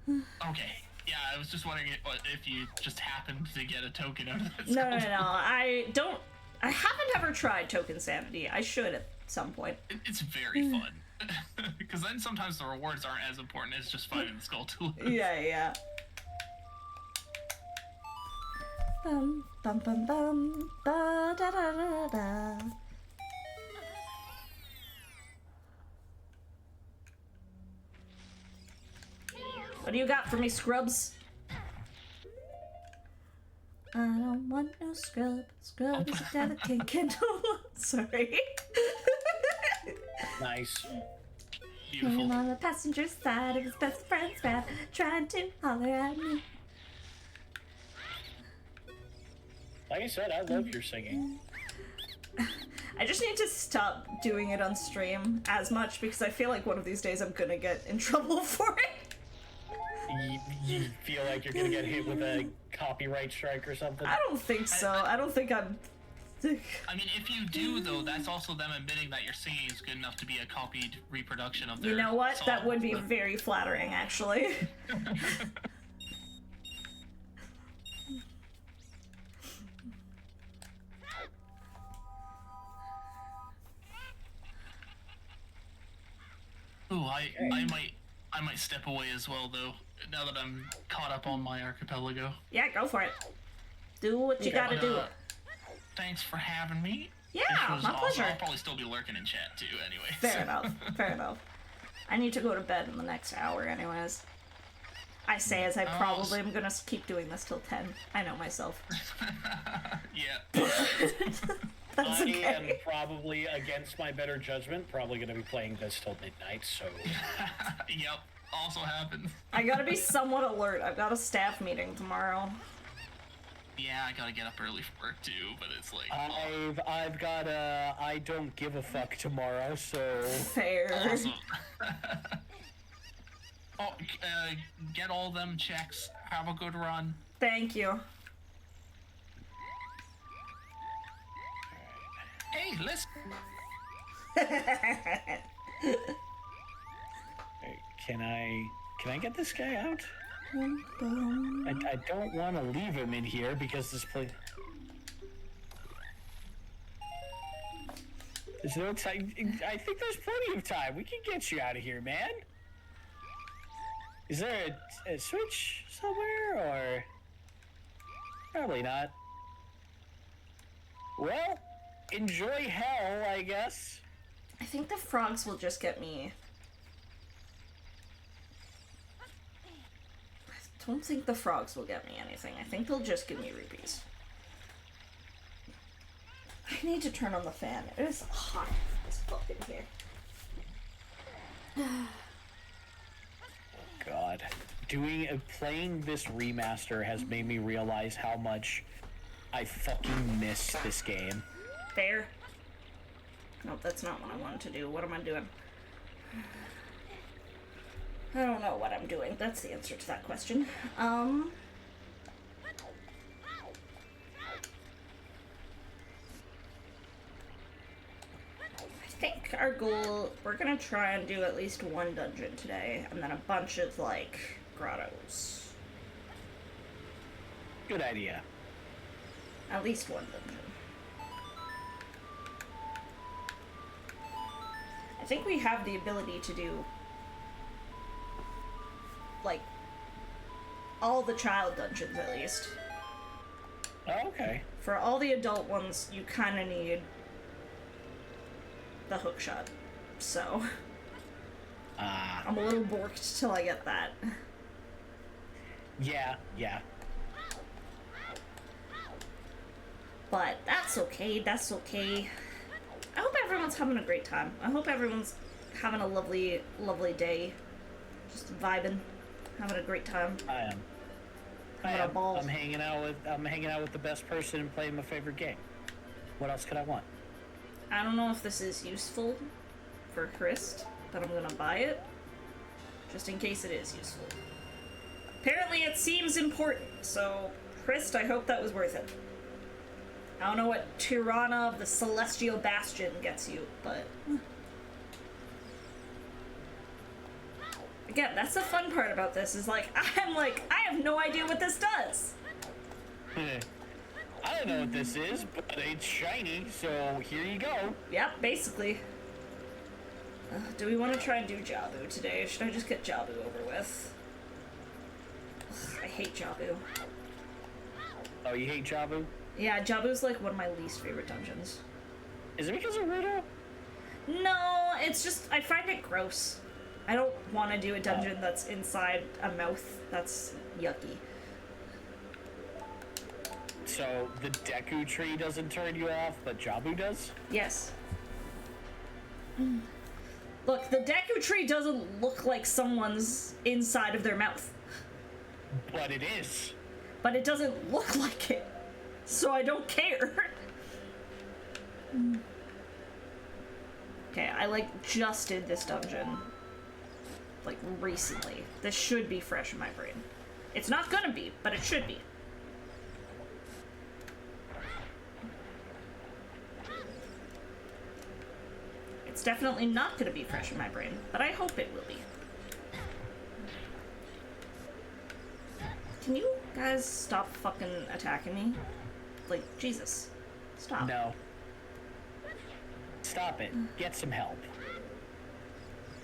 Okay. Yeah, I was just wondering if you just happened to get a token out of that. No. I haven't ever tried Token Sanity. I should at some point. It's very fun. Because then sometimes the rewards aren't as important as just finding the Skulltulas. Yeah. Bum bum bum bum ba da da da da. What do you got for me, scrubs? I don't want no scrub. Scrub is a delicate candle. Sorry. Nice. Beautiful. I'm on the passenger side of his best friend's van, trying to holler at me. Like I said, I love your singing. I just need to stop doing it on stream as much because I feel like one of these days I'm gonna get in trouble for it. You feel like you're gonna get hit with a copyright strike or something? I don't think so. I don't think I'm... I mean, if you do, though, that's also them admitting that your singing is good enough to be a copied reproduction of their You know what? song. That would be very flattering, actually. Ooh, I might step away as well, though, now that I'm caught up on my Archipelago. Yeah, go for it. Do what you gotta do. Thanks for having me. Yeah, This was my awesome. pleasure. I'll probably still be lurking in chat, too, anyway. Fair enough. I need to go to bed in the next hour anyways. I say as I probably am gonna keep doing this till 10. I know myself. Yeah. That's I okay. am probably, against my better judgment, probably gonna be playing this till midnight, so... Yep. Also happens. I gotta be somewhat alert. I've got a staff meeting tomorrow. Yeah, I gotta get up early for work, too, but it's like... I've got a I don't give a fuck tomorrow, so... Fair. Awesome. Get all them checks. Have a good run. Thank you. Hey, listen. Can I get this guy out? I don't want to leave him in here because this place... There's no time. I think there's plenty of time. We can get you out of here, man. Is there a switch somewhere, or... Probably not. Well, enjoy hell, I guess. I think the frogs will just get me. I don't think the frogs will get me anything. I think they'll just give me rupees. I need to turn on the fan. It is hot as fuck in here. God. Playing this remaster has made me realize how much I fucking miss this game. Fair. Nope, that's not what I wanted to do. What am I doing? I don't know what I'm doing. That's the answer to that question. I think our goal, we're gonna try and do at least one dungeon today, and then a bunch of, like, grottos. Good idea. At least one dungeon. I think we have the ability to do, like, all the child dungeons, at least. Oh, okay. For all the adult ones, you kind of need the hookshot. So, I'm a little borked till I get that. Yeah. But that's okay, that's okay. I hope everyone's having a great time. I hope everyone's having a lovely, lovely day. Just vibing, having a great time. I am. Having a ball. I'm hanging out with the best person and playing my favorite game. What else could I want? I don't know if this is useful for Chris, but I'm gonna buy it. Just in case it is useful. Apparently it seems important, so Chris, I hope that was worth it. I don't know what Tirana of the Celestial Bastion gets you, but... Again, that's the fun part about this, is I have no idea what this does! I don't know what this is, but it's shiny, so here you go. Yep, basically. Do we want to try and do Jabu today? Should I just get Jabu over with? Ugh, I hate Jabu. Oh, you hate Jabu? Yeah, Jabu's like one of my least favorite dungeons. Is it because of Rudo? No, it's just, I find it gross. I don't want to do a dungeon that's inside a mouth. That's yucky. So the Deku tree doesn't turn you off, but Jabu does? Yes. Look, the Deku tree doesn't look like someone's inside of their mouth. But it is. But it doesn't look like it. So I don't care. Okay, I just did this dungeon recently. This should be fresh in my brain. It's not gonna be, but it should be. It's definitely not gonna be fresh in my brain, but I hope it will be. Can you guys stop fucking attacking me? Jesus. Stop. No. Stop it. Get some help.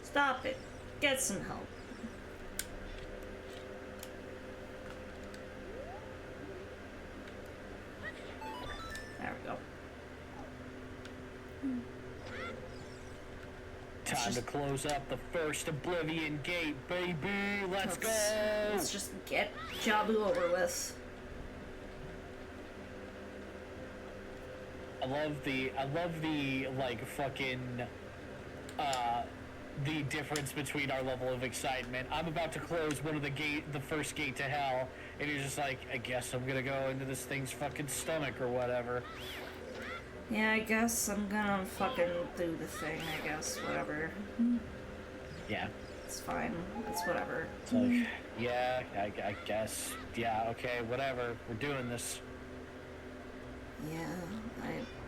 Stop it. Get some help. There we go. Time to close up the first Oblivion gate, baby. Let's go. Let's just get Jabu over with. I love the the difference between our level of excitement. I'm about to close the first gate to hell, and you're just like, I guess I'm gonna go into this thing's fucking stomach or whatever. Yeah, I guess I'm gonna fucking do the thing, I guess, whatever. Yeah. It's fine. It's whatever. It's like, yeah, I guess. Yeah, okay, whatever. We're doing this. Yeah,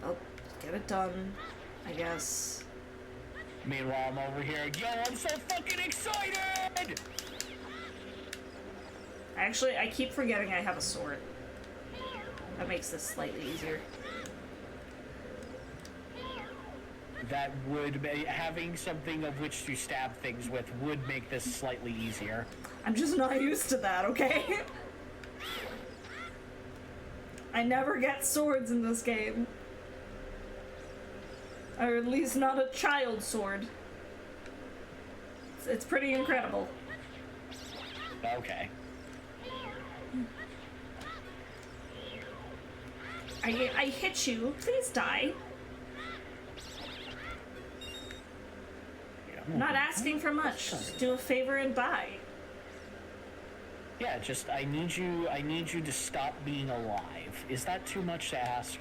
I'll get it done, I guess. Meanwhile, I'm over here, yo, I'm so fucking excited! Actually, I keep forgetting I have a sword. That makes this slightly easier. That would be, having something of which to stab things with would make this slightly easier. I'm just not used to that, okay? I never get swords in this game. Or at least not a child sword. It's pretty incredible. Okay. I hit you. Please die. I'm not asking for much. Just do a favor and buy. Yeah, just I need you to stop being alive. Is that too much to ask?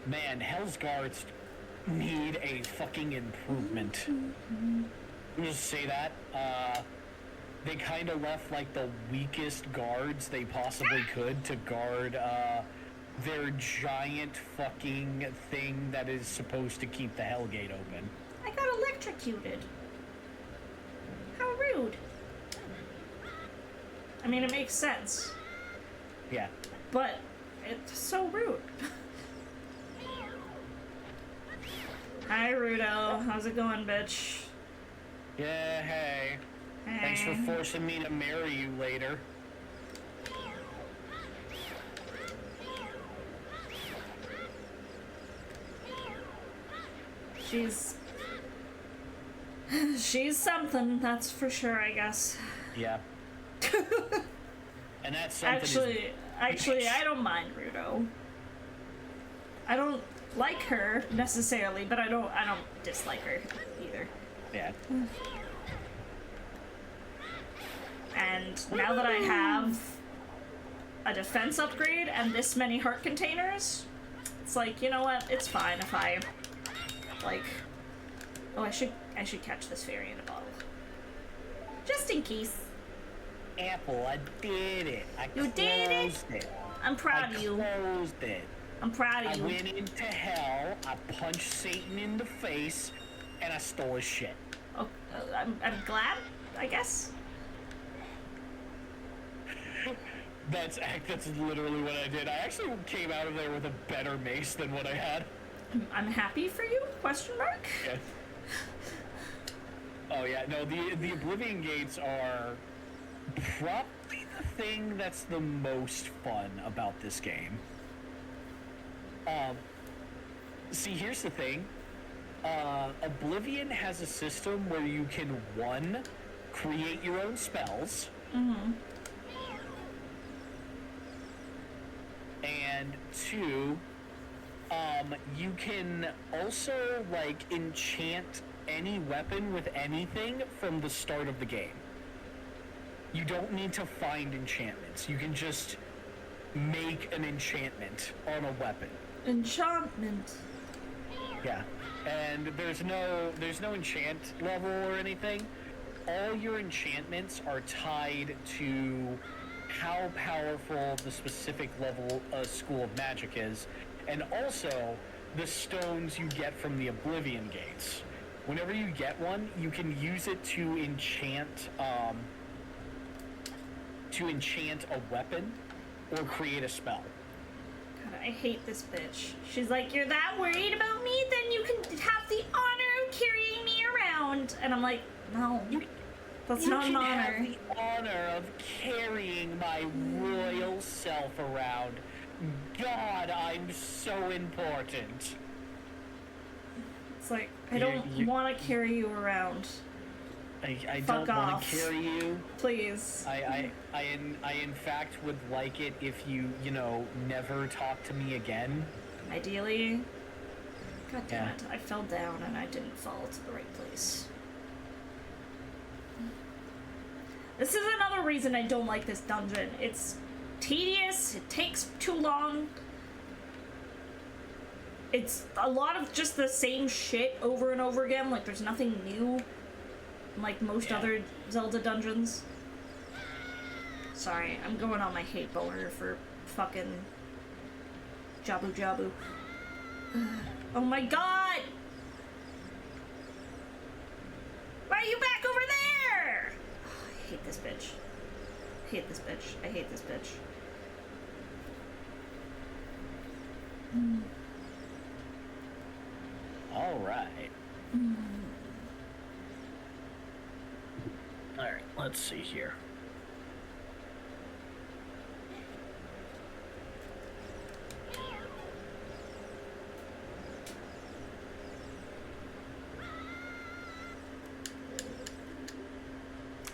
Man, Hell's Guards need a fucking improvement. Let me just say that. They kind of left like the weakest guards they possibly could to guard their giant fucking thing that is supposed to keep the Hellgate open. I got electrocuted. How rude. I mean, it makes sense. Yeah. But it's so rude. Hi, Rudo. How's it going, bitch? Yeah, hey. Hey. Thanks for forcing me to marry you later. She's something, that's for sure, I guess. Yeah. And that's something. Actually, I don't mind Rudo. I don't like her necessarily, but I don't dislike her either. Yeah. And now that I have a defense upgrade and this many heart containers, it's like, you know what? It's fine if I like. Oh, I should catch this fairy in a bottle, just in case. Apple, I did it. You did it. I'm proud of you. I closed it. I'm proud of you. I went into hell, I punched Satan in the face, and I stole his shit. Oh, I'm glad, I guess. That's literally what I did. I actually came out of there with a better mace than what I had. I'm happy for you? Question mark? Yeah. Oh yeah, no, the Oblivion Gates are probably the thing that's the most fun about this game. See, here's the thing. Oblivion has a system where you can, 1, create your own spells. Mm-hmm. And 2, you can also, like, enchant any weapon with anything from the start of the game. You don't need to find enchantments. You can just make an enchantment on a weapon. Enchantment. Yeah. And there's no enchant level or anything. All your enchantments are tied to how powerful the specific level school of magic is, and also the stones you get from the Oblivion Gates. Whenever you get one, you can use it to enchant a weapon or create a spell. God, I hate this bitch. She's like, you're that worried about me? Then you can have the honor of carrying me around. And I'm like, no, that's not an honor. You can have the honor of carrying my royal self around. God, I'm so important. It's like, I don't want to carry you around. I Fuck don't want off. to carry you. Please. I in fact would like it if you never talk to me again. Ideally. God damn Yeah. it. I fell down and I didn't fall to the right place. This is another reason I don't like this dungeon. It's tedious, it takes too long. It's a lot of just the same shit over and over again, like there's nothing new like most other Zelda dungeons. Sorry, I'm going on my hate boner for fucking Jabu Jabu. Oh my god! Why are you back over there? Oh, I hate this bitch. I hate this bitch. I hate this bitch. All right. Alright, let's see here.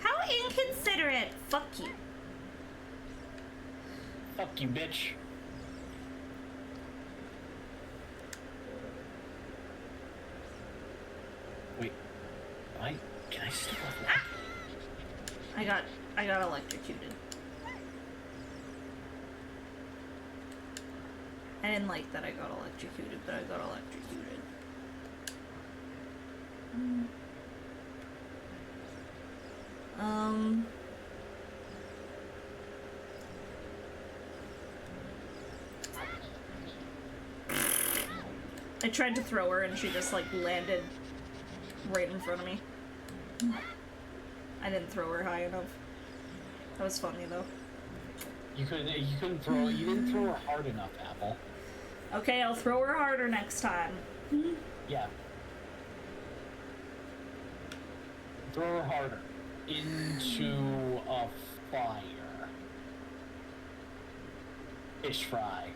How inconsiderate. Fuck you. Fuck you, bitch. Wait. Can I still have one? I got electrocuted. I didn't like that I got electrocuted, but I got electrocuted. I tried to throw her and she just like landed right in front of me. I didn't throw her high enough. That was funny though. You didn't throw her hard enough, Apple. Okay, I'll throw her harder next time. Yeah. Throw her harder. Into a fire. Fish fry.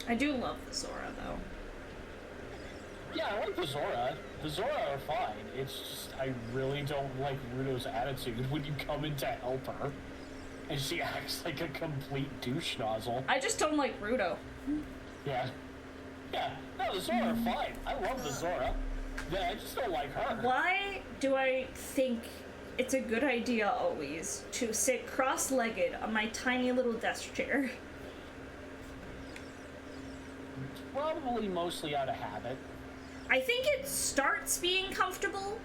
I do love the Zora though. Yeah, I like the Zora. The Zora are fine. It's just, I really don't like Ruto's attitude when you come in to help her. And she acts like a complete douche nozzle. I just don't like Ruto. Yeah. Yeah, no, the Zora are fine. I love the Zora. Yeah, I just don't like her. Why do I think it's a good idea always to sit cross-legged on my tiny little desk chair? Probably mostly out of habit. I think it starts being comfortable,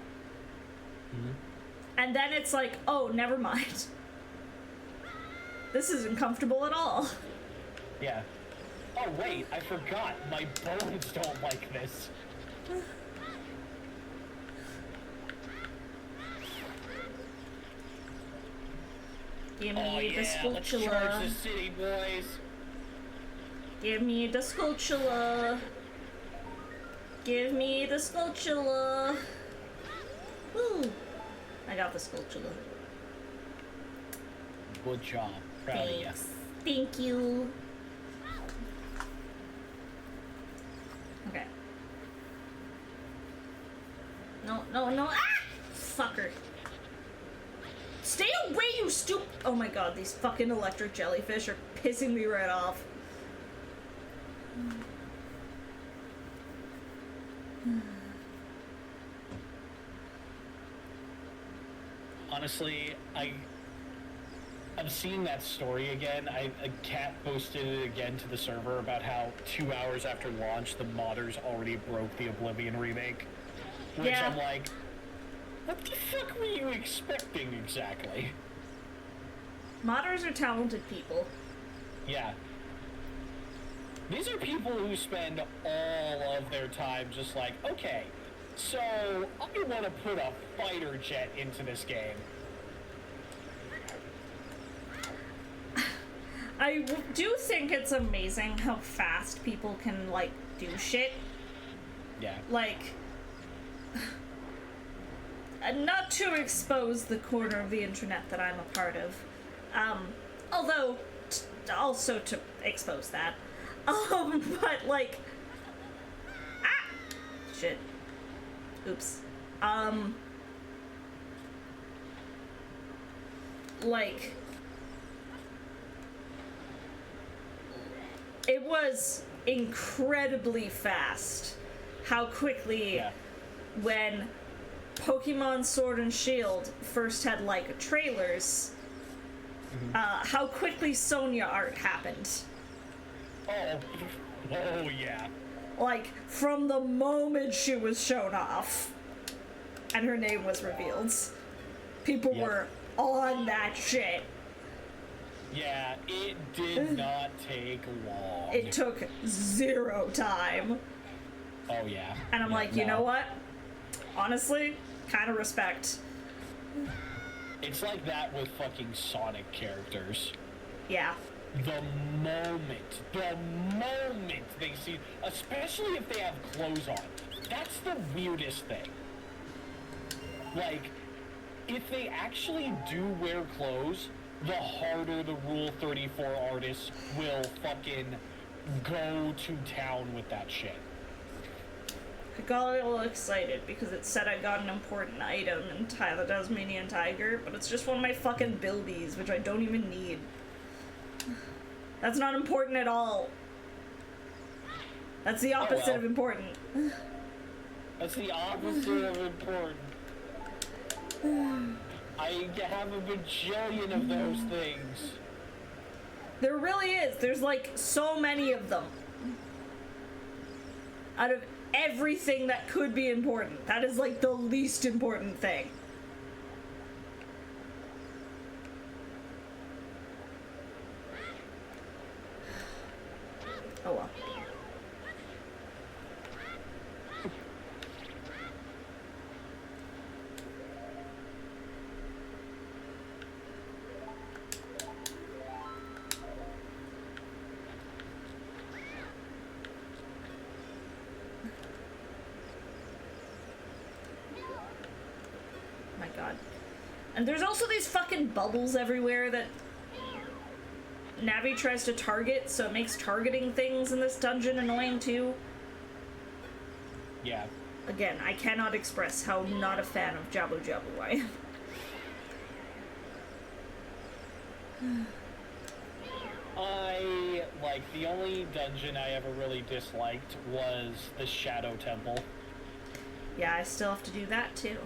and then it's like, oh, never mind. This isn't comfortable at all. Yeah. Oh, wait, I forgot. My bones don't like this. Give me the Let's spatula. charge the city, boys. Give me the spatula. Give me the spatula. Woo! I got the spatula. Good job. Proud of you. Thanks. Thank you. Okay. No, no, no. Ah! Fucker. Stay away, you stupid. Oh my god, these fucking electric jellyfish are pissing me right off. Honestly, I'm seeing that story again. A cat posted it again to the server about how 2 hours after launch, the modders already broke the Oblivion remake. Which Yeah. I'm like, what the fuck were you expecting exactly? Modders are talented people. Yeah. These are people who spend all of their time just like, okay, so I want to put a fighter jet into this game. I do think it's amazing how fast people can, like, do shit. Yeah. Like, not to expose the corner of the internet that I'm a part of, although, also to expose that, but, like, shit, oops, like, it was incredibly fast how quickly when Pokemon Sword and Shield first had like trailers, how quickly Sonya art happened. Oh yeah. Like, from the moment she was shown off and her name was revealed, people were on that shit. Yeah, it did not take long. It took 0 time. Oh yeah. And I'm like, you know what? Honestly, kind of respect. It's like that with fucking Sonic characters. Yeah. The moment they see, especially if they have clothes on, that's the weirdest thing. Like, if they actually do wear clothes, the harder the Rule 34 artists will fucking go to town with that shit. I got a little excited because it said I got an important item in the Tasmanian tiger, but it's just one of my fucking bilbies, which I don't even need. That's not important at all. That's the opposite of important. That's the opposite of important. I have a bajillion of those things. There really is. There's like so many of them. Out of everything that could be important, that is like the least important thing. Oh well. My god. And there's also these fucking bubbles everywhere that Navi tries to target, so it makes targeting things in this dungeon annoying too. Yeah. Again, I cannot express how not a fan of Jabu Jabu I am. The only dungeon I ever really disliked was the Shadow Temple. Yeah, I still have to do that too.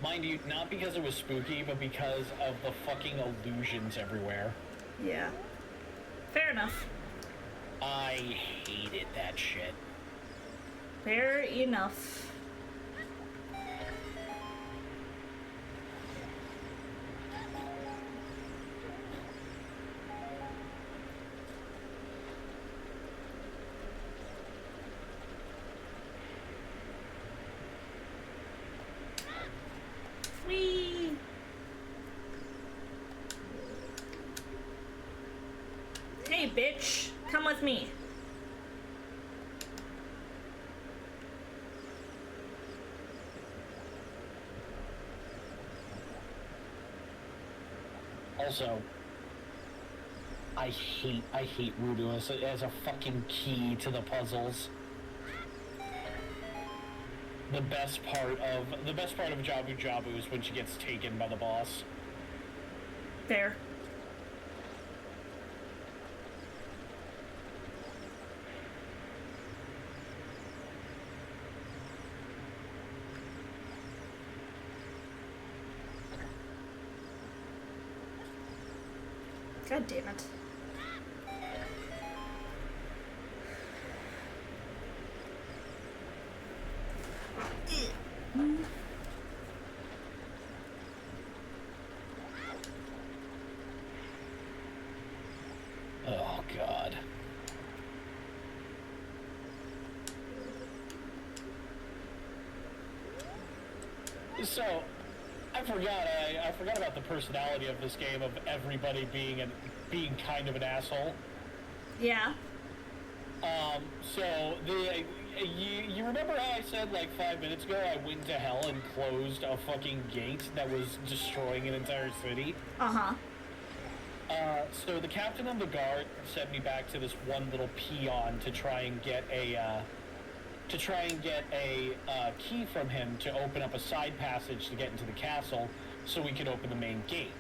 Mind you, not because it was spooky, but because of the fucking illusions everywhere. Yeah. Fair enough. I hated that shit. Fair enough. Whee! Hey, bitch! Come with me. Also, I hate Voodoo as a fucking key to the puzzles. The best part of Jabu Jabu is when she gets taken by the boss. Fair. God damn it. Oh, God. So, I forgot about the personality of this game, of everybody being kind of an asshole. Yeah. So you remember how I said like 5 minutes ago I went to hell and closed a fucking gate that was destroying an entire city? Uh-huh. So the captain of the guard sent me back to this one little peon to try and get a key from him to open up a side passage to get into the castle so we could open the main gate.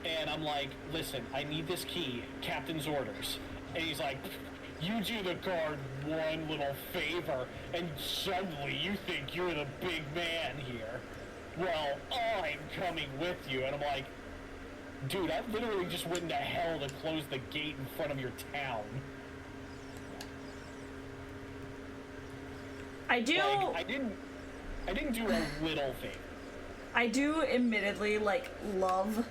And I'm like, listen, I need this key, captain's orders. And he's like, you do the guard one little favor, and suddenly you think you're the big man here. Well, I'm coming with you. And I'm like, dude, I literally just went into hell to close the gate in front of your town. I do... Like, I didn't do a little thing. I do admittedly, like, love...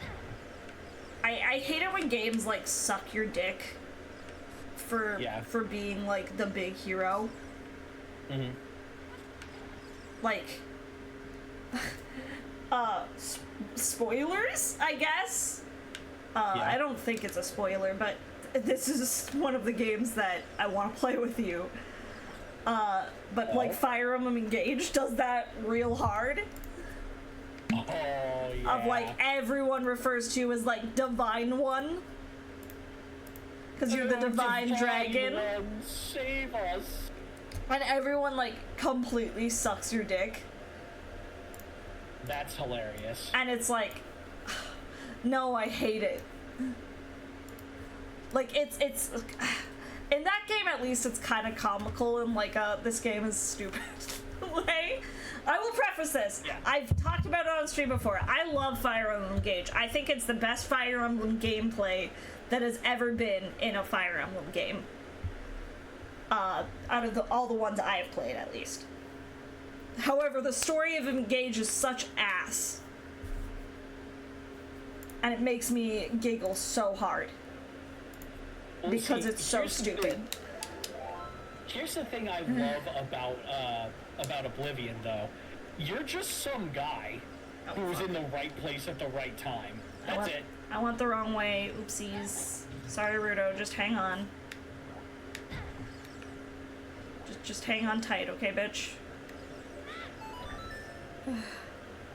I hate it when games, like, suck your dick for being, like, the big hero. Mm-hmm. Like... spoilers, I guess? I don't think it's a spoiler, but this is one of the games that I want to play with you. But like Fire Emblem Engage does that real hard. Oh, yeah. Of like everyone refers to you as like Divine One. Because you're the Divine Dragon. One, save us. And everyone like completely sucks your dick. That's hilarious. And it's like, no, I hate it. Like it's in that game at least it's kind of comical and like this game is stupid way. I will preface this. Yeah. I've talked about it on stream before. I love Fire Emblem Engage. I think it's the best Fire Emblem gameplay that has ever been in a Fire Emblem game. Out of all the ones I have played, at least. However, the story of Engage is such ass. And it makes me giggle so hard. Well, Because see, it's so stupid. Here's the thing I love about Oblivion, though. You're just some guy who's in the right place at the right time. That's it. I went the wrong way. Oopsies. Sorry, Rudo. Just hang on. Just hang on tight, okay, bitch?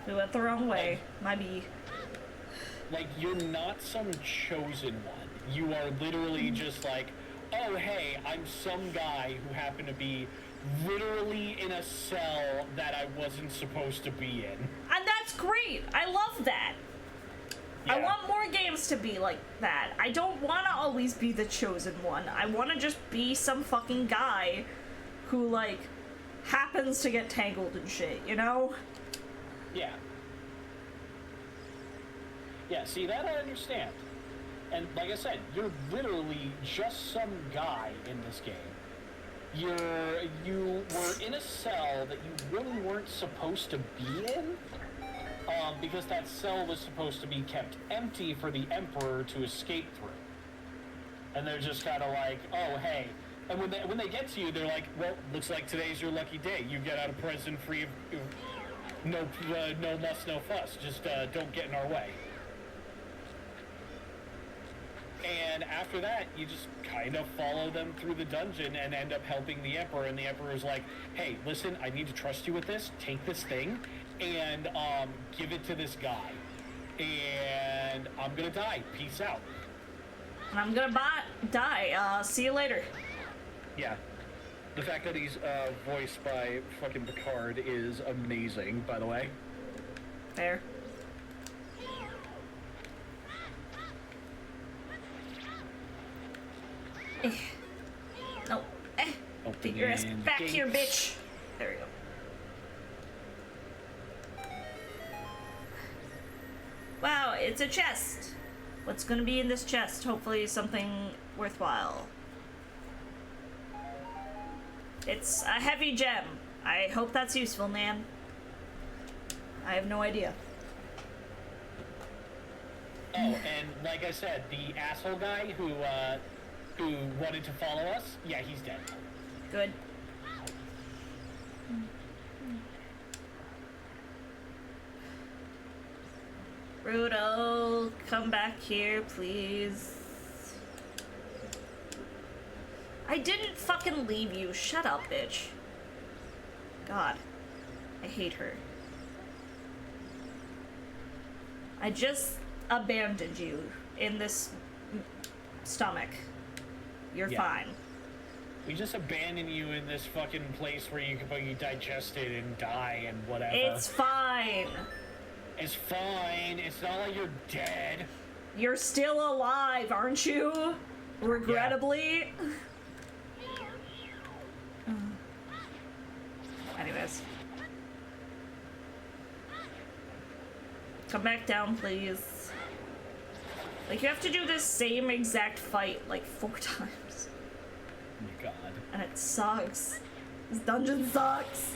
We went the wrong way. My bee. Like, you're not some chosen one. You are literally just like, oh, hey, I'm some guy who happened to be literally in a cell that I wasn't supposed to be in. And that's great. I love that. Yeah. I want more games to be like that. I don't want to always be the chosen one. I want to just be some fucking guy who, like, happens to get tangled in shit, you know? Yeah. Yeah, see, that I understand. And like I said, you're literally just some guy in this game. You were in a cell that you really weren't supposed to be in, because that cell was supposed to be kept empty for the Emperor to escape through. And they're just kind of like, oh, hey. And when they get to you, they're like, well, looks like today's your lucky day. You get out of prison free of no muss, no fuss. Just don't get in our way. And after that, you just kind of follow them through the dungeon and end up helping the Emperor. And the Emperor's like, hey, listen, I need to trust you with this. Take this thing and give it to this guy. And I'm going to die. Peace out. And I'm gonna die. See you later. Yeah. The fact that he's voiced by fucking Picard is amazing, by the way. Fair. No. Get your ass back here, bitch. There we go. Wow, it's a chest. What's gonna be in this chest? Hopefully something worthwhile. It's a heavy gem. I hope that's useful, man. I have no idea. Oh, and like I said, the asshole guy who wanted to follow us, yeah, he's dead. Good. Rudo, come back here, please. I didn't fucking leave you. Shut up, bitch. God. I hate her. I just abandoned you in this stomach. You're fine. We just abandoned you in this fucking place where you could be digested and die and whatever. It's fine. It's fine. It's not like you're dead. You're still alive, aren't you? Regrettably. Yeah. Anyways. Come back down, please. Like, you have to do this same exact fight, like, 4 times. Oh my god. And it sucks. This dungeon sucks.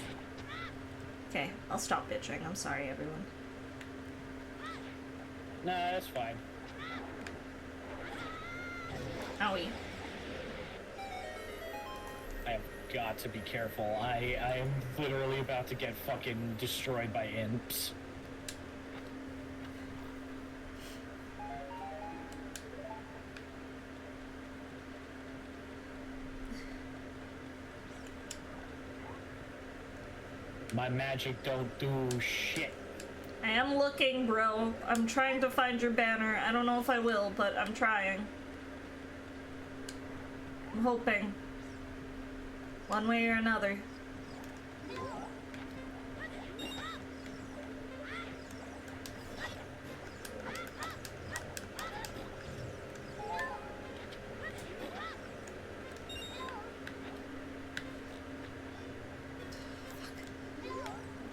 Okay, I'll stop bitching. I'm sorry, everyone. Nah, that's fine. Owie. I have got to be careful. I am literally about to get fucking destroyed by imps. My magic don't do shit. I am looking, bro. I'm trying to find your banner. I don't know if I will, but I'm trying. I'm hoping. One way or another.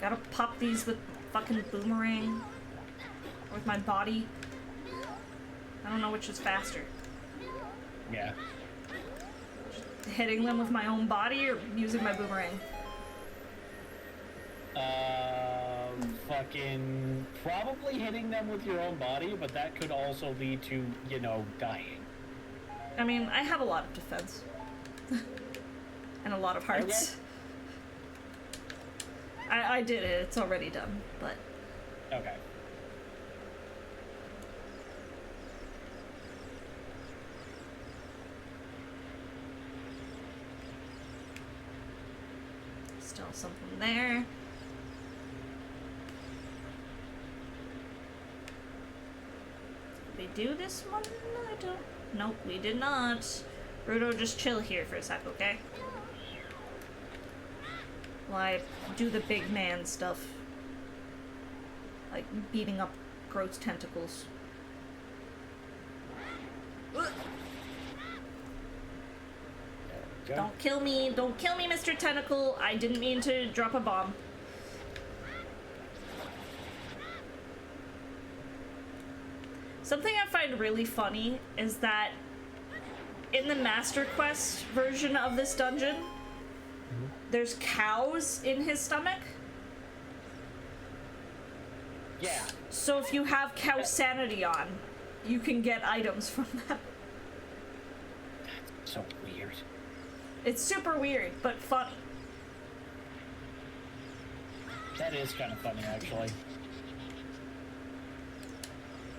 Gotta pop these with fucking boomerang. Or with my body. I don't know which is faster. Yeah. Hitting them with my own body or using my boomerang? Fucking probably hitting them with your own body, but that could also lead to, you know, dying. I mean, I have a lot of defense. And a lot of hearts. Okay. I did it, it's already done, but... Okay. Still something there. Did we do this one? I don't... Nope, we did not. Rudo, just chill here for a sec, okay? While I do the big man stuff. Like beating up gross tentacles. Don't kill me, Mr. Tentacle. I didn't mean to drop a bomb. Something I find really funny is that in the Master Quest version of this dungeon, there's cows in his stomach. Yeah. So if you have cow sanity on, you can get items from them. That's so weird. It's super weird, but funny. That is kind of funny, actually.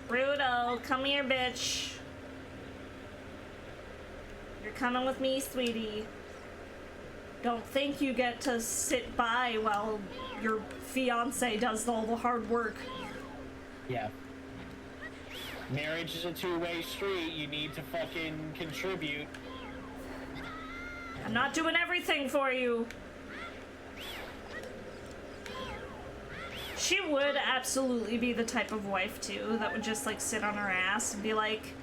Rudo, come here, bitch. You're coming with me, sweetie. Don't think you get to sit by while your fiance does all the hard work. Yeah. Marriage is a two-way street. You need to fucking contribute. I'm not doing everything for you. She would absolutely be the type of wife, too, that would just, like, sit on her ass and be like,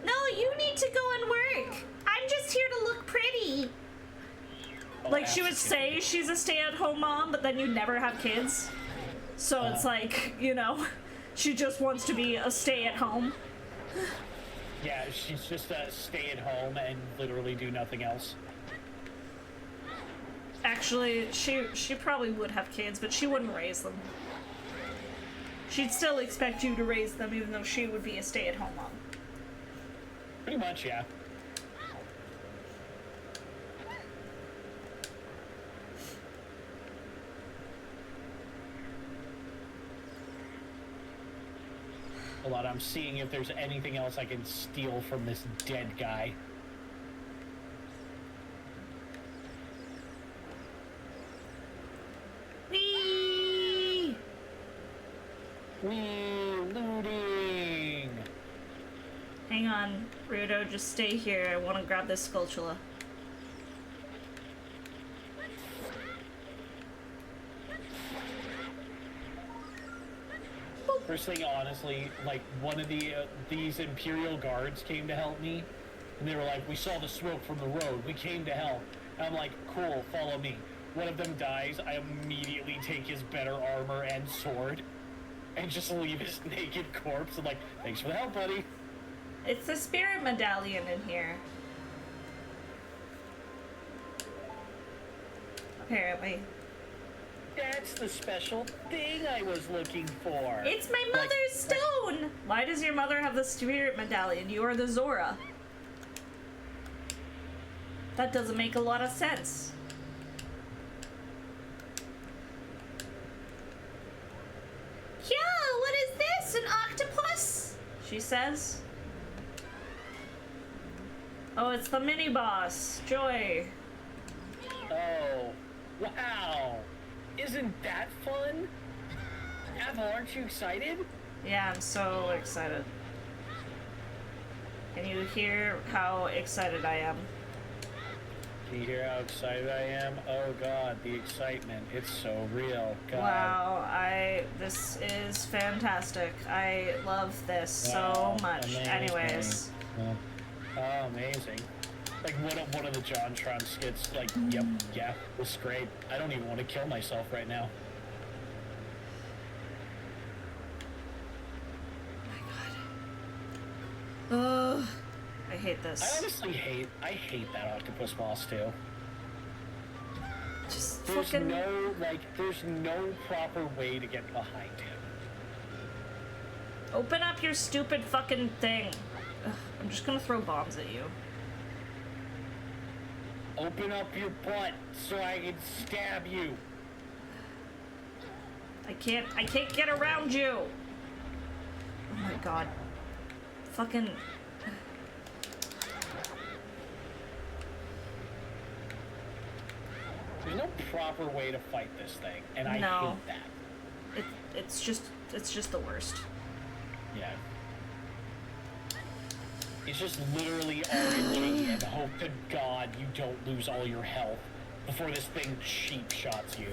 no, you need to go and work. I'm just here to look pretty. Oh, Like, she would say she's a stay-at-home mom, but then you'd never have kids. So it's like, you know, she just wants to be a stay-at-home. Yeah, she's just a stay-at-home and literally do nothing else. Actually, she probably would have kids, but she wouldn't raise them. She'd still expect you to raise them, even though she would be a stay-at-home mom. Pretty much, yeah. Hold on, I'm seeing if there's anything else I can steal from this dead guy. Whee! Wee, looting! Hang on, Rudo, just stay here. I want to grab this spatula. First thing, honestly, like, one of these Imperial guards came to help me, and they were like, we saw the smoke from the road, we came to help. And I'm like, cool, follow me. One of them dies, I immediately take his better armor and sword, and just leave his naked corpse. I'm like, thanks for the help, buddy. It's the spirit medallion in here. Apparently. That's the special thing I was looking for. It's my mother's stone! Why does your mother have the spirit medallion? You are the Zora. That doesn't make a lot of sense. Yeah, what is this? An octopus? She says. Oh, it's the mini boss, Joy. Oh, wow. Isn't that fun? Apple, aren't you excited? Yeah, I'm so excited. Can you hear how excited I am? Can you hear how excited I am? Oh god, the excitement. It's so real. God. Wow, this is fantastic. I love this so much. Amazing. Anyways. Oh, amazing. Like one of the JonTron skits, like, yep, yeah, this is great. I don't even want to kill myself right now. Ugh. I hate this. I honestly hate that octopus boss too. Just There's fucking... there's no proper way to get behind him. Open up your stupid fucking thing. Ugh, I'm just gonna throw bombs at you. Open up your butt so I can stab you. I can't get around you. Oh my god. Fucking... There's no proper way to fight this thing, and I No. hate that. It's just the worst. Yeah. It's just literally RNG and hope to God you don't lose all your health before this thing cheap shots you.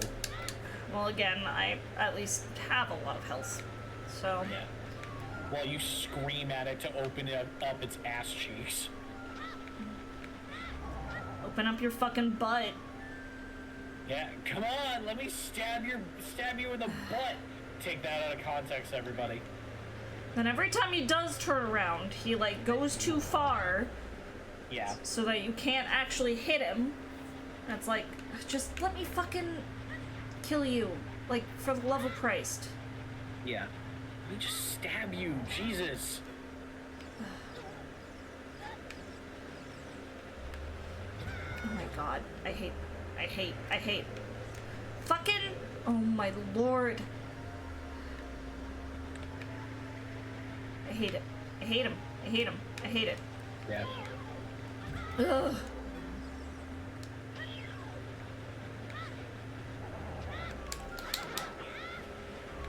Well, again, I at least have a lot of health, so... Yeah. While you scream at it to open it up its ass cheeks. Open up your fucking butt. Yeah, come on, let me stab you in the butt. Take that out of context, everybody. Then every time he does turn around, he, like, goes too far. Yeah. So that you can't actually hit him. And it's like, just let me fucking kill you. Like, for the love of Christ. Yeah. Let me just stab you, Jesus. Oh my god. I hate. Fucking... Oh my lord. I hate it. I hate him. I hate him. I hate it. Yeah. Ugh.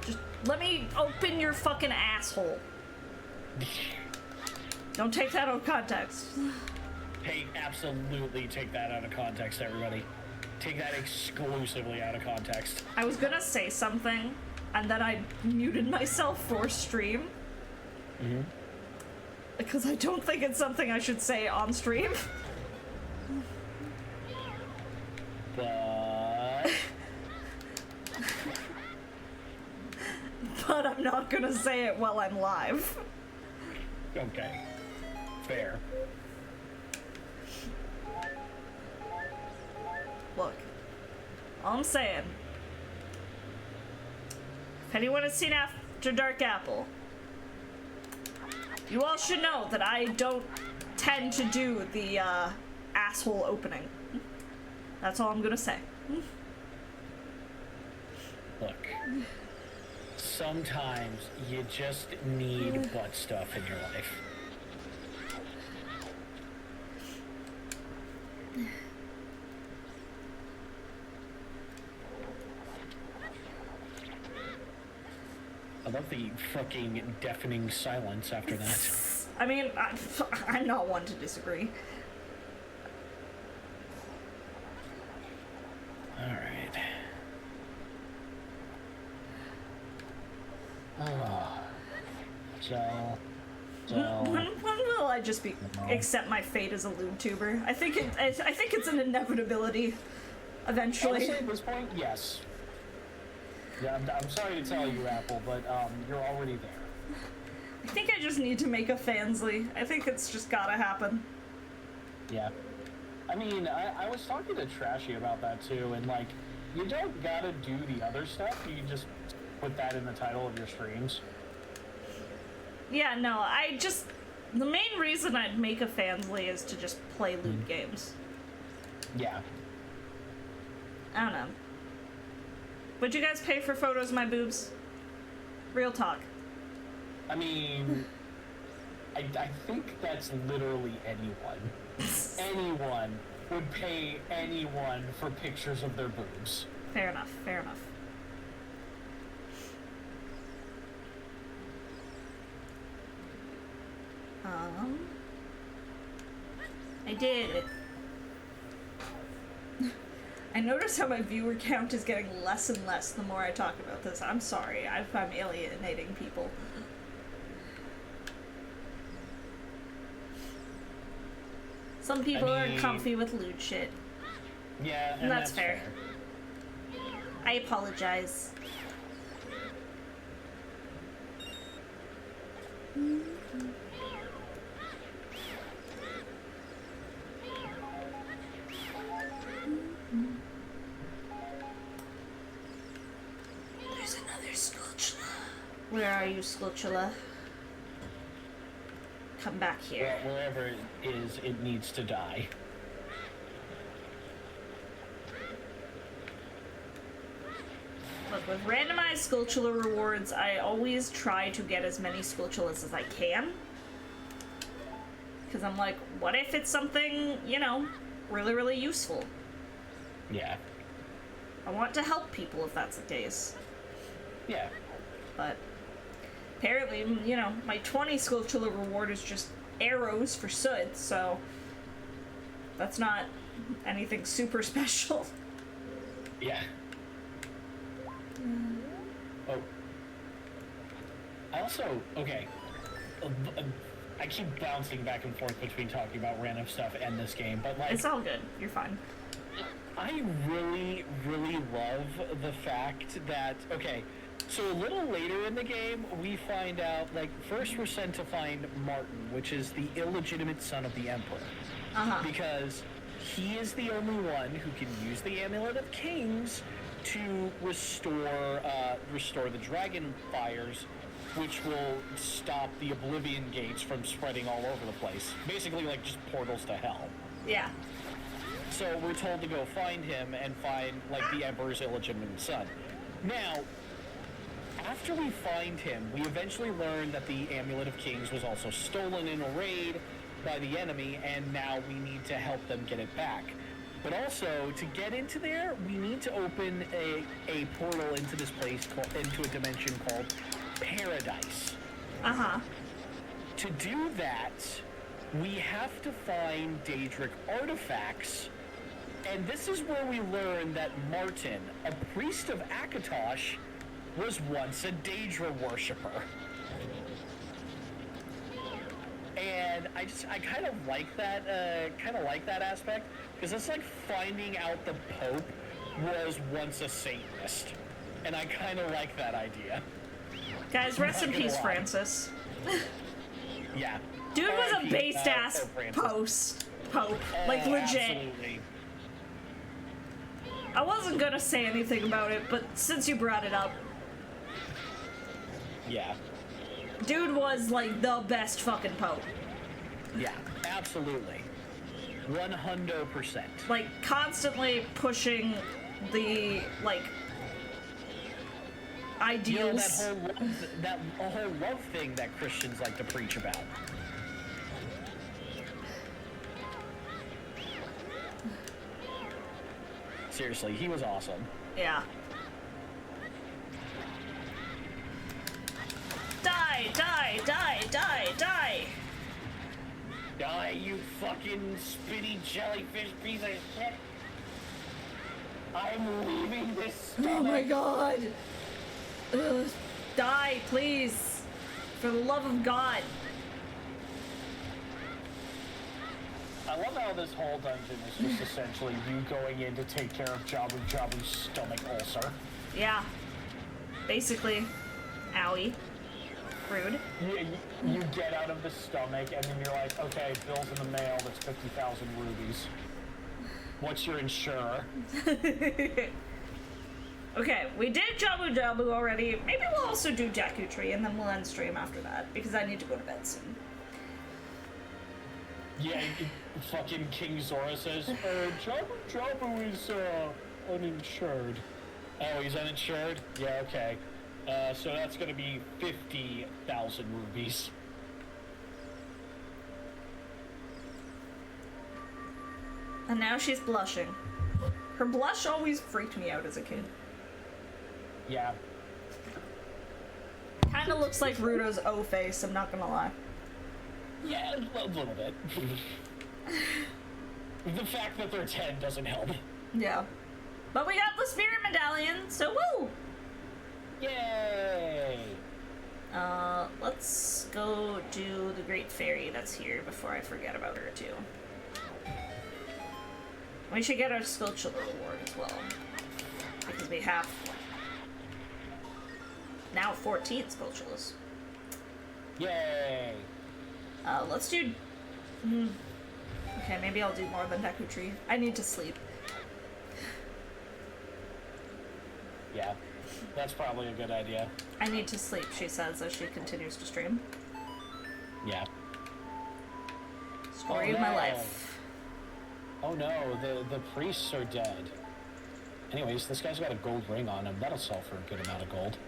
Just let me open your fucking asshole. Don't take that out of context. Hey, absolutely take that out of context, everybody. Take that exclusively out of context. I was gonna say something, and then I muted myself for stream. Mm-hmm. Because I don't think it's something I should say on stream. But... But I'm not gonna say it while I'm live. Okay. Fair. Look, all I'm saying, if anyone has seen After Dark Apple, you all should know that I don't tend to do the asshole opening. That's all I'm gonna say. Look, sometimes you just need butt stuff in your life. I love the fucking deafening silence after that. I mean, I'm not one to disagree. Alright. Oh. So... When will I just accept my fate as a LootTuber? I think it's an inevitability. Eventually. Honestly, at this point, yes. Yeah, I'm sorry to tell you, Apple, but you're already there. I think I just need to make a fansly. I think it's just gotta happen. Yeah. I mean, I was talking to Trashy about that too, and like, you don't gotta do the other stuff, you can just put that in the title of your streams. Yeah, no, the main reason I'd make a fansly is to just play loot games. Yeah. I don't know. Would you guys pay for photos of my boobs? Real talk. I mean, I think that's literally anyone. Anyone would pay anyone for pictures of their boobs. Fair enough, fair enough. I did it. I notice how my viewer count is getting less and less the more I talk about this. I'm sorry, I'm alienating people. Some people are comfy with lewd shit. Yeah, and that's fair. I apologize. There's another Skulltula. Where are you, Skulltula? Come back here. Well, wherever it is, it needs to die. Look, with randomized Skulltula rewards, I always try to get as many Skulltulas as I can. Because I'm like, what if it's something, you know, really, really useful? Yeah. I want to help people if that's the case. Yeah. But apparently, you know, my 20 Skulltula reward is just arrows for Soot, so that's not anything super special. Yeah. Oh. I also, okay. I keep bouncing back and forth between talking about random stuff and this game, but like... It's all good. You're fine. I really, really love the fact that, okay, so a little later in the game, we find out, like, first we're sent to find Martin, which is the illegitimate son of the Emperor. Uh-huh. Because he is the only one who can use the Amulet of Kings to restore the dragon fires, which will stop the Oblivion Gates from spreading all over the place. Basically, like, just portals to hell. Yeah. So we're told to go find him and find, like, the Emperor's illegitimate son. Now, after we find him, we eventually learn that the Amulet of Kings was also stolen in a raid by the enemy, and now we need to help them get it back. But also, to get into there, we need to open a portal into this place, into a dimension called Paradise. Uh-huh. To do that, we have to find Daedric artifacts, and this is where we learn that Martin, a priest of Akatosh, was once a Daedra worshipper. And I kind of like that aspect, because it's like finding out the Pope was once a Satanist, and I kind of like that idea. Guys, rest in peace, Francis. Yeah. Dude was a based ass Pope, like legit. Absolutely. I wasn't gonna say anything about it, but since you brought it up, yeah. Dude was like the best fucking Pope. Yeah, absolutely. 100%. Like constantly pushing the like ideals. You know, that whole love thing that Christians like to preach about. Seriously, he was awesome. Yeah. Die, die, die, die, die! Die, you fucking spitty jellyfish piece of shit! I'm leaving this stomach. Oh my god! Ugh. Die, please! For the love of God! I love how this whole dungeon is just essentially you going in to take care of Jabu Jabu's stomach ulcer. Yeah. Basically. Owie. Rude. You get out of the stomach and then you're like, okay, bill's in the mail, that's 50,000 rubies. What's your insurer? Okay, we did Jabu Jabu already. Maybe we'll also do Jakku Tree and then we'll end stream after that because I need to go to bed soon. Yeah, fucking King Zora says, Jabu Jabu is, uninsured. Oh, he's uninsured? Yeah, okay. So that's gonna be 50,000 rubies. And now she's blushing. Her blush always freaked me out as a kid. Yeah. Kinda looks like Ruto's O face, I'm not gonna lie. Yeah, a little bit. The fact that they're 10 doesn't help. Yeah. But we got the spirit medallion, so woo! Yay! Let's go do the Great Fairy that's here before I forget about her too. We should get our Skulltula reward as well. Because we have now 14 Skulltulas. Yay! Let's do... Okay, maybe I'll do more than Deku Tree. I need to sleep. Yeah, that's probably a good idea. I need to sleep, she says as she continues to stream. Yeah. Story of my life. Oh no, the priests are dead. Anyways, this guy's got a gold ring on him. That'll sell for a good amount of gold.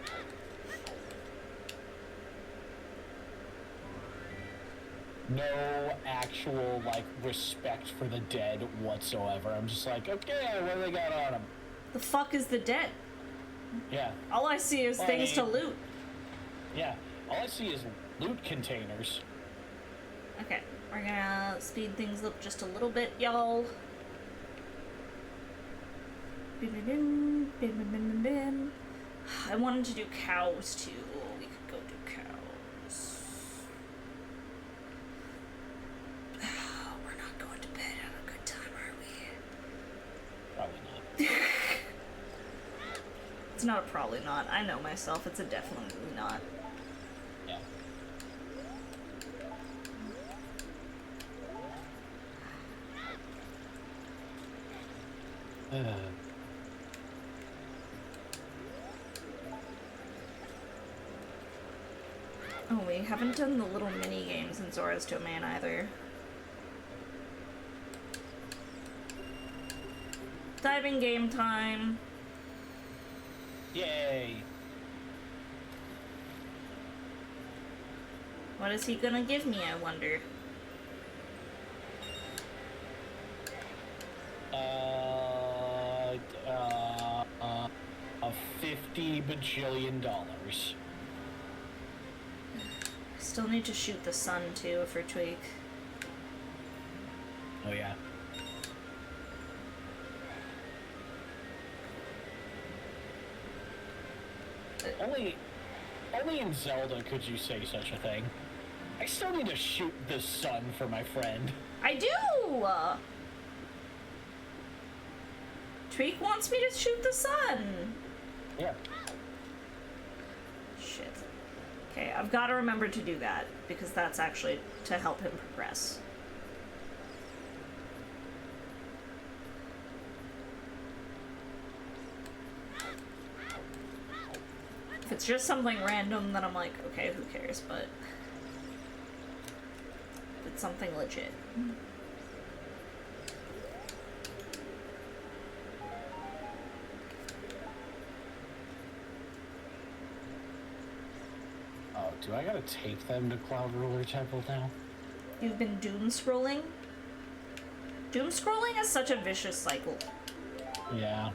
No actual, like, respect for the dead whatsoever. I'm just like, okay, what do they got on them? The fuck is the dead? Yeah. All I see is things to loot. Yeah. All I see is loot containers. Okay, we're gonna speed things up just a little bit, y'all. I wanted to do cows too. We could go do cows. We're not going to bed. Have a good time, are we? Probably not. It's not a probably not. I know myself. It's a definitely not. Yeah. Oh, we haven't done the little mini games in Zora's Domain either. Diving game time. Yay! What is he gonna give me, I wonder? $50 bajillion. Still need to shoot the sun too for Tweak. Oh yeah. Only in Zelda could you say such a thing. I still need to shoot the sun for my friend. I do! Tweak wants me to shoot the sun! Yeah. Shit. Okay, I've got to remember to do that, because that's actually to help him progress. If it's just something random, then I'm like, okay, who cares, but... if it's something legit. Oh, do I gotta take them to Cloud Ruler Temple now? You've been doom scrolling? Doom scrolling is such a vicious cycle. Yeah.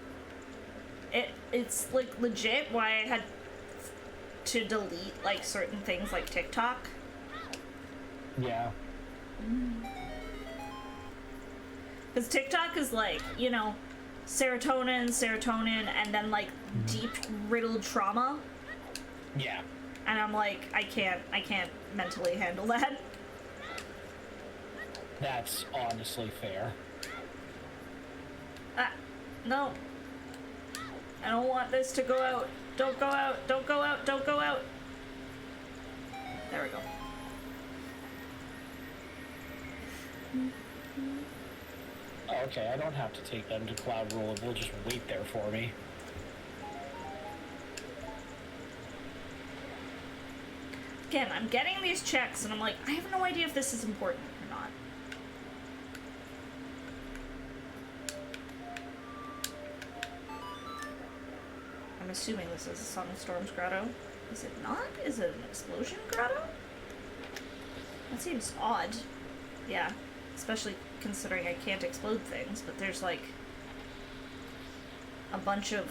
It's like legit why I had to delete like certain things like TikTok. Yeah. Because TikTok is like, you know, serotonin, and then like deep riddled trauma. Yeah. And I'm like, I can't mentally handle that. That's honestly fair. No. I don't want this to go out. Don't go out, don't go out, don't go out. There we go. Oh, okay, I don't have to take them to Cloud Ruler. We'll just wait there for me. Again, I'm getting these checks and I'm like, I have no idea if this is important or not. I'm assuming this is a Song of Storms grotto. Is it not? Is it an explosion grotto? That seems odd. Yeah, especially considering I can't explode things, but there's like a bunch of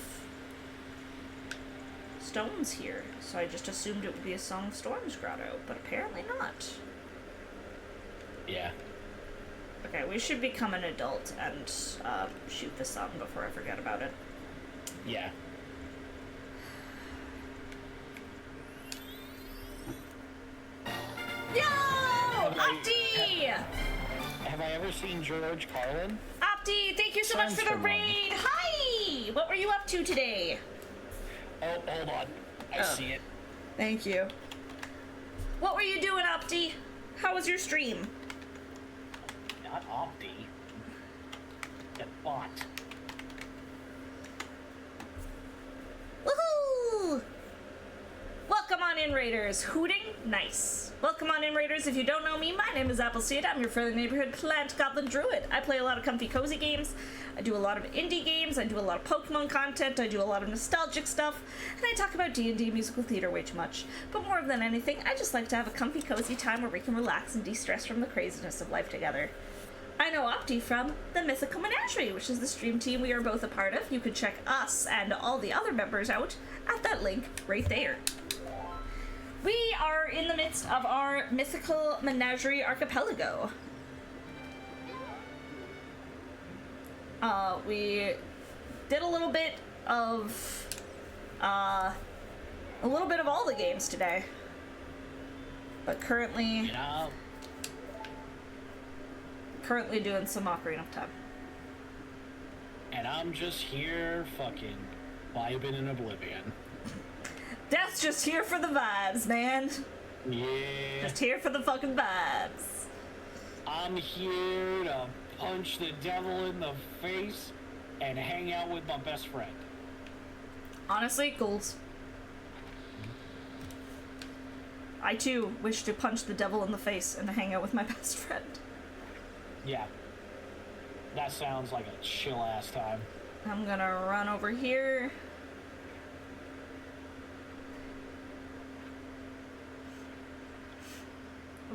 stones here, so I just assumed it would be a Song of Storms grotto, but apparently not. Yeah. Okay, we should become an adult and shoot the sun before I forget about it. Yeah. Yo! Opti! Have I ever seen George Carlin? Opti, thank you so much for the raid! Hi! What were you up to today? Oh, hold on. I see it. Thank you. What were you doing, Opti? How was your stream? Not Opti. The bot. Woohoo! Welcome on in, Raiders. Hooting? Nice. Welcome on in, Raiders. If you don't know me, my name is Appleseed. I'm your friendly neighborhood plant goblin druid. I play a lot of comfy cozy games. I do a lot of indie games. I do a lot of Pokemon content. I do a lot of nostalgic stuff. And I talk about D&D musical theater way too much. But more than anything, I just like to have a comfy cozy time where we can relax and de-stress from the craziness of life together. I know Opti from the Mythical Menagerie, which is the stream team we are both a part of. You can check us and all the other members out at that link right there. We are in the midst of our Mythical Menagerie Archipelago. We did a little bit of all the games today, but currently doing some Ocarina of Time. And I'm just here fucking vibing in Oblivion. Death's just here for the vibes, man. Yeah. Just here for the fucking vibes. I'm here to punch the devil in the face and hang out with my best friend. Honestly, goals. I too wish to punch the devil in the face and hang out with my best friend. Yeah. That sounds like a chill ass time. I'm gonna run over here.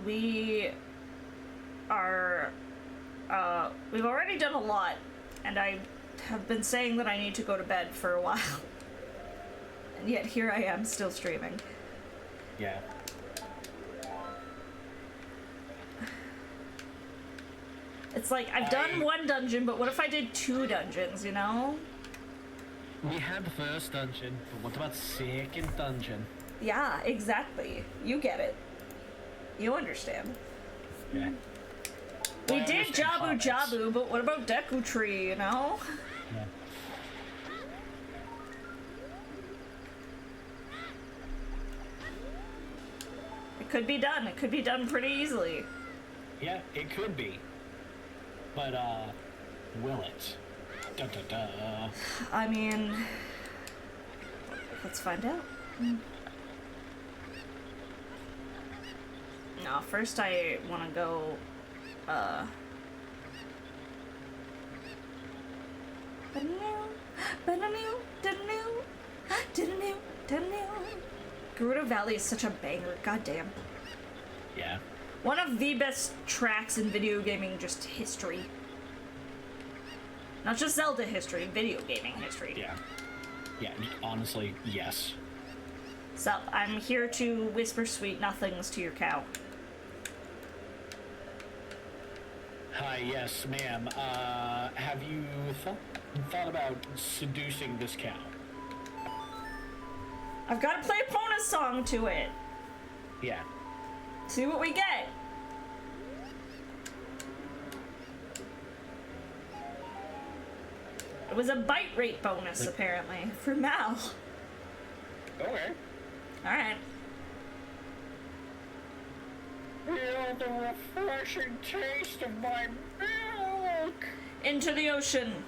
We are, we've already done a lot, and I have been saying that I need to go to bed for a while. And yet here I am still streaming. Yeah. It's like, I've done one dungeon, but what if I did 2 dungeons, you know? We had the first dungeon, but what about second dungeon? Yeah, exactly. You get it. You understand. Yeah. We did Jabu Jabu, but what about Deku Tree, you know? Yeah. It could be done. It could be done pretty easily. Yeah, it could be. But, will it? Dun, dun, dun. I mean, let's find out. No, first I want to go, Gerudo Valley is such a banger, goddamn. Yeah. One of the best tracks in video gaming, just history. Not just Zelda history, video gaming history. Yeah. Yeah, honestly, yes. So, I'm here to whisper sweet nothings to your cow. Hi, yes, ma'am. Have you thought about seducing this cow? I've got to play a bonus song to it. Yeah. See what we get. It was a bite rate bonus, apparently, for Mal. Okay. Alright. Feel the refreshing taste of my milk! Into the ocean.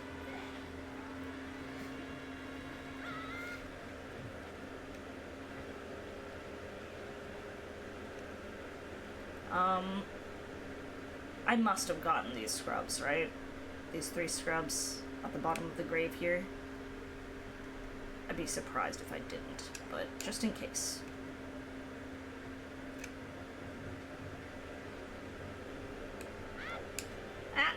I must have gotten these scrubs, right? These 3 scrubs at the bottom of the grave here. I'd be surprised if I didn't, but just in case. Ah!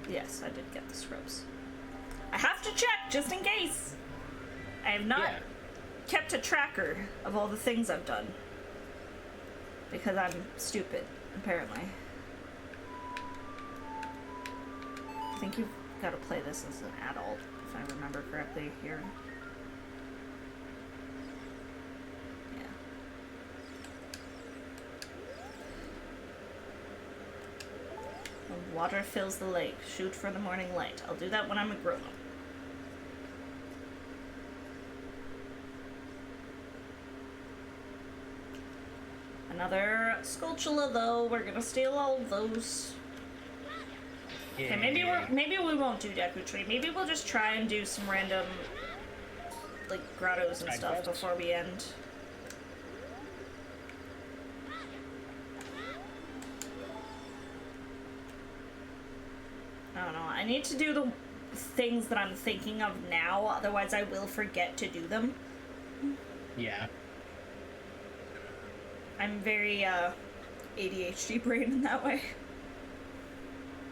Yes, I did get the scrubs. I have to check just in case. I have not kept a tracker of all the things I've done. Because I'm stupid, apparently. I think you've got to play this as an adult, if I remember correctly here. Yeah. When water fills the lake, shoot for the morning light. I'll do that when I'm a grown-up. Another Skulltula, though. We're gonna steal all of those. Okay, maybe we won't do Deku Tree. Maybe we'll just try and do some random, like, grottos and stuff before we end. I don't know. I need to do the things that I'm thinking of now, otherwise I will forget to do them. Yeah. I'm very, ADHD brain in that way.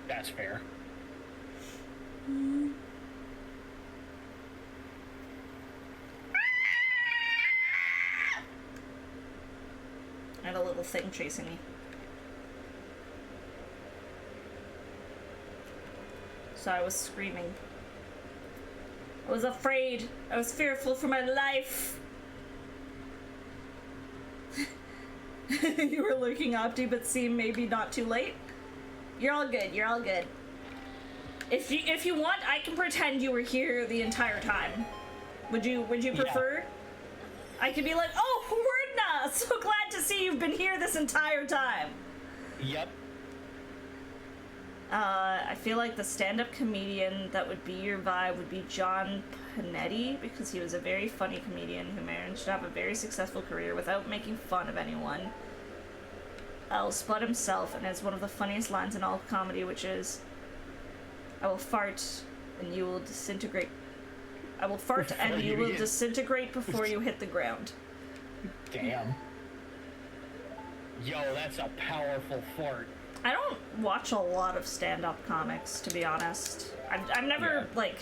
That's fair. I had a little thing chasing me. So I was screaming. I was afraid. I was fearful for my life. You were looking Opti, but seem maybe not too late. You're all good. You're all good. If you want, I can pretend you were here the entire time. Would you prefer? Yeah. I could be like, oh, Wordna, so glad to see you've been here this entire time. Yep. I feel like the stand-up comedian that would be your vibe would be John Panetti, because he was a very funny comedian who managed to have a very successful career without making fun of anyone. I'll split himself, and has one of the funniest lines in all comedy, which is, I will fart and you will disintegrate. I will fart and you will disintegrate before you hit the ground. Damn. Yo, that's a powerful fart. I don't watch a lot of stand-up comics, to be honest. I've never, like...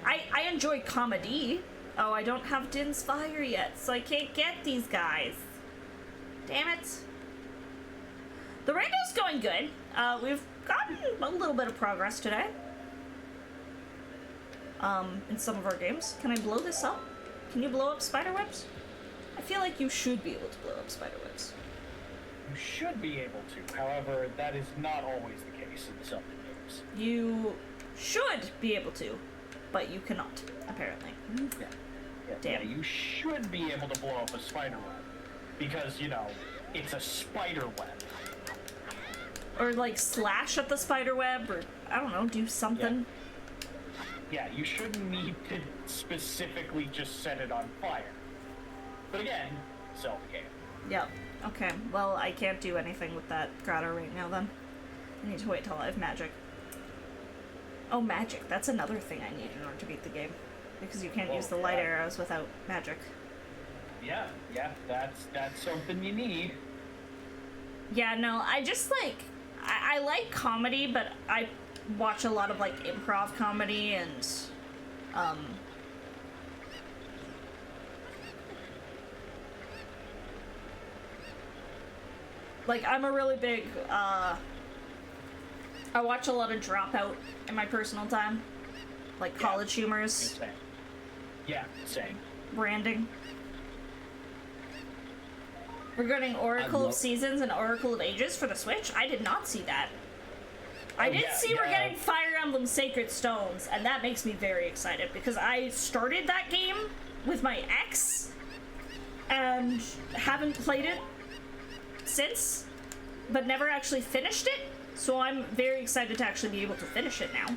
I enjoy comedy. Oh, I don't have Din's Fire yet, so I can't get these guys. Damn it. The rando's going good. We've gotten a little bit of progress today. In some of our games. Can I blow this up? Can you blow up spiderwebs? I feel like you should be able to blow up spiderwebs. You should be able to. However, that is not always the case in some games. You should be able to, but you cannot, apparently. Yeah. Damn. Yeah, you should be able to blow up a spider web. Because, you know, it's a spider web. Or, like, slash at the spider web, or, I don't know, do something. Yeah, you shouldn't need to specifically just set it on fire. But again, self-game. Yep. Okay, well, I can't do anything with that grotto right now, then. I need to wait till I have magic. Oh, magic. That's another thing I need in order to beat the game. Because you can't use the light arrows without magic. Yeah, that's something you need. Yeah, no, I just, like... I like comedy, but I watch a lot of, like, improv comedy and, like, I'm a really big, I watch a lot of Dropout in my personal time. Like, College Humors. Same. Yeah, same. Branding. We're getting Oracle of Seasons and Oracle of Ages for the Switch? I did not see that. I did see we're getting Fire Emblem Sacred Stones, and that makes me very excited, because I started that game with my ex, and haven't played it since, but never actually finished it, so I'm very excited to actually be able to finish it now.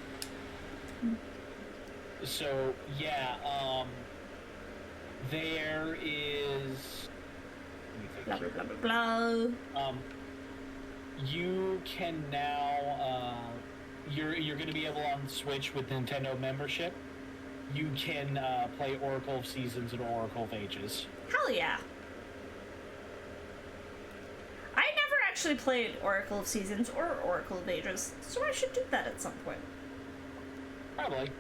So, yeah, there is... Blah, blah, blah, blah, blah. You can now, you're going to be able on Switch with Nintendo membership. You can play Oracle of Seasons and Oracle of Ages. Hell yeah. I never actually played Oracle of Seasons or Oracle of Ages, so I should do that at some point. Probably.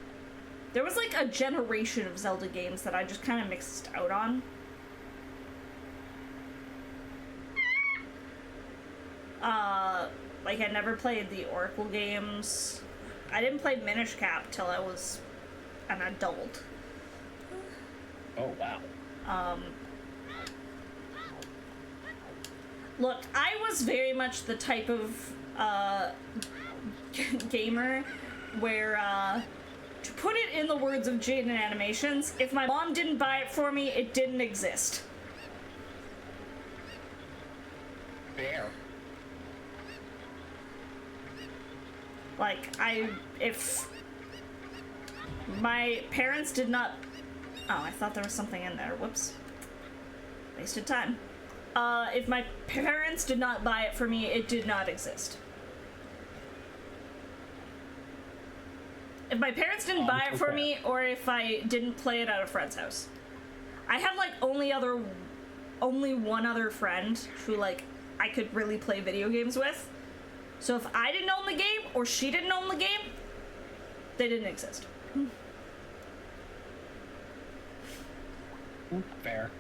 There was like a generation of Zelda games that I just kind of mixed out on. Like I never played the Oracle games. I didn't play Minish Cap till I was an adult. Oh, wow. Look, I was very much the type of gamer where, to put it in the words of Jaden Animations, if my mom didn't buy it for me, it didn't exist. Fair. Like, if my parents did not... Oh, I thought there was something in there. Whoops. Wasted time. If my parents did not buy it for me, it did not exist. If my parents didn't buy it for me, or if I didn't play it at a friend's house. I had, like, only one other friend who, like, I could really play video games with. So if I didn't own the game, or she didn't own the game, they didn't exist. Fair.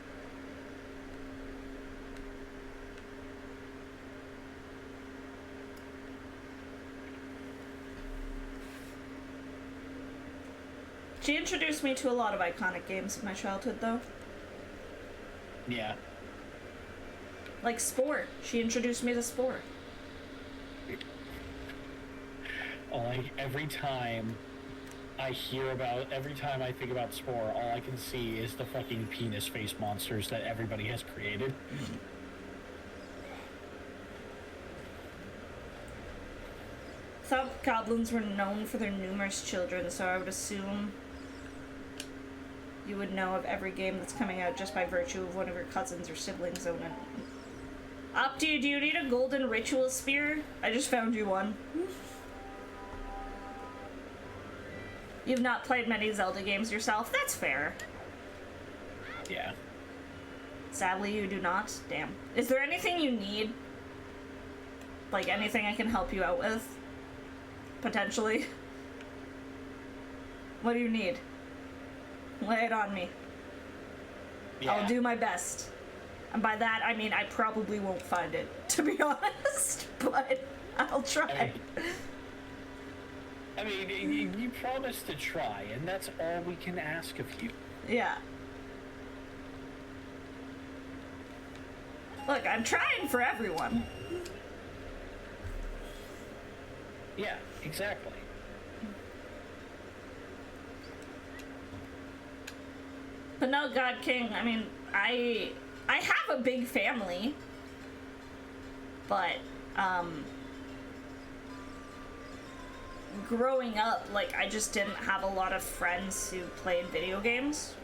She introduced me to a lot of iconic games in my childhood, though. Yeah. Like Spore. She introduced me to Spore. Every time I think about Spore, all I can see is the fucking penis face monsters that everybody has created. Thought goblins were known for their numerous children, so I would assume you would know of every game that's coming out just by virtue of one of your cousins or siblings owning it. Opti, do you need a golden ritual spear? I just found you one. You've not played many Zelda games yourself? That's fair. Yeah. Sadly, you do not? Damn. Is there anything you need? Like, anything I can help you out with? Potentially? What do you need? Lay it on me. Yeah. I'll do my best. And by that, I mean I probably won't find it, to be honest. But I'll try. I mean, you promised to try, and that's all we can ask of you. Yeah. Look, I'm trying for everyone. Yeah, exactly. But no, God King, I mean, I have a big family. But, growing up, like, I just didn't have a lot of friends who played video games.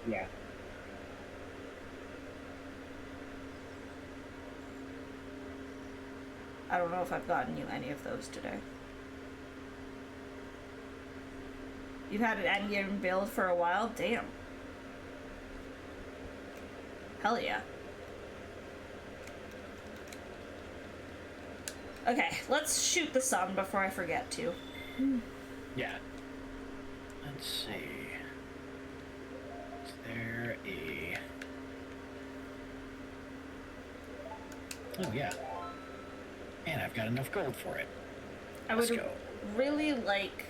Yeah. I don't know if I've gotten you any of those today. You've had an endgame build for a while? Damn. Hell yeah. Okay, let's shoot the sun before I forget to. Yeah. Let's see. Is there a... Oh, yeah. Man, I've got enough gold for it. I Let's would go. really like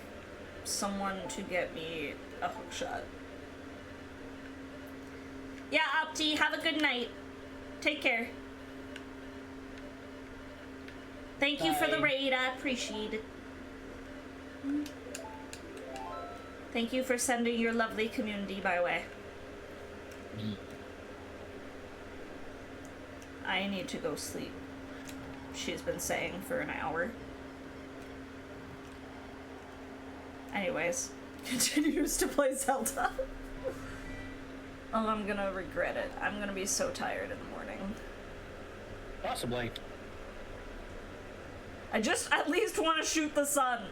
someone to get me a hookshot. Yeah, Opti, have a good night. Take care. Thank you for the Bye. raid, I appreciate it. Thank you for sending your lovely community my way. I need to go sleep. She's been saying for an hour. Anyways, continues to play Zelda. Oh, I'm gonna regret it. I'm gonna be so tired in the morning. Possibly. I just at least want to shoot the sun.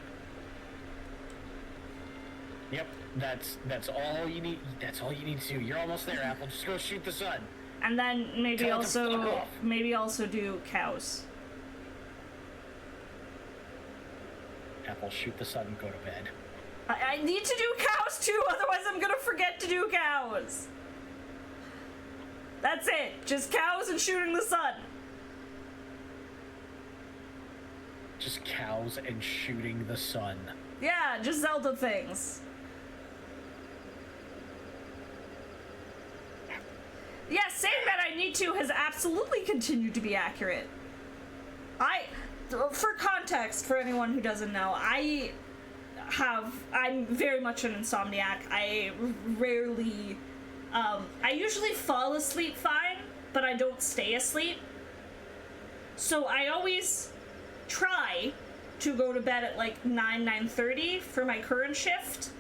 Yep, that's all you need. That's all you need to do. You're almost there, Apple. Just go shoot the sun. And then maybe Tell it to fuck off. also do cows. Apple, shoot the sun and go to bed. I need to do cows too, otherwise I'm gonna forget to do cows. That's it. Just cows and shooting the sun. Just cows and shooting the sun. Yeah, just Zelda things. Yeah, saying that I need to has absolutely continued to be accurate. For context, for anyone who doesn't know, I'm very much an insomniac. I rarely, I usually fall asleep fine, but I don't stay asleep. So I always try to go to bed at like 9:30 for my current shift,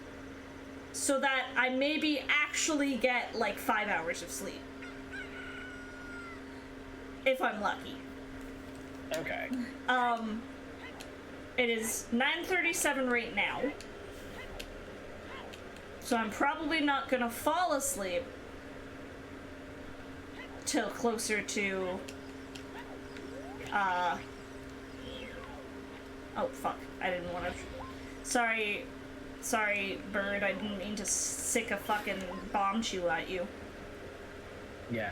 so that I maybe actually get like 5 hours of sleep. If I'm lucky. Okay. It is 9:37 right now. So I'm probably not gonna fall asleep till closer to, oh fuck, I didn't want to, sorry, bird, I didn't mean to sick a fucking bomb chew at you. Yeah.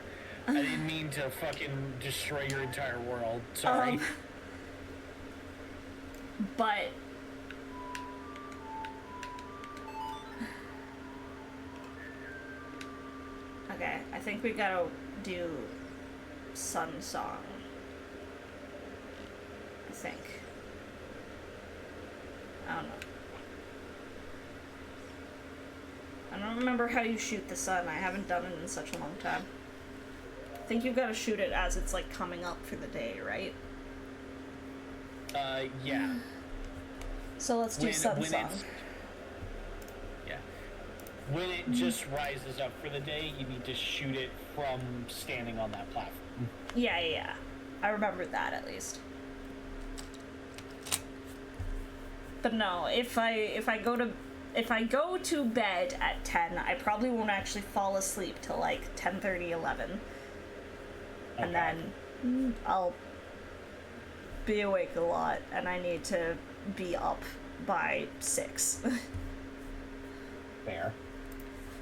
I didn't mean to fucking destroy your entire world. Sorry. But okay, I think we gotta do Sun Song. I think. I don't know. I don't remember how you shoot the sun. I haven't done it in such a long time. I think you've got to shoot it as it's like coming up for the day, right? Yeah. So let's do Sun Song. Yeah. When it just rises up for the day, you need to shoot it from standing on that platform. Yeah. I remembered that at least. But no, if I go to bed at 10, I probably won't actually fall asleep till like 10:30, 11. Okay. And then I'll be awake a lot, and I need to be up by 6. Fair.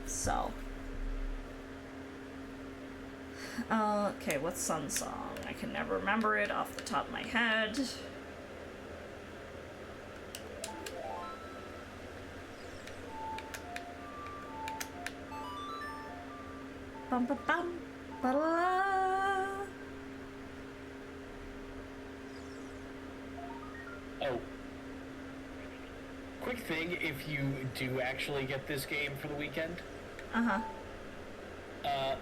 So. Okay, what's Sun Song? I can never remember it off the top of my head. Bum ba bum ba la. Oh. Quick thing, if you do actually get this game for the weekend,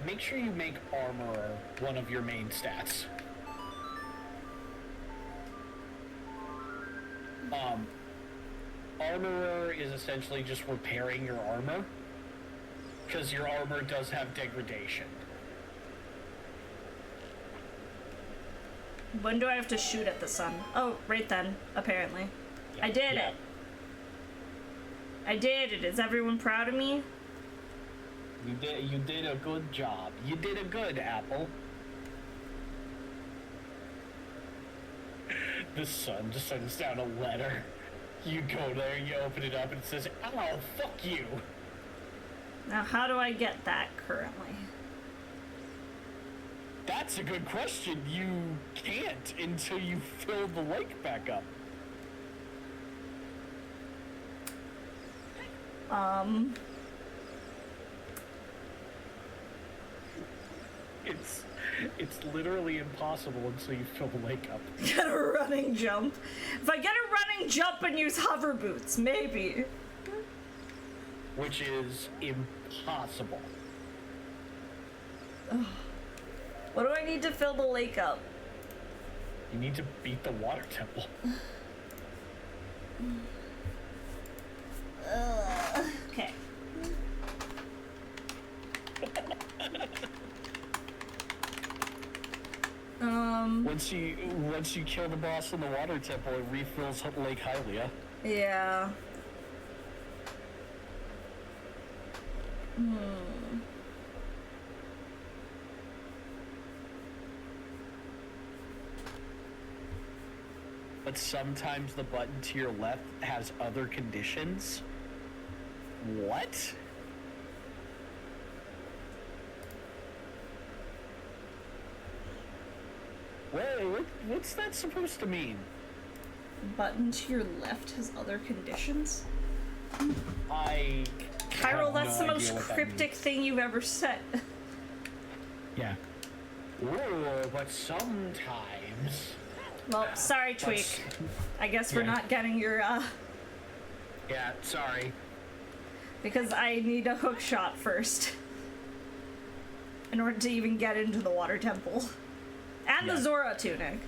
make sure you make Armorer one of your main stats. Armorer is essentially just repairing your armor, because your armor does have degradation. When do I have to shoot at the sun? Oh, right then, apparently. Yeah. I did it. I did it. Is everyone proud of me? You did a good job. You did a good, Apple. The sun just sends down a letter. You go there, you open it up, and it says, "Ow, fuck you." Now, how do I get that currently? That's a good question. You can't until you fill the lake back up. It's literally impossible until you fill the lake up. Get a running jump. If I get a running jump and use hover boots, maybe. Which is impossible. What do I need to fill the lake up? You need to beat the water temple. Okay. Once you kill the boss in the water temple, it refills Lake Hylia. Yeah. But sometimes the button to your left has other conditions, What? Wait, what's that supposed to mean? Button to your left has other conditions? I... Chiral, have that's no the idea most what that cryptic means. thing you've ever said. Yeah. Ooh, but sometimes... Well, sorry, Tweak. I guess we're Yeah. not getting your, Yeah, sorry. because I need a hook shot first. In order to even get into the water temple. And Yeah. the Zora tunic.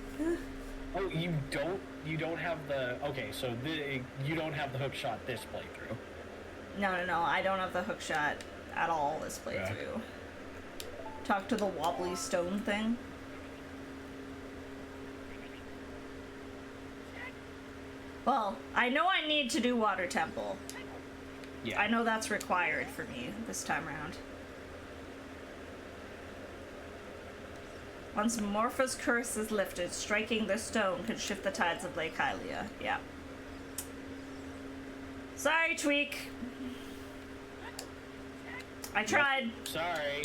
Oh, you don't have the... Okay, so you don't have the hook shot this playthrough. No, I don't have the hook shot at all this playthrough. Talk to the wobbly stone thing. Well, I know I need to do water temple. Yeah. I know that's required for me this time around. Once Morpha's curse is lifted, striking this stone could shift the tides of Lake Hylia. Yeah. Sorry, Tweak. I tried. Sorry.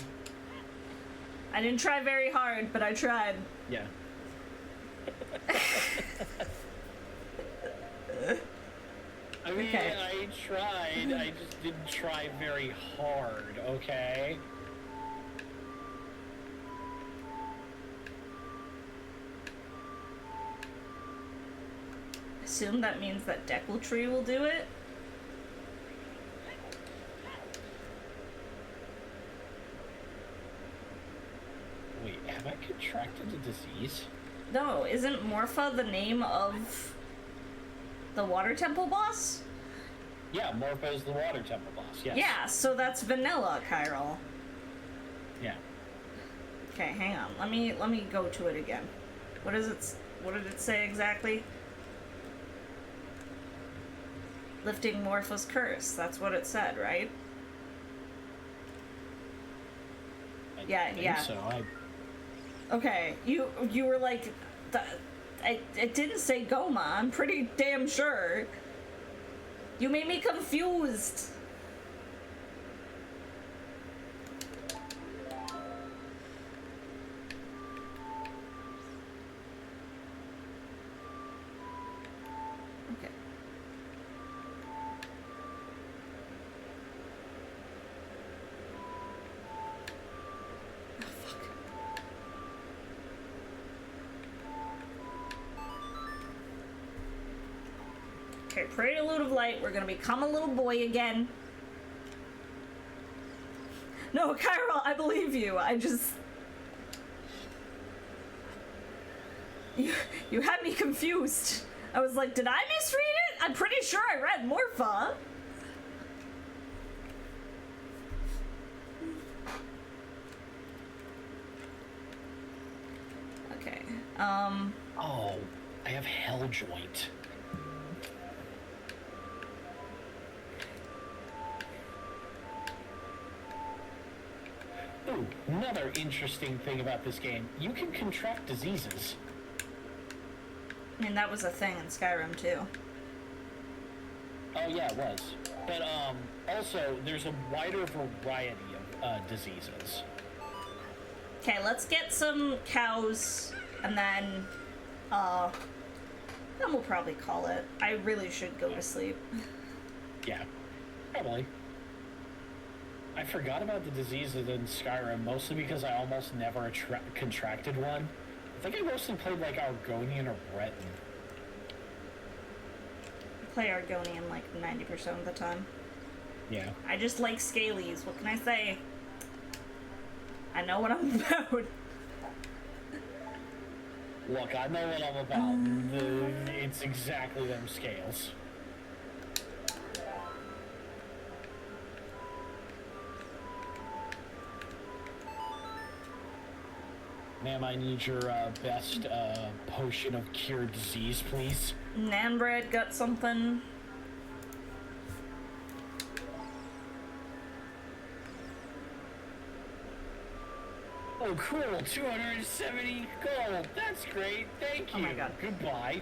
I didn't try very hard, but I tried. Yeah. I mean, Okay. I tried. I just didn't try very hard, okay? Assume that means that Deckletree will do it. Wait, have I contracted a disease? No, isn't Morpha the name of the water temple boss? Yeah, Morpho is the water temple boss, yes. Yeah, so that's vanilla, Chiral. Yeah. Okay, hang on. Let me go to it again. What did it say exactly? Lifting Morpha's curse. That's what it said, right? I Yeah, think yeah. so. Okay, you were like, it didn't say Goma. I'm pretty damn sure. You made me confused. Okay. Oh, fuck. Okay, Prelude of Light, we're gonna become a little boy again. No, Chiral, I believe you. I just... You had me confused. I was like, did I misread it? I'm pretty sure I read Morpha. Okay, Oh, I have Hell Joint. Ooh, another interesting thing about this game. You can contract diseases. I mean, that was a thing in Skyrim, too. Oh yeah, it was. But also there's a wider variety of diseases. Okay, let's get some cows, and then we'll probably call it. I really should go to sleep. Yeah, probably. I forgot about the diseases in Skyrim, mostly because I almost never contracted one. I think I mostly played like Argonian or Breton. I play Argonian like 90% of the time. Yeah. I just like scalies, what can I say? I know what I'm about. Look, I know what I'm about. It's exactly them scales. Ma'am, I need your best potion of cure disease, please. Nanbred got something. Oh, cool. 270 gold. That's great. Thank you. Oh my god. Goodbye.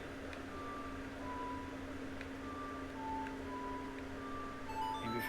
Maybe if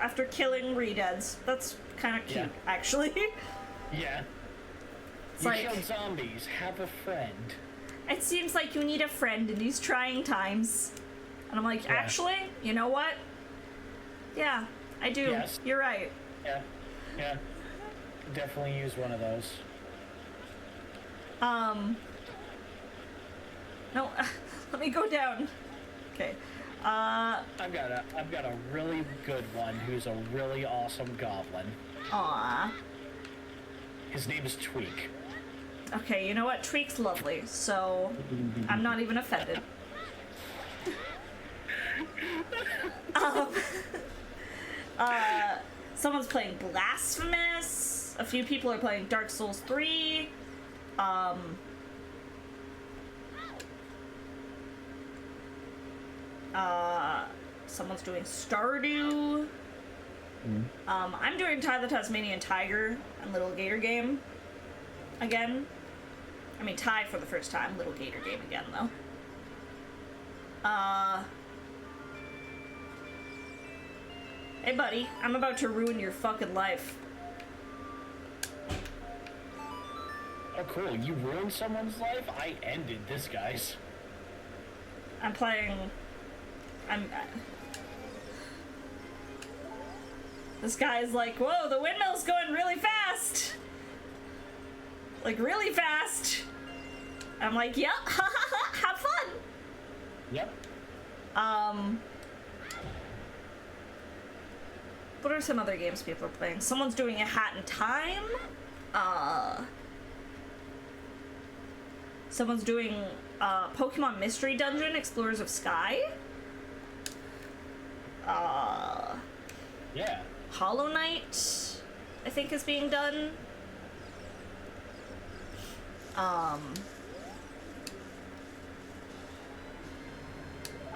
after killing Redeads. That's kind of cute, Yeah. actually. Yeah. It's You like, killed zombies. Have a friend. it seems like you need a friend in these trying times. And I'm like, Yeah. actually, you know what? Yeah, I do. Yes. You're right. Yeah. Yeah. Definitely use one of those. No, let me go down. Okay. I've got a really good one who's a really awesome goblin. Aw. His name is Tweak. Okay, you know what? Tweak's lovely, so I'm not even offended. um, someone's playing Blasphemous. A few people are playing Dark Souls 3. Someone's doing Stardew. I'm doing Ty the Tasmanian Tiger and Little Gator Game again. I mean, Ty for the first time, Little Gator Game again, though. Hey, buddy, I'm about to ruin your fucking life. Oh, cool. You ruined someone's life? I ended this guy's. This guy's like, whoa, the windmill's going really fast! Like, really fast! I'm like, yep, ha ha ha, have fun! Yep. What are some other games people are playing? Someone's doing A Hat in Time. Someone's doing Pokemon Mystery Dungeon, Explorers of Sky. Yeah. Hollow Knight, I think, is being done. A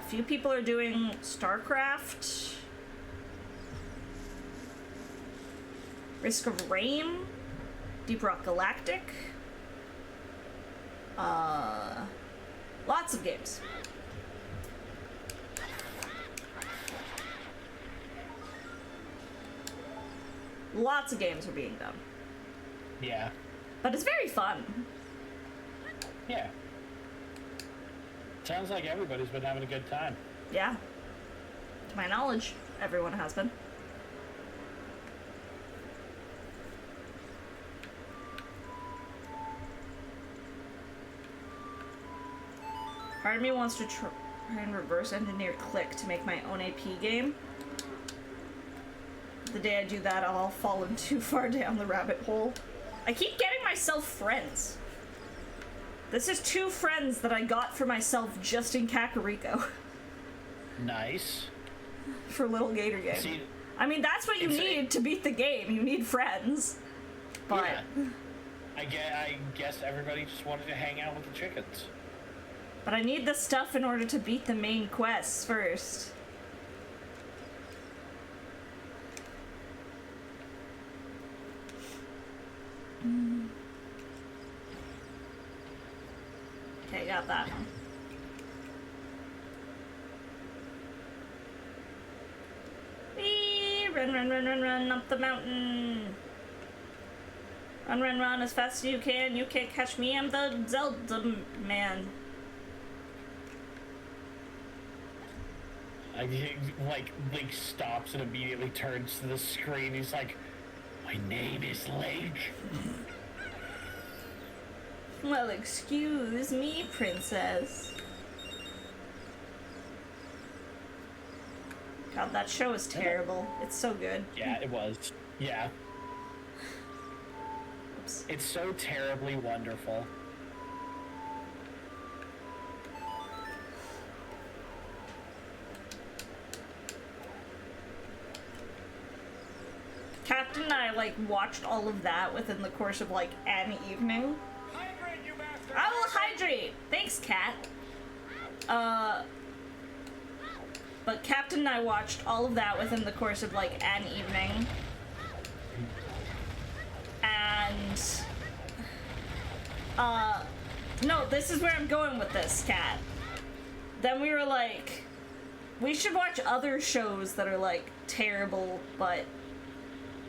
few people are doing StarCraft. Risk of Rain, Deep Rock Galactic. Lots of games. Lots of games are being done. Yeah. But it's very fun. Yeah. Sounds like everybody's been having a good time. Yeah. To my knowledge, everyone has been. Part of me wants to try and reverse engineer Click to make my own AP game. The day I do that, I'll fall in too far down the rabbit hole. I keep getting myself friends. This is 2 friends that I got for myself just in Kakariko. Nice. For Little Gator Game. See, I mean, that's what you need to beat the game. You need friends. But yeah. I guess everybody just wanted to hang out with the chickens. But I need the stuff in order to beat the main quests first. Okay, got that one. Whee! Run, run, run, run, run up the mountain. Run, run, run as fast as you can. You can't catch me. I'm the Zelda man. Link stops and immediately turns to the screen. He's like, "My name is Link." Well, excuse me, princess. God, that show is terrible. It's so good. Yeah, it was. Yeah. Oops. It's so terribly wonderful. Captain and I, watched all of that within the course of, an evening. Hydrate, you bastard! I will hydrate! Thanks, Cat. But Captain and I watched all of that within the course of, an evening. And... no, this is where I'm going with this, Cat. Then we were like... we should watch other shows that are, like, terrible, but,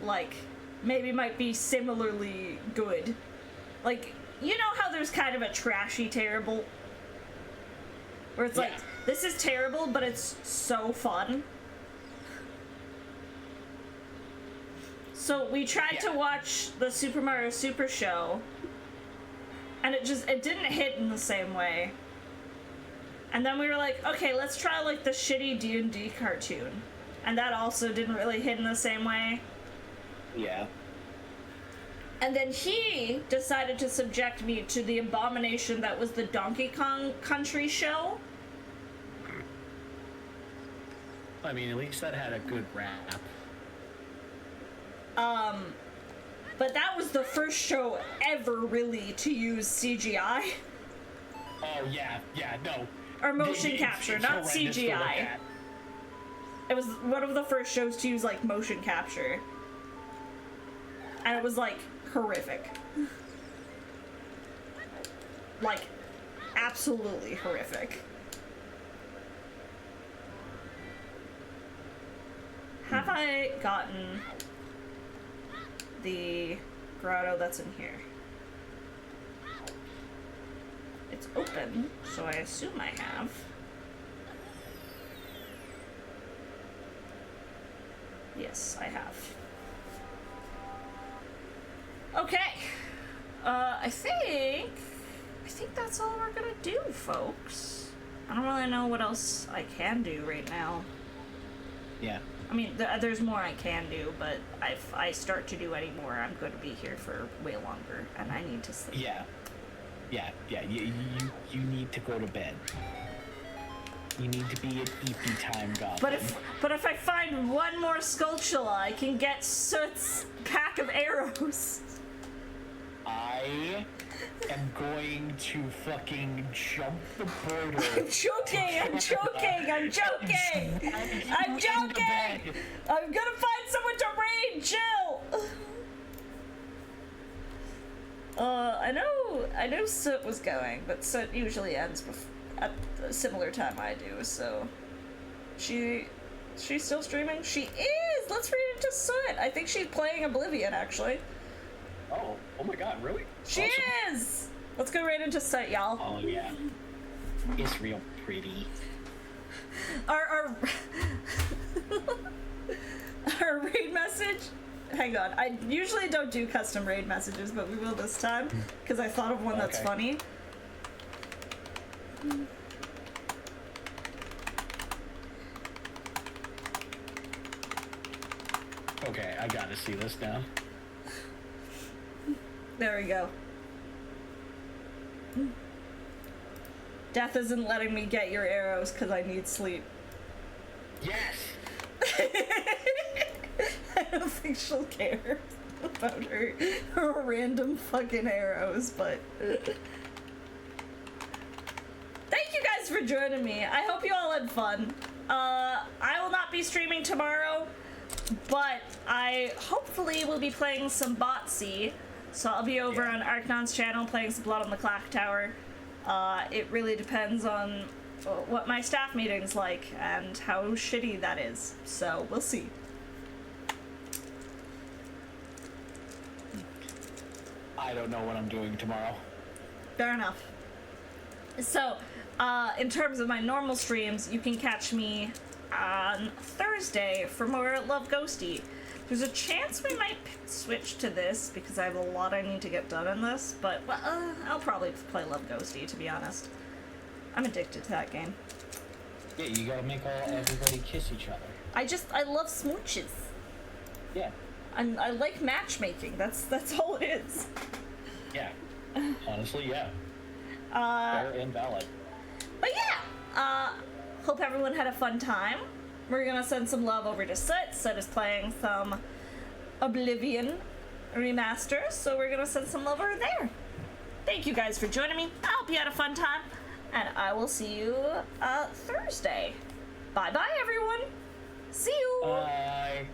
like, maybe might be similarly good. Like, you know how there's kind of a trashy terrible? Where it's like, this is terrible, but it's so fun. So we tried to watch the Super Mario Super Show, and it didn't hit in the same way. And then we were like, okay, let's try like the shitty D&D cartoon. And that also didn't really hit in the same way. Yeah. And then he decided to subject me to the abomination that was the Donkey Kong Country show. I mean, at least that had a good rap. But that was the first show ever really to use CGI. Oh, yeah, no. Or motion capture, it's not horrendous to look CGI. at. It was one of the first shows to use, like, motion capture. And it was, like, horrific. Like, absolutely horrific. Have I gotten the grotto that's in here? It's open, so I assume I have. Yes, I have. Okay. I think that's all we're gonna do, folks. I don't really know what else I can do right now. Yeah. I mean, there's more I can do, but if I start to do any more, I'm going to be here for way longer, and I need to sleep. Yeah. You need to go to bed. You need to be an EP time goblin. But if I find one more Skulltula, I can get Soot's pack of arrows. I am going to fucking jump the border. I'm joking! I'm gonna find someone to raid! Chill! I know Soot was going, but Soot usually ends at a similar time I do, so... She's still streaming? She is! Let's read it to Soot! I think she's playing Oblivion, actually. Oh my god, really? She is! Let's go right into Soot, y'all. Oh yeah. It's real pretty. Our our raid message? Hang on, I usually don't do custom raid messages, but we will this time, because I thought of one that's funny. Okay, I gotta see this now. There we go. Death isn't letting me get your arrows because I need sleep. Yes! I don't think she'll care about her random fucking arrows, but... Thank you guys for joining me. I hope you all had fun. I will not be streaming tomorrow, but I hopefully will be playing some Botsy. So I'll be over on Arcnon's channel playing some Blood on the Clock Tower. It really depends on what my staff meeting's like and how shitty that is. So we'll see. I don't know what I'm doing tomorrow. Fair enough. So, in terms of my normal streams, you can catch me on Thursday for more Love Ghosty. There's a chance we might switch to this because I have a lot I need to get done in this, but I'll probably play Love Ghosty, to be honest. I'm addicted to that game. Yeah, you gotta make everybody kiss each other. I love smooches. Yeah. And I like matchmaking. That's all it is. Yeah. Honestly, yeah. Fair and valid. But yeah, hope everyone had a fun time. We're gonna send some love over to Soot. Soot is playing some Oblivion remaster, so we're gonna send some love over there. Thank you guys for joining me. I hope you had a fun time, and I will see you Thursday. Bye bye, everyone. See you. Bye.